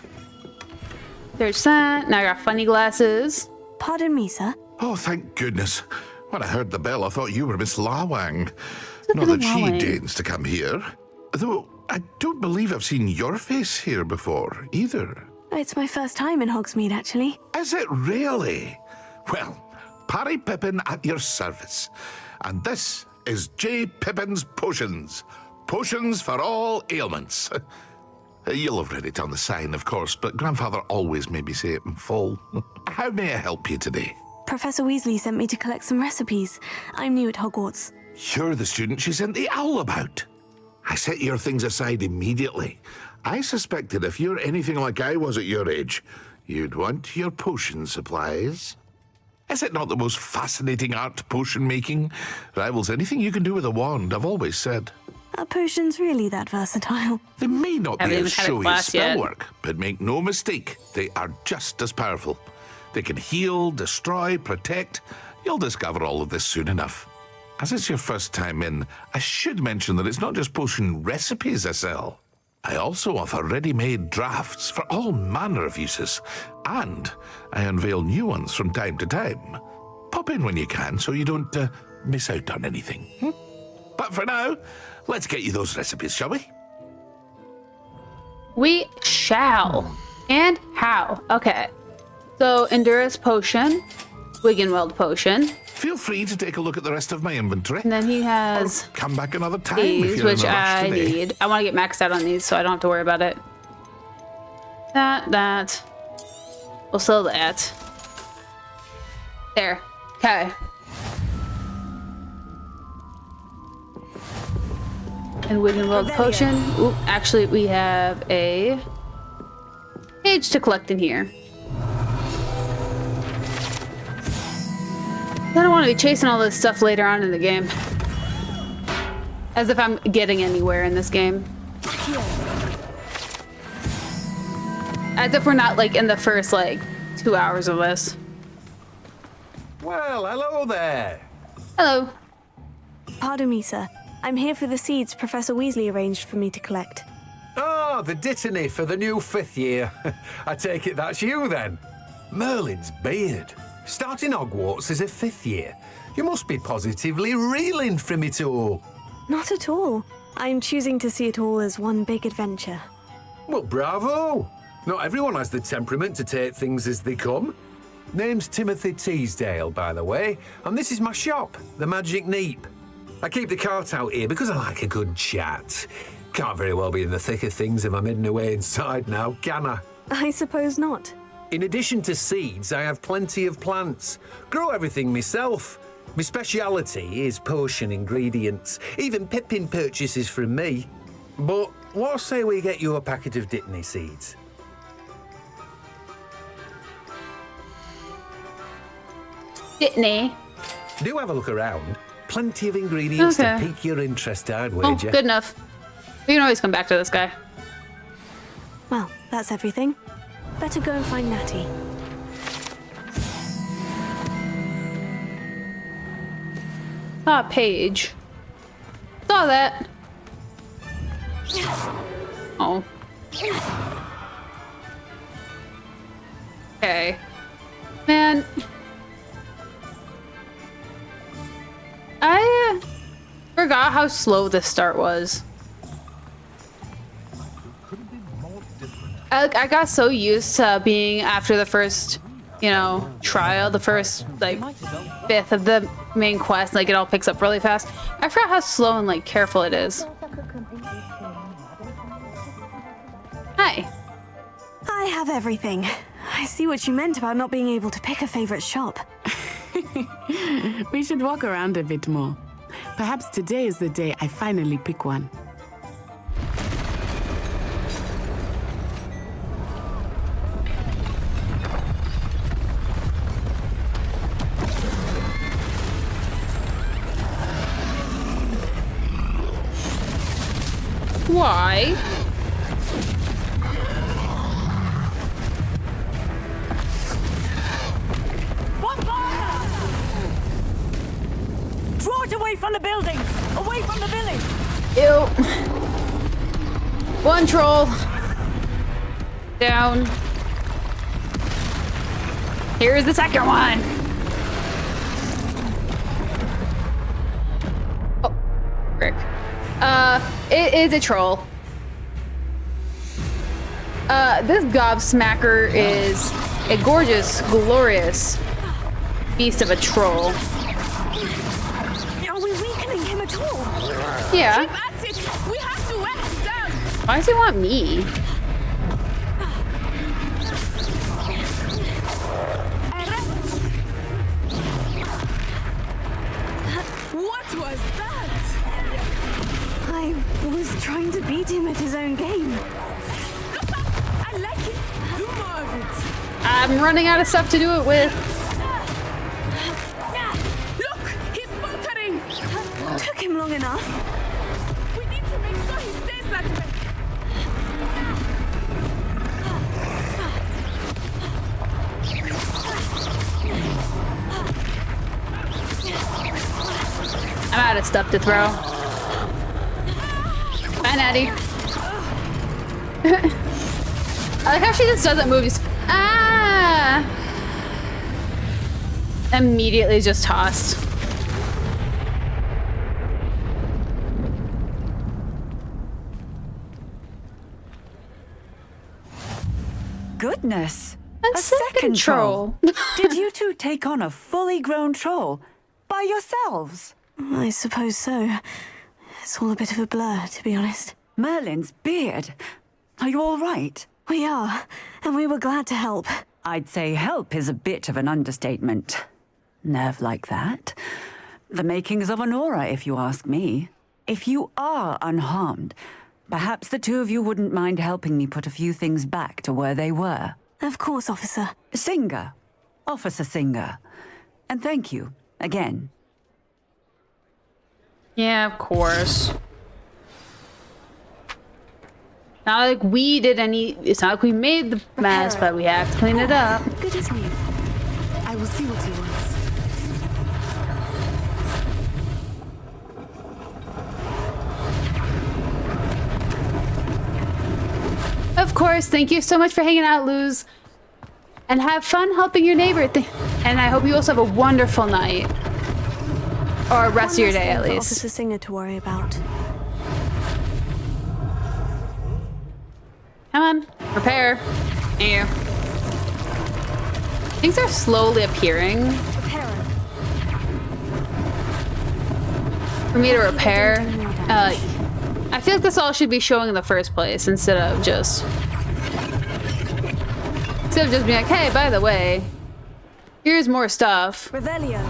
There's that. Now I got funny glasses. Pardon me, sir. Oh, thank goodness. When I heard the bell, I thought you were Miss Lawang. Not that she deigns to come here. Though I don't believe I've seen your face here before, either. It's my first time in Hogsmeade, actually. Is it really? Well, Parry Pippin at your service. And this is J. Pippin's Potions. Potions for all ailments. You'll have read it on the sign, of course, but Grandfather always made me say it in full. How may I help you today? Professor Weasley sent me to collect some recipes. I'm new at Hogwarts. You're the student she sent the owl about. I set your things aside immediately. I suspected if you're anything like I was at your age, you'd want your potion supplies. Is it not the most fascinating art, potion making? Rivals anything you can do with a wand, I've always said. Are potions really that versatile? They may not be as showy as yet. spellwork, but make no mistake, they are just as powerful. They can heal, destroy, protect. You'll discover all of this soon enough. As it's your first time in, I should mention that it's not just potion recipes I sell. I also offer ready-made drafts for all manner of uses, and I unveil new ones from time to time. Pop in when you can so you don't miss out on anything. But for now, let's get you those recipes, shall we? We shall. And how? Okay. So, Endurance Potion, Wiggenweld Potion. Feel free to take a look at the rest of my inventory. And then he has come back another time these, if you're which in a rush I today. need. I want to get maxed out on these so I don't have to worry about it. That. We'll sell that. There. Okay. And Wiggenweld Potion. Ooh, actually, we have a page to collect in here. I don't want to be chasing all this stuff later on in the game. As if I'm getting anywhere in this game. As if we're not, like, in the first, like, 2 hours of this. Well, hello there. Hello. Pardon me, sir. I'm here for the seeds Professor Weasley arranged for me to collect. Oh, the dittany for the new 5th year. I take it that's you, then. Merlin's beard. Starting Hogwarts as a 5th year. You must be positively reeling from it all. Not at all. I'm choosing to see it all as one big adventure. Well, bravo. Not everyone has the temperament to take things as they come. Name's Timothy Teasdale, by the way, and this is my shop, the Magic Neep. I keep the cart out here because I like a good chat. Can't very well be in the thick of things if I'm hidden away inside now, can I? I suppose not. In addition to seeds, I have plenty of plants. Grow everything myself. My speciality is potion ingredients. Even Pippin purchases from me. But what say we get you a packet of dittany seeds? Dittany. Do have a look around. Plenty of ingredients to pique your interest, I'd wager. Oh, good enough. We can always come back to this guy. Well, that's everything. Better go and find Natty. Ah, Paige. Saw that. Oh. Okay. Man. I forgot how slow this start was. I got so used to being after the first you know, trial, the first, like, fifth of the main quest, like, it all picks up really fast. I forgot how slow and, like, careful it is. Hi. I have everything. I see what you meant about not being able to pick a favorite shop. We should walk around a bit more. Perhaps today is the day I finally pick one. Why? Draw it away from the building! Away from the village! Ew. One troll. Down. Here's the second one. Oh, frick. It is a troll. This gobsmacker is a gorgeous, glorious beast of a troll. Are we weakening him at all? Yeah. Keep at it! We have to wear him down! Why does he want me? What was that? I was trying to beat him at his own game. I like it. Do more of it. I'm running out of stuff to do it with. Look! He's faltering! Took him long enough. We need to make sure he stays that way. I'm out of stuff to throw. Bye, Natty. I like how she just doesn't move. Just, ah! Immediately just tossed. Goodness! A second troll. Did you two take on a fully grown troll by yourselves? I suppose so. It's all a bit of a blur, to be honest. Merlin's beard. Are you all right? We are, and we were glad to help. I'd say help is a bit of an understatement. Nerve like that. The makings of an aura, if you ask me. If you are unharmed, perhaps the two of you wouldn't mind helping me put a few things back to where they were. Of course, officer. Singer. Officer Singer. And thank you, again. Yeah, of course. Not like we did any. It's not like we made the mess, but we have to clean it up. Good as new. I will see what he wants. Of course. Thank you so much for hanging out, Luz. And have fun helping your neighbor. And I hope you also have a wonderful night. Or rest of your day, at least. Officer Singer to worry about. Come on, repair. Thank you. Things are slowly appearing. For me to repair. I feel like this all should be showing in the first place instead of just being like, hey, by the way, here's more stuff. Revelio.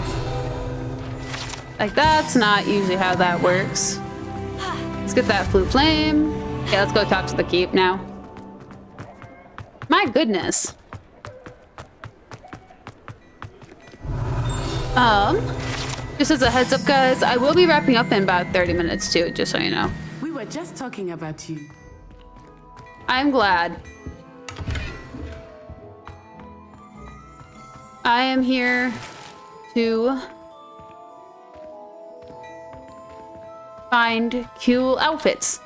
Like, that's not usually how that works. Let's get that flute flame. Okay, let's go talk to the keep now. My goodness. Just as a heads up, guys, I will be wrapping up in about 30 minutes too, just so you know. We were just talking about you. I'm glad. I am here to find cool outfits.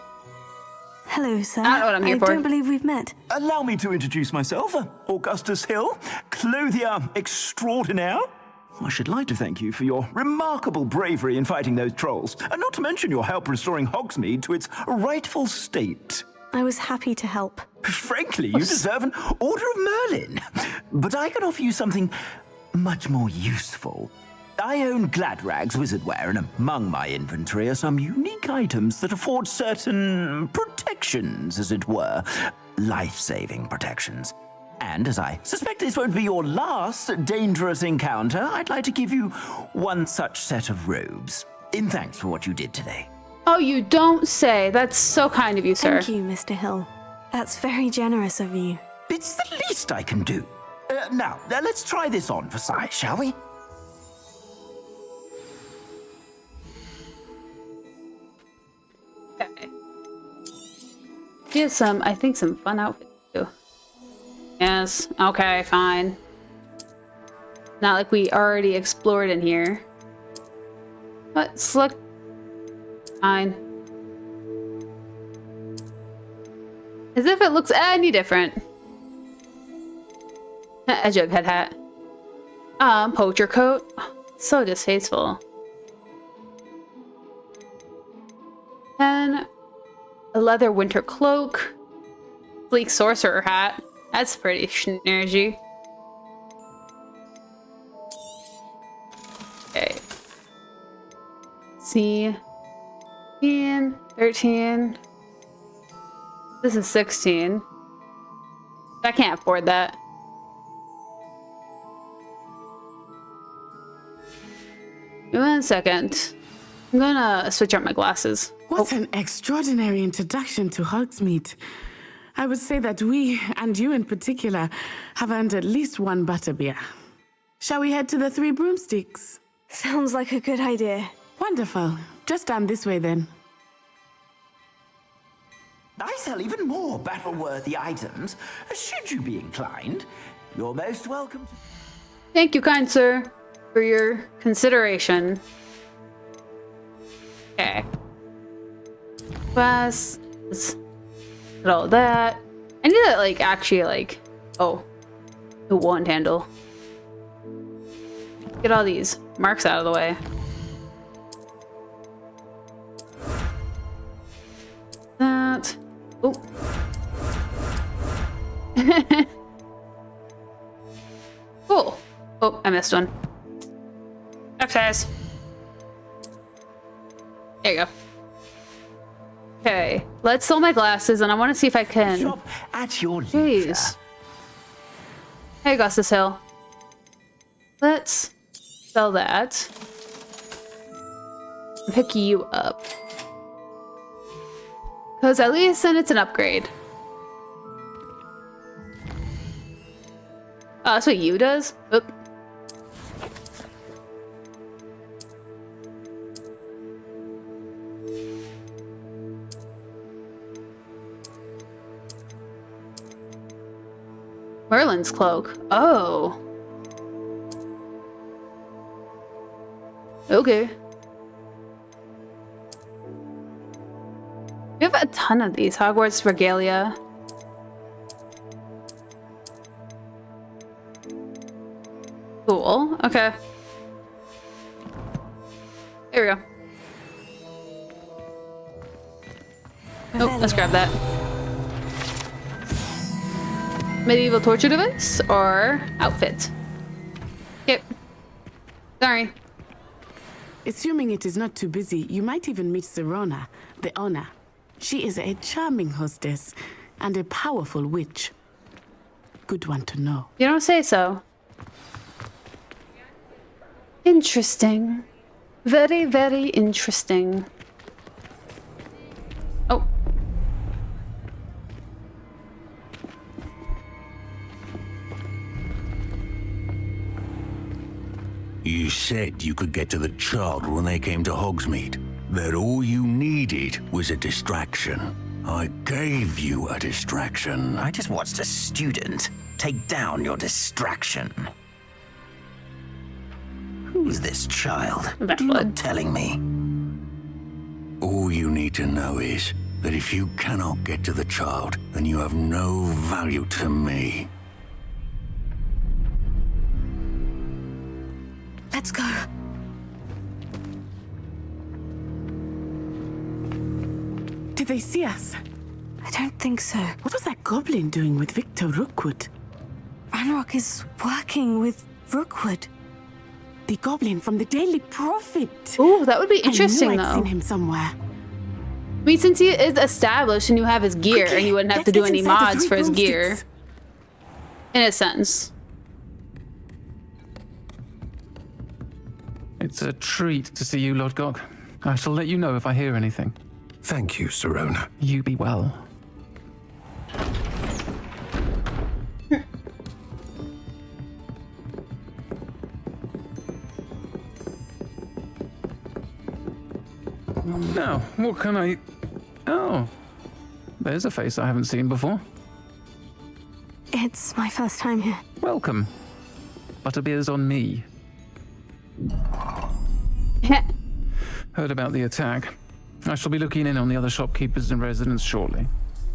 Hello, sir. I don't know what I'm here for. I don't believe we've met. Allow me to introduce myself, Augustus Hill, clothier extraordinaire. I should like to thank you for your remarkable bravery in fighting those trolls, and not to mention your help restoring Hogsmeade to its rightful state. I was happy to help. Frankly, you deserve an Order of Merlin. But I can offer you something much more useful. I own Gladrag's wizardware, and among my inventory are some unique items that afford certain protections, as it were. Life-saving protections. And as I suspect this won't be your last dangerous encounter, I'd like to give you one such set of robes, in thanks for what you did today. Oh, you don't say. That's so kind of you, sir. Thank you, Mr. Hill. That's very generous of you. It's the least I can do. Now, let's try this on for size, shall we? Okay. He has some, I think, some fun outfits too. Yes. Okay, fine. Not like we already explored in here. But select. Fine. As if it looks any different. A Jughead hat. Poacher coat. So distasteful. And a leather winter cloak. Sleek sorcerer hat. That's pretty snazzy. Okay. See. 13. This is 16. I can't afford that. Give me 1 second. I'm gonna switch out my glasses. What an extraordinary introduction to Hogsmeade. I would say that we, and you in particular, have earned at least one butterbeer. Shall we head to the Three Broomsticks? Sounds like a good idea. Wonderful. Just down this way then. I sell even more battle-worthy items. Should you be inclined, you're most welcome to... Thank you, kind sir, for your consideration. Okay. Let's get all that. I need to, like, actually, like... Oh. The wand handle. Get all these marks out of the way. That. Oh. Cool. Oh, I missed one. Upstairs. There you go. Okay, let's sell my glasses, and I want to see if I can. Shop at your leisure. Jeez. Hey, Augustus Hill. Let's sell that. And pick you up. Because at least then it's an upgrade. Oh, that's what you does? Oop. Merlin's cloak. Oh. Okay. We have a ton of these. Hogwarts regalia. Cool. Okay. There we go. Oh, let's grab that. Medieval torture device or outfit? Yep. Sorry. Assuming it is not too busy, you might even meet Serona, the owner. She is a charming hostess and a powerful witch. Good one to know. You don't say so. Interesting. Very, very interesting. Oh. You said you could get to the child when they came to Hogsmeade. That all you needed was a distraction. I gave you a distraction. I just watched a student take down your distraction. Who's this child? Do you not telling me? All you need to know is that if you cannot get to the child, then you have no value to me. Let's go. Did they see us? I don't think so. What was that goblin doing with Victor Rookwood? Ranrock is working with Rookwood. The goblin from the Daily Prophet. Ooh, that would be interesting, I knew I'd though. seen him somewhere. I mean, since he is established and you have his gear, and you wouldn't have to do any mods for his gear. In a sense. It's a treat to see you, Lodgok. I shall let you know if I hear anything. Thank you, Sirona. You be well. Now, what can I... Oh, there's a face I haven't seen before. It's my first time here. Welcome. Butterbeer's on me. Heard about the attack. I shall be looking in on the other shopkeepers and residents shortly.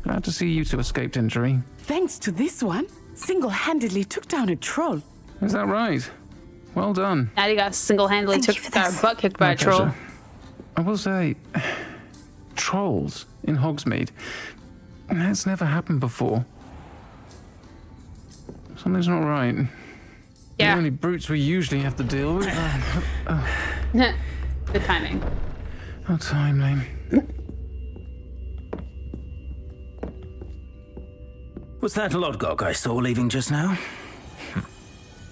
Glad to see you two escaped injury. Thanks to this one, single-handedly took down a troll. Is that right? Well done. Natty got single-handedly took our butt kicked by a troll. Pleasure. I will say, trolls in Hogsmeade. That's never happened before. Something's not right. Yeah. The only brutes we usually have to deal with. Good timing. How timely. Was that Lodgok I saw leaving just now?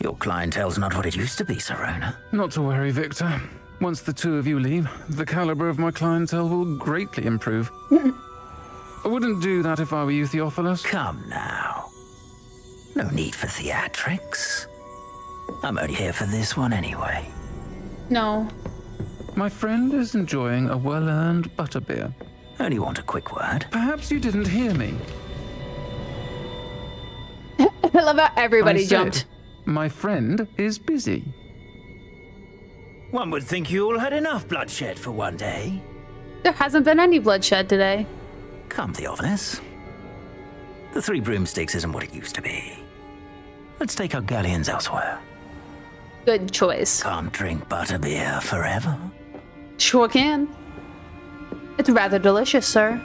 Your clientele's not what it used to be, Sirona. Not to worry, Victor. Once the two of you leave, the caliber of my clientele will greatly improve. I wouldn't do that if I were you, Theophilus. Come now. No need for theatrics. I'm only here for this one anyway. No. My friend is enjoying a well-earned butterbeer. Only want a quick word. Perhaps you didn't hear me. I love how everybody I said, jumped. My friend is busy. One would think you all had enough bloodshed for one day. There hasn't been any bloodshed today. Come, Theophilus. The Three Broomsticks isn't what it used to be. Let's take our galleons elsewhere. Good choice. Can't drink butterbeer forever. Sure can. It's rather delicious, sir.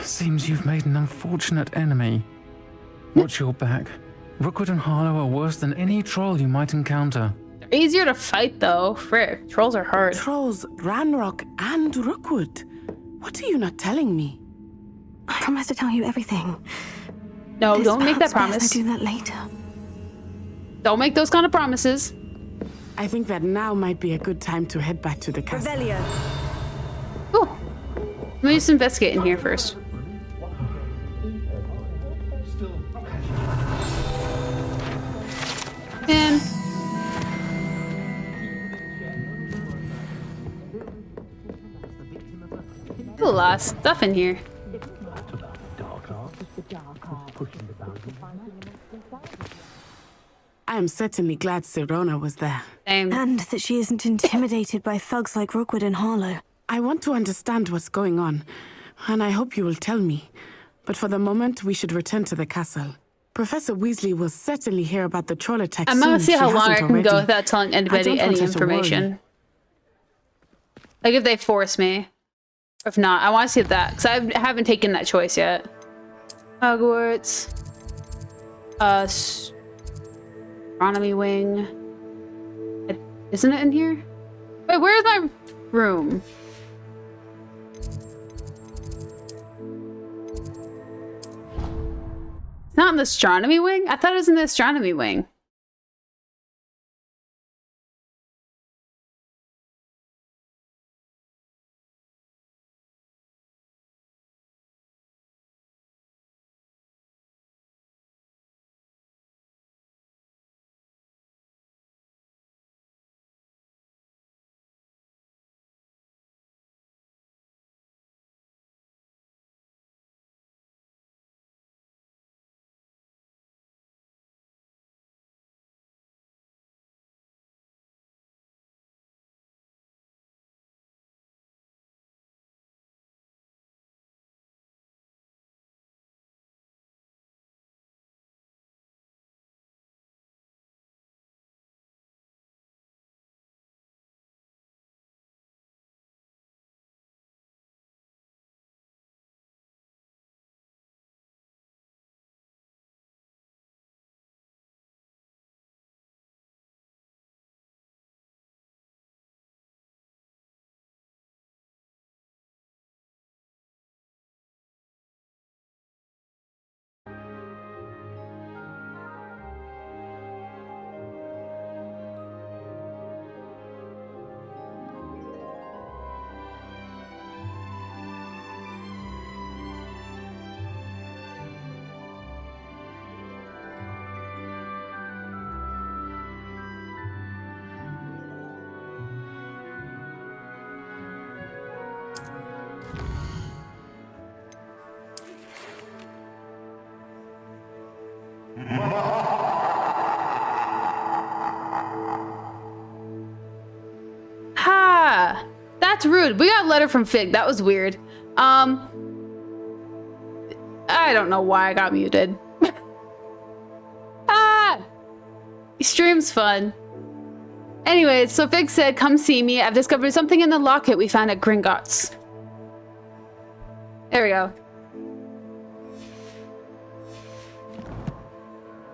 Seems you've made an unfortunate enemy. Watch your back. Rookwood and Harlow are worse than any troll you might encounter. They're easier to fight, though. Frick, trolls are hard. Trolls, Ranrock, and Rookwood. What are you not telling me? I promise to tell you everything. No, It's don't make that perhaps best promise. I do that later. Don't make those kind of promises. I think that now might be a good time to head back to the castle. Revelio. Ooh. Let me just investigate in here first. And there's a lot of stuff in here. I am certainly glad Sirona was there. Same. And that she isn't intimidated by thugs like Rookwood and Harlow. I want to understand what's going on, and I hope you will tell me. But for the moment, we should return to the castle. Professor Weasley will certainly hear about the troll attack I'm soon. gonna see if how she long I hasn't can go already. without telling I anybody don't want any her to worry. information. Like if they force me. If not, I want to see that because I haven't taken that choice yet. Hogwarts. Astronomy wing. Isn't it in here? Wait, where's my room? It's not in the astronomy wing? I thought it was in the astronomy wing. That's rude. We got a letter from Fig. That was weird. I don't know why I got muted. Ah! Stream's fun. Anyways, so Fig said, come see me. I've discovered something in the locket we found at Gringotts. There we go.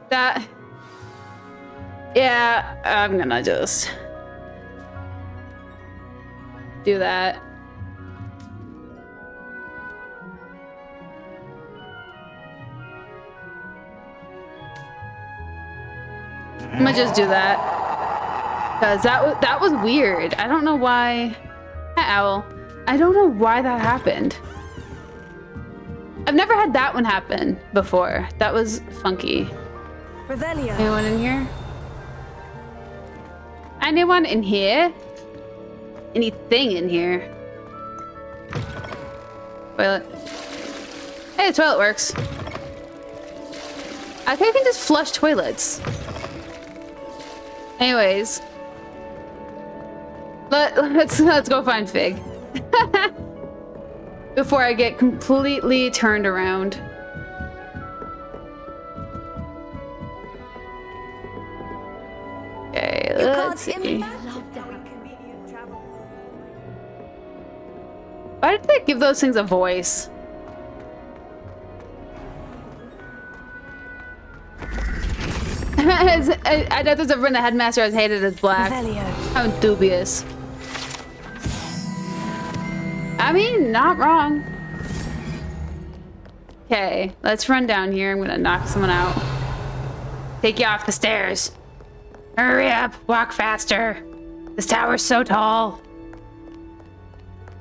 That... Yeah, I'm gonna just... do that. I'm gonna just do that. Because that was weird. I don't know why... Hi, Owl. I don't know why that happened. I've never had that one happen before. That was funky. Revelio. Anyone in here? Anyone in here? Anything in here? Toilet. Hey, the toilet works. I think I can just flush toilets. Anyways. Let's go find Fig. Before I get completely turned around. Okay, let's see. Why did they give those things a voice? I know there's a run the headmaster has hated as black. How dubious. I mean, not wrong. Okay, let's run down here. I'm gonna knock someone out. Take you off the stairs. Hurry up, walk faster. This tower's so tall.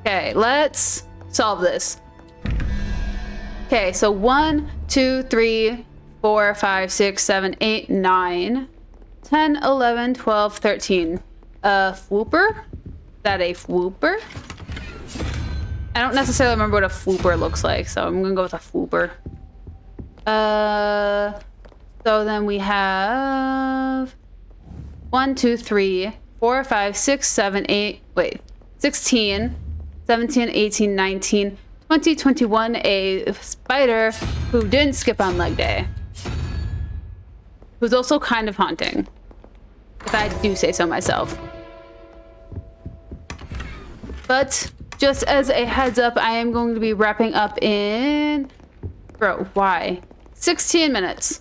Okay, let's solve this. Okay, so 1, 2, 3, 4, 5, 6, 7, 8, 9, 10, 11, 12, 13. Fwooper? Is that a fwooper? I don't necessarily remember what a fwooper looks like, so I'm gonna go with a fwooper. So then we have 1, 2, 3, 4, 5, 6, 7, 8, wait, 16, 17, 18, 19, 20, 21, a spider who didn't skip on leg day. Who's also kind of haunting, if I do say so myself. But just as a heads up, I am going to be wrapping up in... Bro, why? 16 minutes.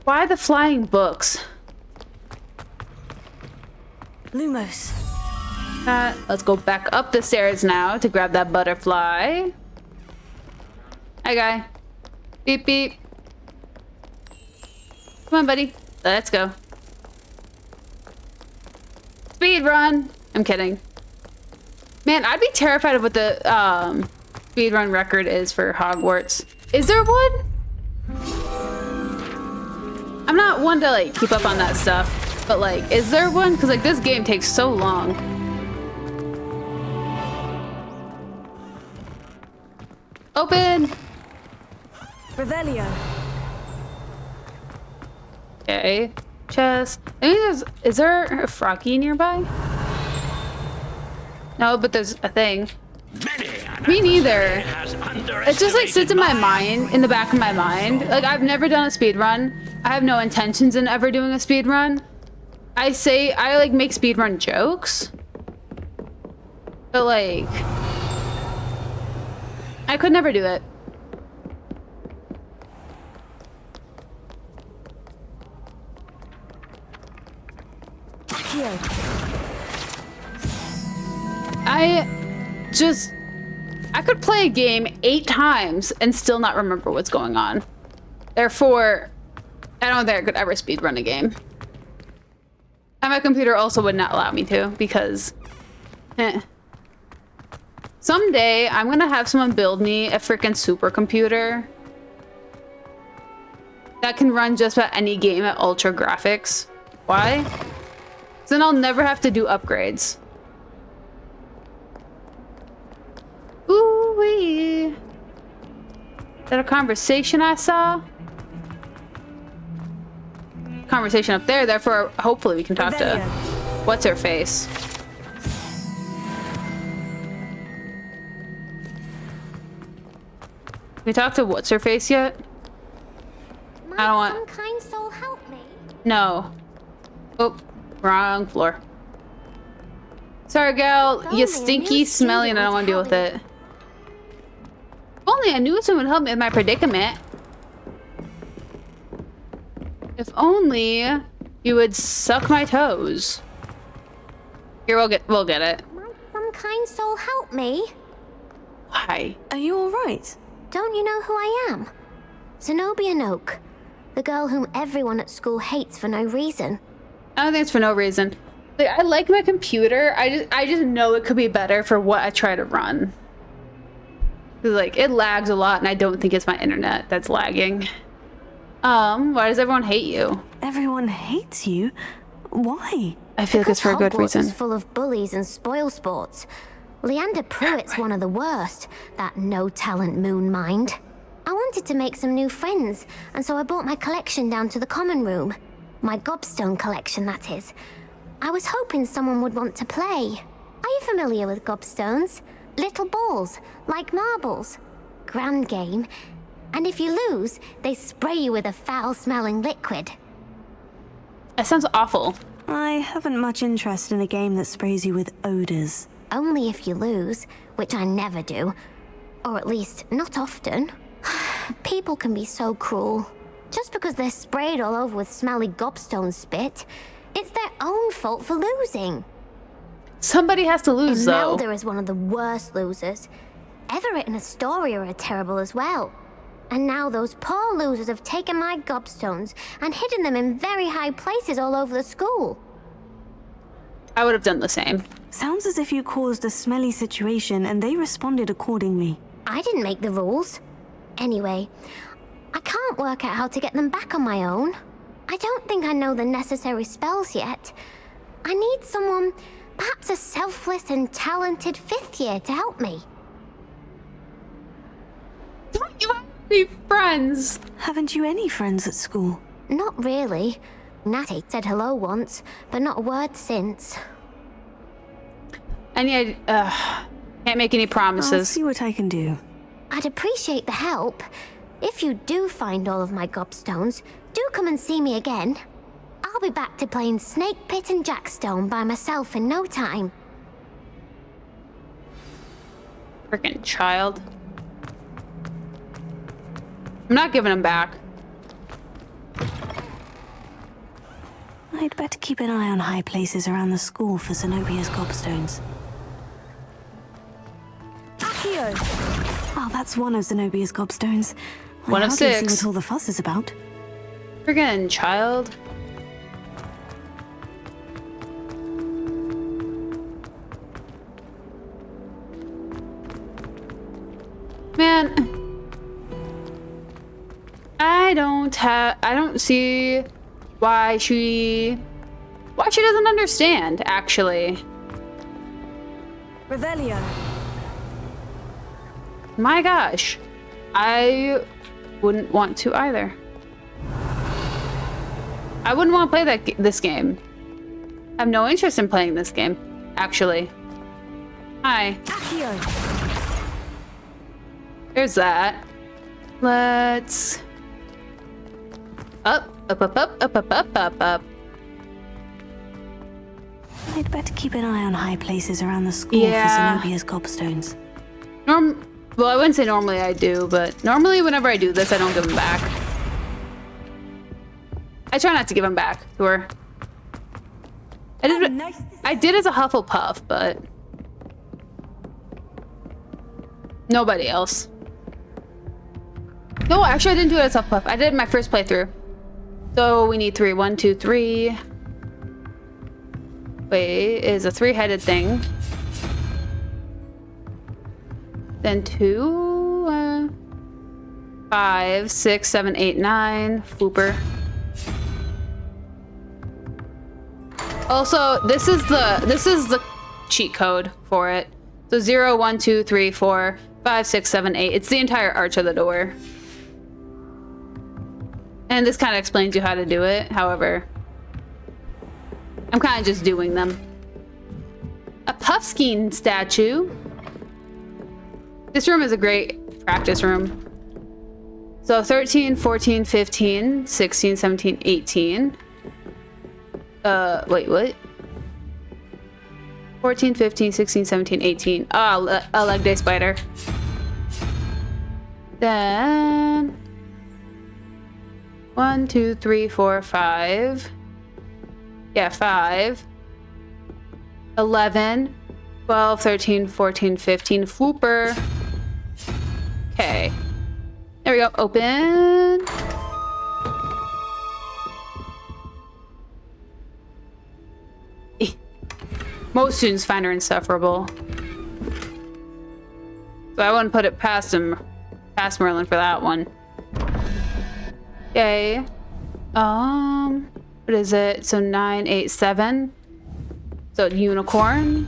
Why the flying books? Lumos. Let's go back up the stairs now to grab that butterfly. Hi, guy. Beep, beep. Come on, buddy. Let's go. Speed run. I'm kidding. Man, I'd be terrified of what the speedrun record is for Hogwarts. Is there one? I'm not one to like keep up on that stuff, but like, is there one? Because like this game takes so long. Open. Revelio. Okay. Chest. I think is there a froggy nearby? No, but there's a thing. Me neither. It just like sits in my mind, in the back of my mind. Like I've never done a speed run. I have no intentions in ever doing a speed run. I like make speed run jokes, but like I could never do it. Here. I could play a game 8 times and still not remember what's going on. Therefore, I don't think I could ever speedrun a game. And my computer also would not allow me to because... Someday, I'm gonna have someone build me a freaking supercomputer that can run just about any game at ultra graphics. Why? Because then I'll never have to do upgrades. Ooh-wee. Is that a conversation I saw? Conversation up there, therefore hopefully we can talk to what's her face. We talked to what's her face yet? I don't want. Some kind soul help me. No. Oh, wrong floor. Sorry, gal. You stinky, smelly, and I don't want to deal with it. If only I knew someone would help me with my predicament. If only you would suck my toes. Here, we'll get it. Might some kind soul help me? Why? Are you all right? Don't you know who I am? Zenobia Noak, the girl whom everyone at school hates for no reason. I don't think it's for no reason. Like, I like my computer. I just know it could be better for what I try to run. 'Cause, like, it lags a lot, and I don't think it's my internet that's lagging. Why does everyone hate you? Everyone hates you? Why? I feel like it's for a good Hogwarts reason. is full of bullies and spoil sports. Leander Pruitt's one of the worst, that no-talent moon mind. I wanted to make some new friends, and so I brought my collection down to the common room. My gobstone collection, that is. I was hoping someone would want to play. Are you familiar with gobstones? Little balls, like marbles. Grand game. And if you lose, they spray you with a foul-smelling liquid. That sounds awful. I haven't much interest in a game that sprays you with odors. Only if you lose, which I never do. Or at least, not often. People can be so cruel. Just because they're sprayed all over with smelly gobstone spit, it's their own fault for losing. Somebody has to lose, though. Imelda is one of the worst losers. Everett and Astoria are terrible as well. And now those poor losers have taken my gobstones and hidden them in very high places all over the school. I would have done the same. Sounds as if you caused a smelly situation and they responded accordingly. I didn't make the rules. Anyway, I can't work out how to get them back on my own. I don't think I know the necessary spells yet. I need someone, perhaps a selfless and talented 5th year to help me. Don't you have any friends? Haven't you any friends at school? Not really. Natty said hello once, but not a word since. And yeah, can't make any promises. I'll see what I can do. I'd appreciate the help. If you do find all of my gobstones, do come and see me again. I'll be back to playing Snake Pit and Jackstone by myself in no time. Freaking child. I'm not giving them back. I'd better keep an eye on high places around the school for Zenobia's gobstones. Accio! Oh, that's one of Zenobia's gobstones. One of 6. See what all the fuss is about. Friggin' child. Man. I don't see why she doesn't understand, actually. Revelio. My gosh. I wouldn't want to either. I wouldn't want to play this game. I have no interest in playing this game, actually. Hi. Accio. There's that. Let's... Up. I'd better keep an eye on high places around the school for Zenobia's gobstones. Well, I wouldn't say normally I do, but normally whenever I do this, I don't give them back. I try not to give them back to her. I did as a Hufflepuff, but nobody else. No, actually, I didn't do it as a Hufflepuff. I did it in my first playthrough. So we need 3. 1, 2, 3. Wait, is a 3-headed thing. Then 2, 5, 6, 7, 8, 9. Fooper. Also, this is the cheat code for it. So 0, 1, 2, 3, 4, 5, 6, 7, 8. It's the entire arch of the door. And this kind of explains you how to do it. However, I'm kind of just doing them. A Puffskein statue. This room is a great practice room. So 13, 14, 15, 16, 17, 18. Wait, what? 14, 15, 16, 17, 18. Ah, a leg day spider. Then 1, 2, 3, 4, 5. Yeah, 5. 11, 12, 13, 14, 15. Fwooper. Okay. There we go. Open. Most students find her insufferable. So I wouldn't put it past Merlin for that one. Okay. What is it? So 9, 8, 7. So unicorn.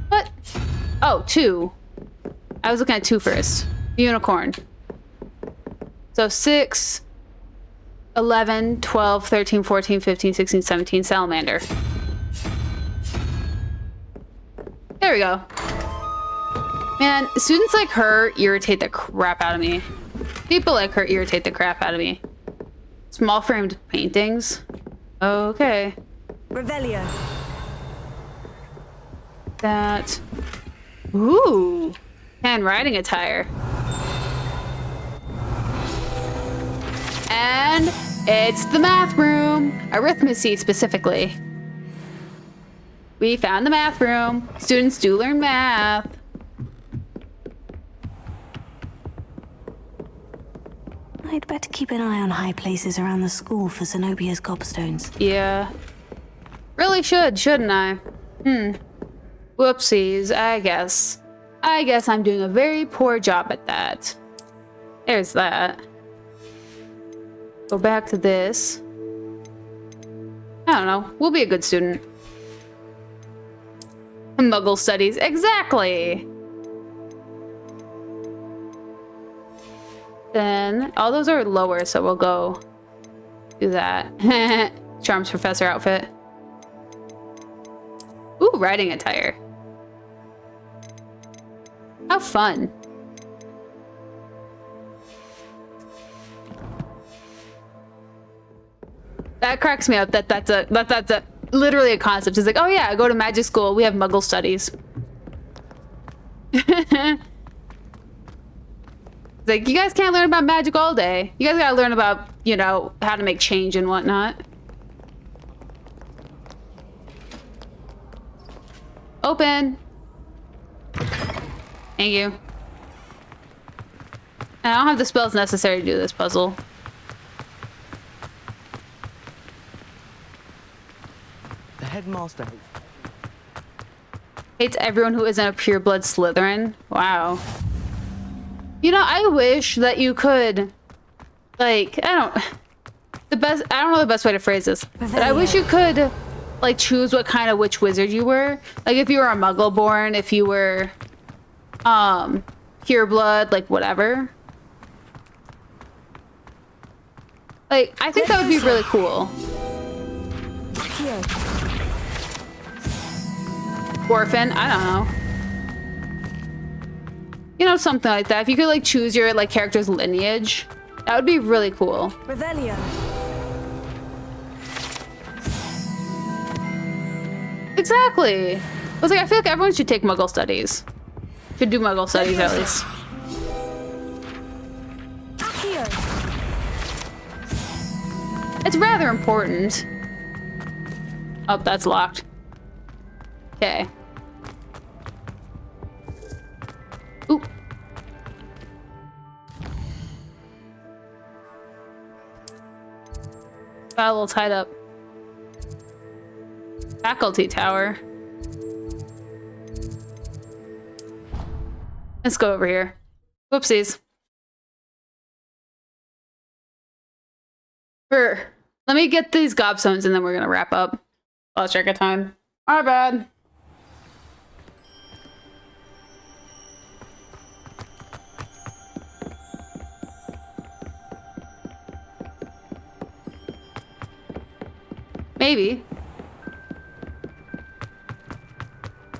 What? Oh, 2. I was looking at 2 first. Unicorn. So 6, 11, 12, 13, 14, 15, 16, 17. Salamander. There we go. Man, students like her irritate the crap out of me. People like her irritate the crap out of me. Small framed paintings. Okay. Revelio. That. Ooh. And riding attire. And it's the math room. Arithmancy specifically. We found the math room. Students do learn math. I'd better keep an eye on high places around the school for Zenobia's gobstones. Yeah. Really should, shouldn't I? Whoopsies, I guess. I guess I'm doing a very poor job at that. There's that. Go back to this. I don't know. We'll be a good student. Muggle studies. Exactly! Then, all those are lower, so we'll go do that. Charms professor outfit. Ooh, riding attire. How fun. That cracks me up that that's a literally a concept. It's like, oh yeah, I go to magic school. We have Muggle studies. It's like, you guys can't learn about magic all day. You guys gotta learn about, you know, how to make change and whatnot. Open. Thank you. And I don't have the spells necessary to do this puzzle. The headmaster Hates everyone who isn't a pureblood Slytherin. Wow. You know, I wish that you could, like, I don't know the best way to phrase this, but I wish you could, like, choose what kind of witch wizard you were. Like, if you were a Muggle born, if you were, pureblood, like, whatever. Like, I think that would be really cool. Orphan, I don't know. You know, something like that. If you could, like, choose your, like, character's lineage, that would be really cool. Revelio. Exactly. I was like, I feel like everyone should take Muggle studies. Should do Muggle studies, at least. It's rather important. Oh, that's locked. Okay. Ooh. Got a little tied up. Faculty tower. Let's go over here. Whoopsies. Let me get these gobstones and then we're gonna wrap up. Lost track of time. My bad. Maybe.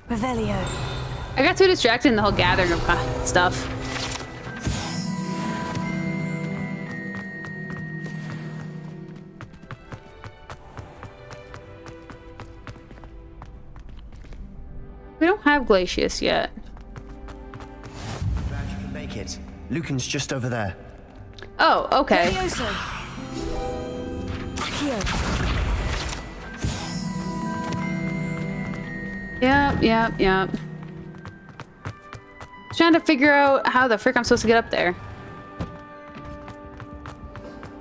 Revelio. I got too distracted in the whole gathering of stuff. We don't have Glacius yet. Glad you can make it. Lucan's just over there. Oh, okay. Yep. Trying to figure out how the frick I'm supposed to get up there.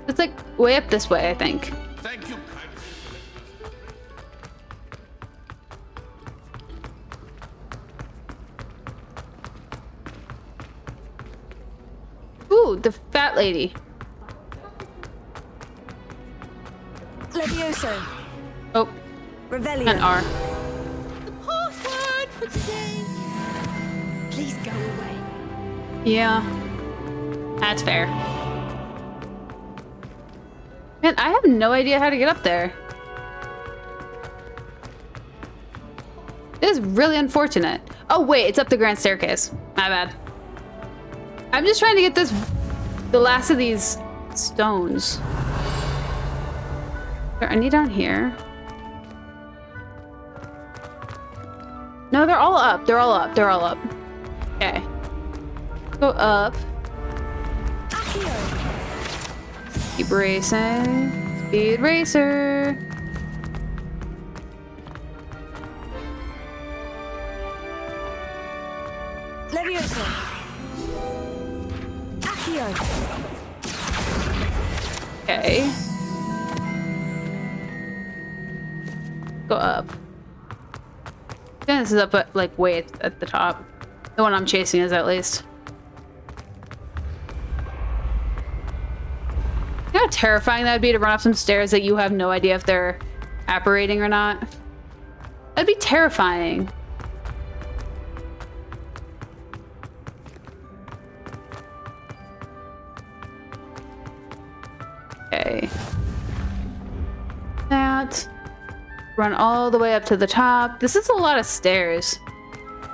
It's like way up this way, I think. Thank you. Ooh, the fat lady. Levioso. Oh. Revelio. An R. The password for today. Please go away. Yeah. That's fair. Man, I have no idea how to get up there. It is really unfortunate. Oh wait, it's up the grand staircase. My bad. I'm just trying to get the last of these stones. Are there any down here? No, they're all up. They're all up. They're all up. Okay. Go up. Keep racing. Speed racer. Levioso. Okay. Go up. Yeah, this is up at, like, way at the top. The one I'm chasing is, at least. You know how terrifying that would be to run up some stairs that you have no idea if they're apparating or not? That'd be terrifying. Okay. That. Run all the way up to the top. This is a lot of stairs.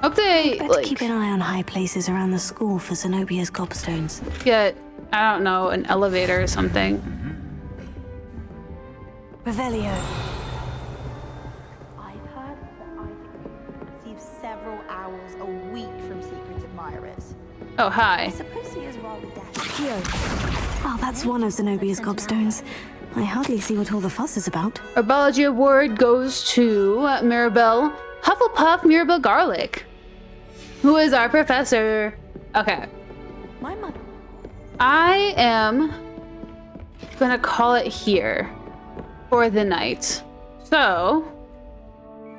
Hope they Better keep an eye on high places around the school for Zenobia's gobstones. Get, I don't know, an elevator or something. Revelio. I've heard that I receive several hours a week from secret admirers. Oh, hi. I suppose he is rather deaf. Oh, that's one of Zenobia's gobstones. I hardly see what all the fuss is about. Our biology award goes to Mirabelle Hufflepuff Mirabelle Garlic, who is our professor. Okay. My mother. I am gonna call it here for the night. So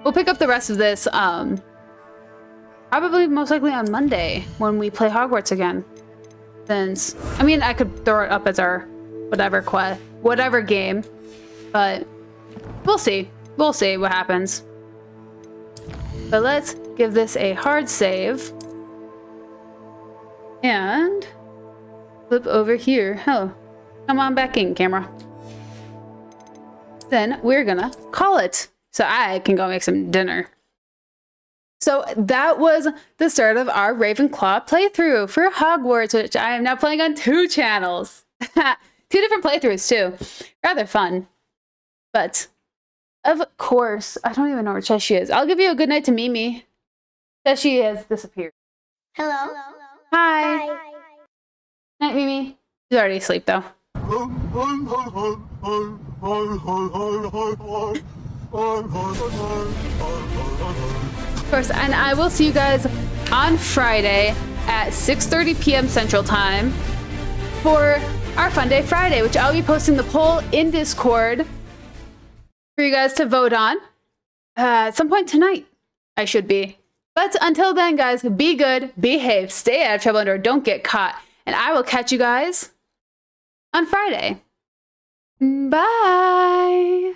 we'll pick up the rest of this probably most likely on Monday when we play Hogwarts again. Since I mean I could throw it up as our whatever game, but we'll see. We'll see what happens. But let's give this a hard save. And flip over here. Oh, come on back in, camera. Then we're gonna call it so I can go make some dinner. So that was the start of our Ravenclaw playthrough for Hogwarts, which I am now playing on 2 channels. 2 different playthroughs too. Rather fun. But of course, I don't even know where Cheshi is. I'll give you a good night to Mimi. Cheshi has disappeared. Hello. Hi. Night, Mimi. She's already asleep though. Of course, and I will see you guys on Friday at 6:30 p.m. Central Time for our Fun Day Friday, which I'll be posting the poll in Discord for you guys to vote on at some point tonight. I should be. But until then, guys, be good, behave, stay out of trouble, or don't get caught. And I will catch you guys on Friday. Bye.